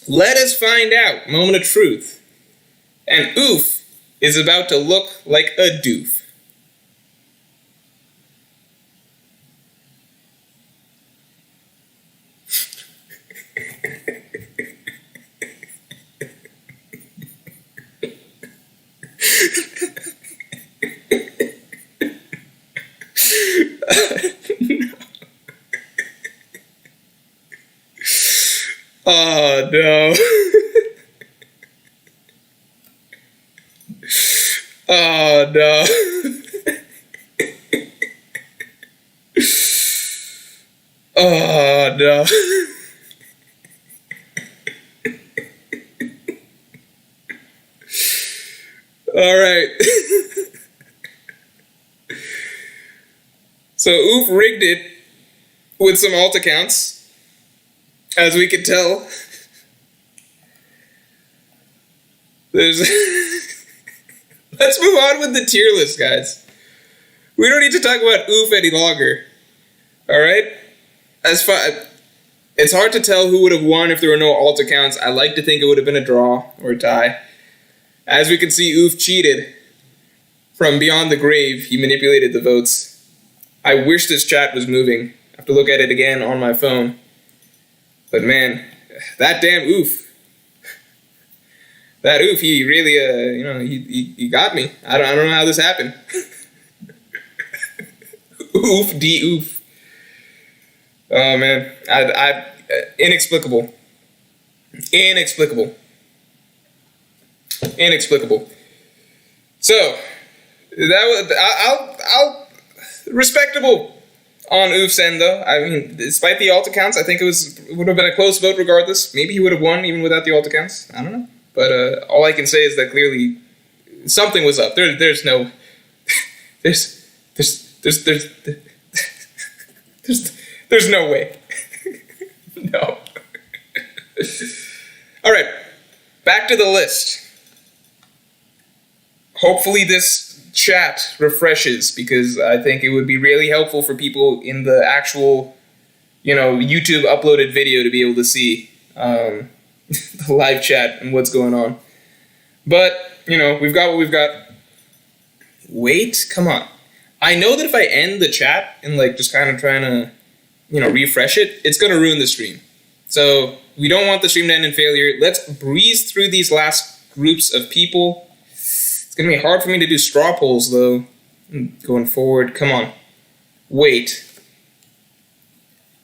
[SPEAKER 1] Let us find out. Moment of truth. And Oof is about to look like a doof. Oh no. Oh no. Oh no. All right. So Oof rigged it with some alt accounts, as we can tell. There's. Let's move on with the tier list, guys. We don't need to talk about Oof any longer. All right. It's hard to tell who would have won if there were no alt accounts. I like to think it would have been a draw or a tie. As we can see, Oof cheated. From beyond the grave, he manipulated the votes. I wish this chat was moving. I have to look at it again on my phone. But man, that damn Oof. That Oof, he really, he got me. I don't know how this happened. Oof, de-oof. Oh man, inexplicable. Inexplicable. So that was I'll respectable on Oof's end though. I mean, despite the alt accounts, I think it would have been a close vote regardless. Maybe he would have won even without the alt accounts. I don't know, but all I can say is that clearly something was up. There's no way. No. All right, back to the list. Hopefully this chat refreshes, because I think it would be really helpful for people in the actual, YouTube uploaded video to be able to see the live chat and what's going on. But, we've got what we've got. Wait, come on. I know that if I end the chat and just kind of trying to, refresh it, it's going to ruin the stream. So we don't want the stream to end in failure. Let's breeze through these last groups of people. It's going to be hard for me to do straw polls, though, going forward. Come on. Wait.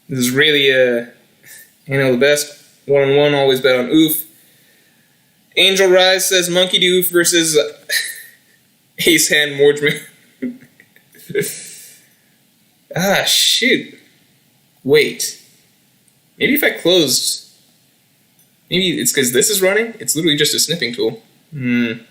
[SPEAKER 1] This is really, the best. 1-on-1, always bet on Oof. Angel Rise says Monkey Doof versus Ace Hand Mordman. Shoot. Wait. Maybe if I closed... Maybe it's because this is running? It's literally just a snipping tool. I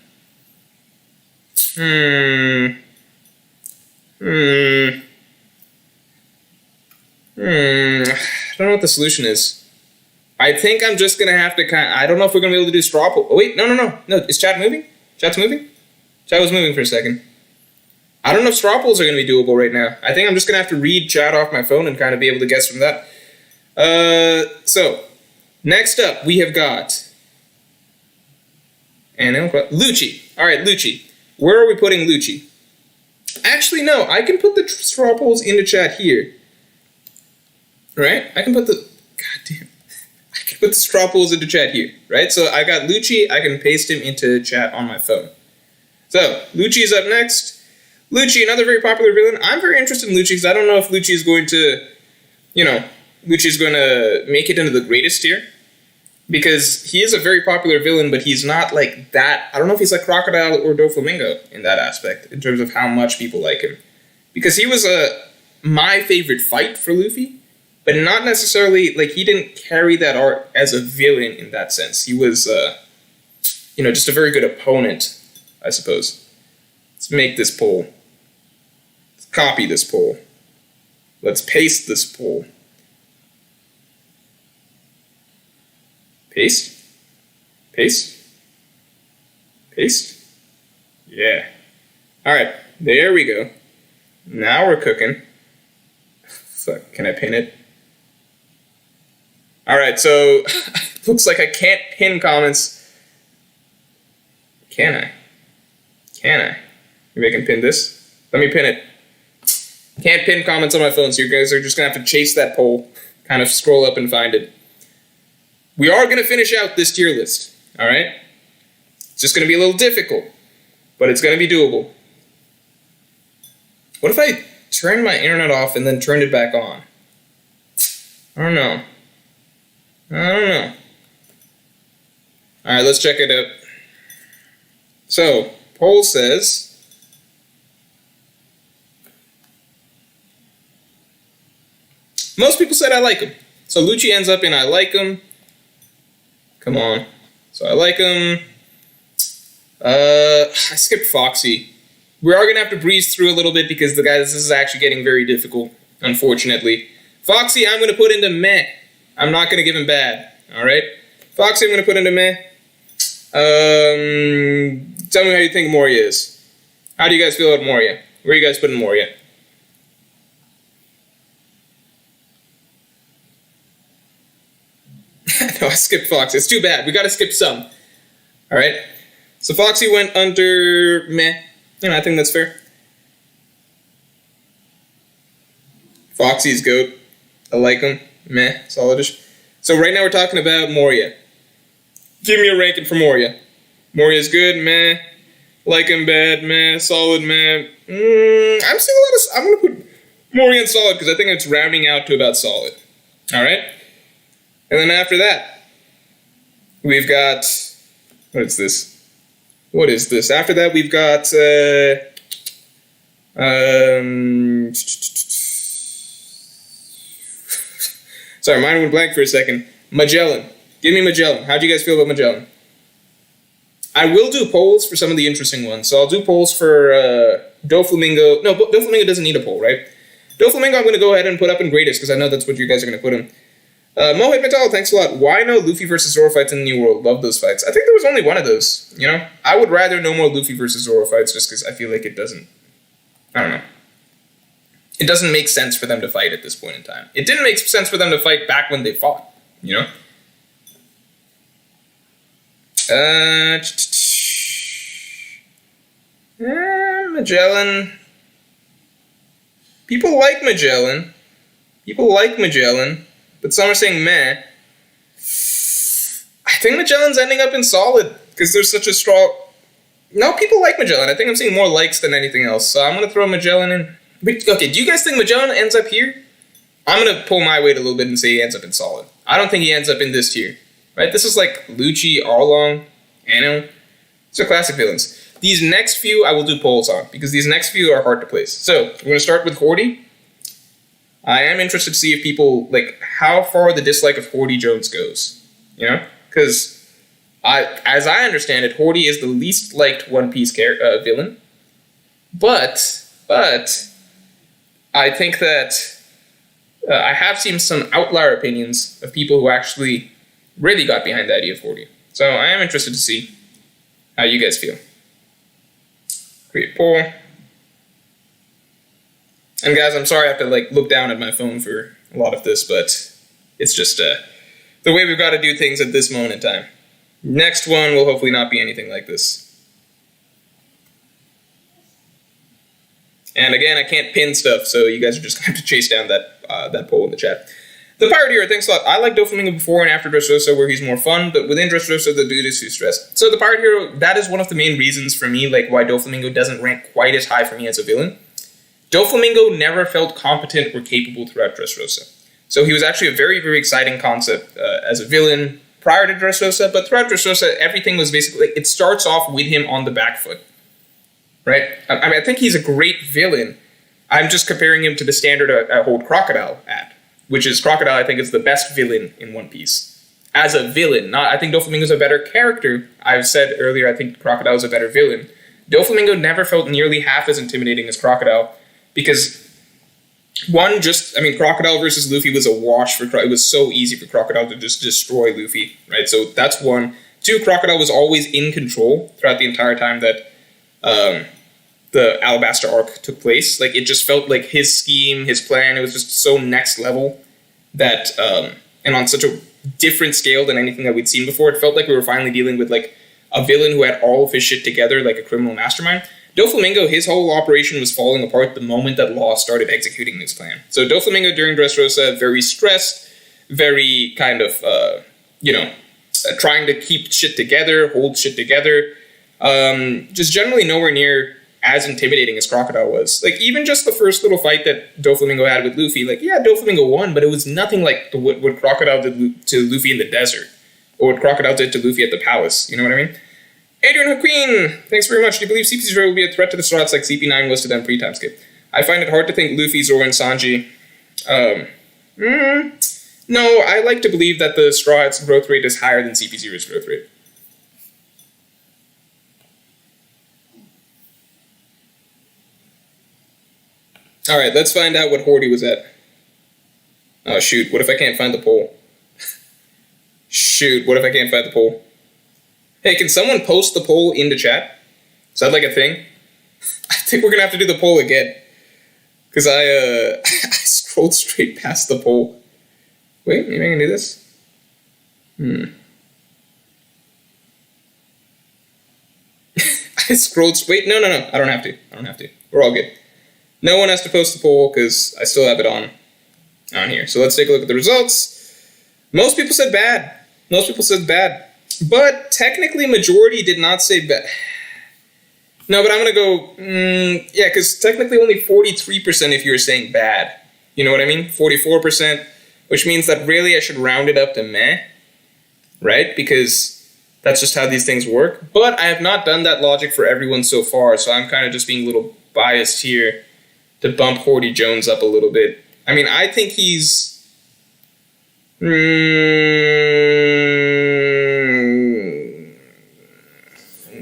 [SPEAKER 1] don't know what the solution is. I think I'm just going to have to I don't know if we're going to be able to do straw poll. Oh, wait, no. No, is chat moving? Chat's moving? Chat was moving for a second. I don't know if straw polls are going to be doable right now. I think I'm just going to have to read chat off my phone and kind of be able to guess from that. So, next up, we have got... Enel, Lucci. All right, Lucci. Where are we putting Lucci? Actually, no. I can put the straw polls into chat here. Right? I can put the... God damn. I can put the straw polls into chat here. Right? So I got Lucci. I can paste him into chat on my phone. So, Lucci's up next. Lucci, another very popular villain. I'm very interested in Lucci because I don't know if Lucci is going to... Lucci's going to make it into the greatest tier. Because he is a very popular villain, but he's not like that. I don't know if he's like Crocodile or Doflamingo in that aspect, in terms of how much people like him. Because he was my favorite fight for Luffy, but not necessarily, he didn't carry that arc as a villain in that sense. He was, just a very good opponent, I suppose. Let's make this poll. Let's copy this poll. Let's paste this poll. Paste? Paste? Paste? Yeah. Alright, there we go. Now we're cooking. So, can I pin it? Alright, so looks like I can't pin comments. Can I? Maybe I can pin this? Let me pin it. Can't pin comments on my phone, so you guys are just going to have to chase that poll. Kind of scroll up and find it. We are going to finish out this tier list, all right? It's just going to be a little difficult, but it's going to be doable. What if I turned my internet off and then turned it back on? I don't know. All right, let's check it out. So, poll says... Most people said I like him. So Lucci ends up in I like him. Come on. So I like him. I skipped Foxy. We are going to have to breeze through a little bit because this is actually getting very difficult, unfortunately. Foxy, I'm going to put into meh. I'm not going to give him bad. Alright? Foxy, I'm going to put into meh. Tell me how you think Moria is. How do you guys feel about Moria? Where are you guys putting Moria? No, I skipped Foxy. It's too bad. We got to skip some. Alright? So Foxy went under meh. I think that's fair. Foxy's GOAT. I like him. Meh. Solidish. So right now we're talking about Moria. Give me a ranking for Moria. Moria's good. Meh. Like him. Bad. Meh. Solid. Meh. I'm going to put Moria in solid because I think it's rounding out to about solid. Alright? And then after that, we've got... What is this? What is this? After that, we've got... Sorry, mine went blank for a second. Magellan. Give me Magellan. How do you guys feel about Magellan? I will do polls for some of the interesting ones. So I'll do polls for Doflamingo. No, Doflamingo doesn't need a poll, right? Doflamingo I'm going to go ahead and put up in greatest because I know that's what you guys are going to put him. Mohit Metal, thanks a lot. Wano, Luffy versus Zoro fights in the New World. Love those fights. I think there was only one of those, you know? I would rather no more Luffy versus Zoro fights just because I feel like it doesn't... I don't know. It doesn't make sense for them to fight at this point in time. It didn't make sense for them to fight back when they fought, you know? Magellan. People like Magellan. But some are saying meh. I think Magellan's ending up in solid because there's such a strong... No, people like Magellan. I think I'm seeing more likes than anything else. So I'm going to throw Magellan in. But, okay, do you guys think Magellan ends up here? I'm going to pull my weight a little bit and say he ends up in solid. I don't think he ends up in this tier. Right? This is like Lucci, Arlong, Enel. These are classic villains. These next few I will do polls on because these next few are hard to place. So we're going to start with Hordy. I am interested to see if people, like, how far the dislike of Hordy Jones goes, you know? Because, as I understand it, Hordy is the least liked One Piece villain. But, I think that I have seen some outlier opinions of people who actually really got behind the idea of Hordy. So I am interested to see how you guys feel. Create poll. And guys, I'm sorry I have to look down at my phone for a lot of this, but it's just the way we've got to do things at this moment in time. Next one will hopefully not be anything like this. And again, I can't pin stuff, so you guys are just going to have to chase down that poll in the chat. The Pirate Hero, thanks a lot. I like Doflamingo before and after Dressrosa where he's more fun, but within Dressrosa, the dude is too stressed. So the Pirate Hero, that is one of the main reasons for me, why Doflamingo doesn't rank quite as high for me as a villain. Doflamingo never felt competent or capable throughout Dressrosa. So he was actually a very, very exciting concept as a villain prior to Dressrosa, but throughout Dressrosa, everything was basically, it starts off with him on the back foot, right? I think he's a great villain. I'm just comparing him to the standard I hold Crocodile at, which is Crocodile, I think, is the best villain in One Piece. As a villain, I think Doflamingo's a better character. I've said earlier, I think Crocodile is a better villain. Doflamingo never felt nearly half as intimidating as Crocodile, because Crocodile versus Luffy was a wash it was so easy for Crocodile to just destroy Luffy, right? So that's one. Two, Crocodile was always in control throughout the entire time that the Alabasta arc took place. It just felt like his scheme, his plan, it was just so next level that, and on such a different scale than anything that we'd seen before, it felt like we were finally dealing with, a villain who had all of his shit together, like a criminal mastermind. Doflamingo, his whole operation was falling apart the moment that Law started executing his plan. So Doflamingo during Dressrosa, very stressed, very kind of, trying to keep shit together, hold shit together, just generally nowhere near as intimidating as Crocodile was. Even just the first little fight that Doflamingo had with Luffy, Doflamingo won, but it was nothing like what Crocodile did to Luffy in the desert, or what Crocodile did to Luffy at the palace, you know what I mean? Adrian Haquin, thanks very much. Do you believe CP0 will be a threat to the slots like CP9 was to them pre-timeskip? I find it hard to think Luffy, Zoro, and Sanji. No, I like to believe that the Straw Hat's growth rate is higher than CP0's growth rate. Alright, let's find out what Horty was at. Oh shoot, what if I can't find the poll? Shoot, what if I can't find the poll? Hey, can someone post the poll into chat? Is that like a thing? I think we're gonna have to do the poll again. Because I scrolled straight past the poll. Wait, maybe I can do this? I scrolled, wait, no, I don't have to. We're all good. No one has to post the poll because I still have it on here. So let's take a look at the results. Most people said bad. But technically, majority did not say bad. No, but I'm going to go, yeah, because technically only 43% if you were saying bad. You know what I mean? 44%, which means that really I should round it up to meh, right? Because that's just how these things work. But I have not done that logic for everyone so far, so I'm kind of just being a little biased here to bump Horty Jones up a little bit. I mean, I think he's...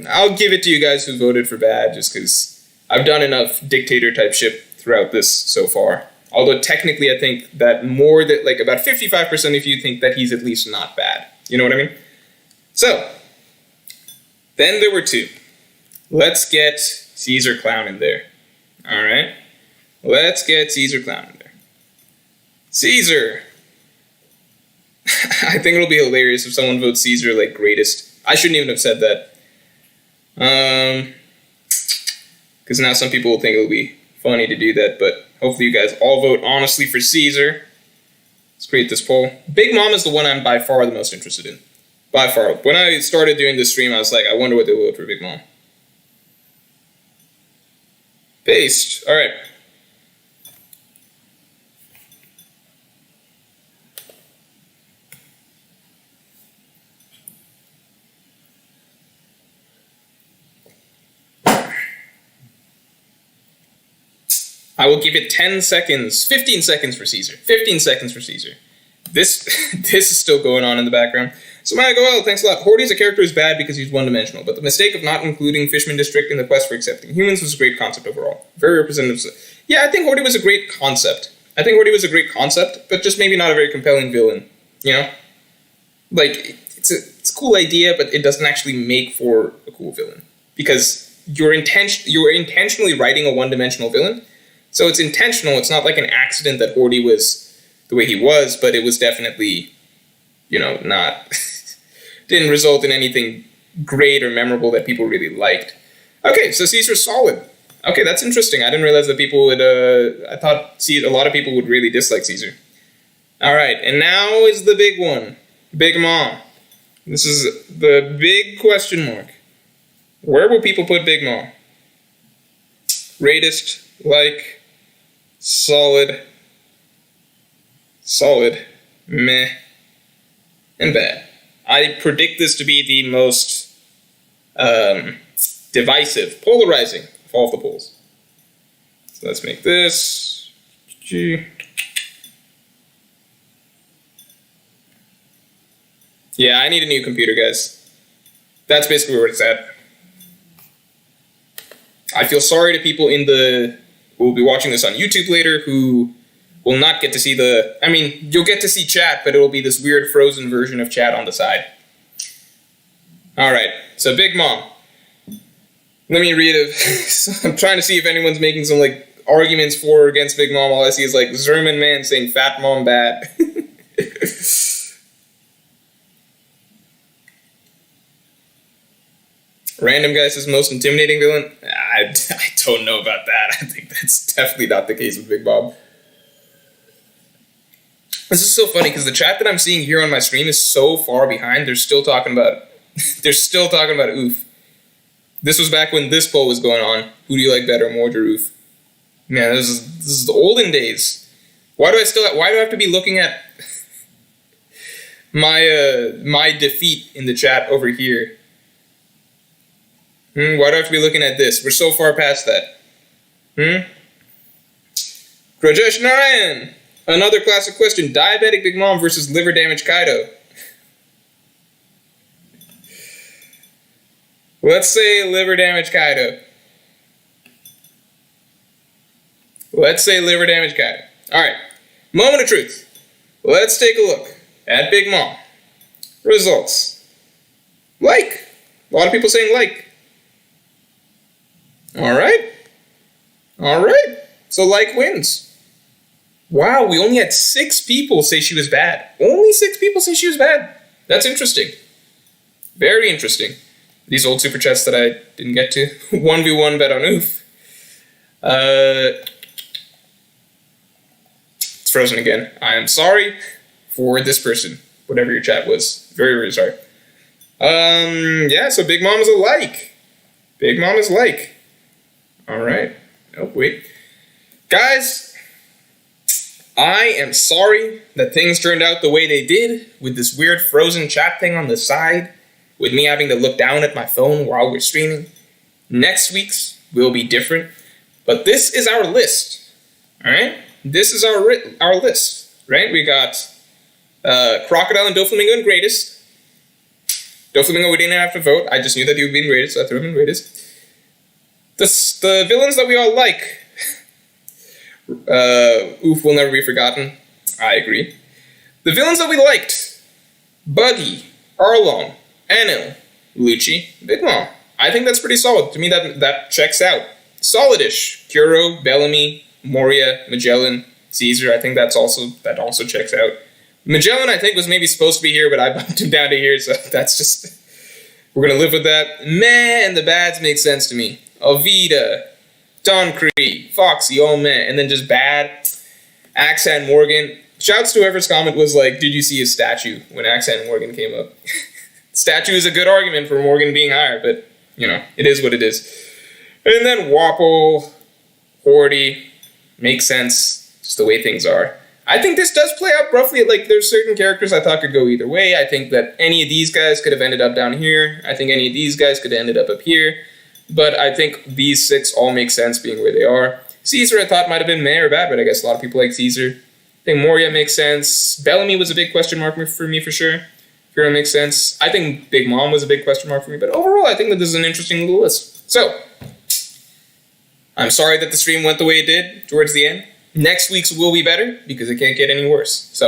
[SPEAKER 1] I'll give it to you guys who voted for bad, just because I've done enough Dictator type shit throughout this so far. Although technically I think that more than, like, about 55% of you think that he's at least not bad. You know what I mean? So, then there were two. Let's get Caesar Clown in there. Alright? Let's get Caesar Clown in there. Caesar! I think it'll be hilarious if someone votes Caesar like greatest. I shouldn't even have said that. Because now some people will think it'll be funny to do that, but hopefully you guys all vote honestly for Caesar. Let's create this poll. Big Mom is the one I'm by far the most interested in. By far. When I started doing this stream, I was like, I wonder what they'll vote for Big Mom. Paste. Alright. I will give it 10 seconds, 15 seconds for Caesar. 15 seconds for Caesar. This is still going on in the background. So Maya Goel, thanks a lot. Horty as a character is bad because he's one-dimensional, but the mistake of not including Fishman District in the quest for accepting humans was a great concept overall. Very representative. Yeah, I think Horty was a great concept. But just maybe not a very compelling villain. You know? Like, it's a cool idea, but it doesn't actually make for a cool villain. Because you're intentionally writing a one-dimensional villain. So it's intentional. It's not like an accident that Horty was the way he was, but it was definitely, you know, not... didn't result in anything great or memorable that people really liked. Okay, so Caesar's solid. Okay, that's interesting. I didn't realize that people would... I thought a lot of people would really dislike Caesar. Alright, and now is the big one. Big Mom. This is the big question mark. Where will people put Big Mom? Greatest, like... solid, meh, and bad. I predict this to be the most divisive, polarizing of all of the polls. So let's make this. Yeah, I need a new computer, guys. That's basically where it's at. I feel sorry to people who will be watching this on YouTube later who will not get to see you'll get to see chat, but it'll be this weird frozen version of chat on the side. Alright, so Big Mom. Let me read it. I'm trying to see if anyone's making some, like, arguments for or against Big Mom. All I see is, like, Zerman Man saying Fat Mom bad. Random guy says most intimidating villain. I don't know about that. I think that's definitely not the case with Big Mom. This is so funny because the chat that I'm seeing here on my stream is so far behind. They're still talking about Oof. This was back when this poll was going on. Who do you like better, Morge or Oof? Man, this is the olden days. Why do I have to be looking at my defeat in the chat over here? Why do I have to be looking at this? We're so far past that. Rajesh Narayan! Another classic question. Diabetic Big Mom versus liver damage Kaido. Let's say liver damage Kaido. Let's say liver damage Kaido. Alright. Moment of truth. Let's take a look at Big Mom. Results. Like. A lot of people saying like. Alright. Alright. So like wins. Wow, we only had 6 people say she was bad. Only 6 people say she was bad. That's interesting. Very interesting. These old super chats that I didn't get to. 1v1 bet on oof. It's frozen again. I am sorry for this person. Whatever your chat was. Very, very sorry. Yeah, so Big Mom is a like. Big Mom is like. Alright. Oh, wait. Guys, I am sorry that things turned out the way they did with this weird frozen chat thing on the side, with me having to look down at my phone while we're streaming. Next week's will be different, but this is our list, alright? This is our list, right? We got Crocodile and Doflamingo in greatest. Doflamingo we didn't have to vote, I just knew that he would be in greatest, so I threw him in greatest. The villains that we all like. Oof will never be forgotten. I agree. The villains that we liked. Buggy, Arlong, Enel, Lucci, Big Mom. I think that's pretty solid. To me, that checks out. Solidish. Kuro, Bellamy, Moria, Magellan, Caesar. I think that also checks out. Magellan, I think, was maybe supposed to be here, but I bumped him down to here, so that's just... We're gonna live with that. Meh and the bads make sense to me. Alvida, Don Krieg, Foxy, oh man, and then just bad. Axan Morgan. Shouts to whoever's comment was like, did you see his statue when Axan Morgan came up? Statue is a good argument for Morgan being higher, but, you know, it is what it is. And then Wapple, Horty, makes sense, just the way things are. I think this does play out roughly, like, there's certain characters I thought could go either way. I think that any of these guys could have ended up down here. I think any of these guys could have ended up here. But I think these 6 all make sense being where they are. Caesar I thought might have been meh or bad, but I guess a lot of people like Caesar. I think Moria makes sense. Bellamy was a big question mark for me for sure. Kuro makes sense. I think Big Mom was a big question mark for me, but overall I think that this is an interesting little list. So, I'm sorry that the stream went the way it did towards the end. Next week's will be better because it can't get any worse. So,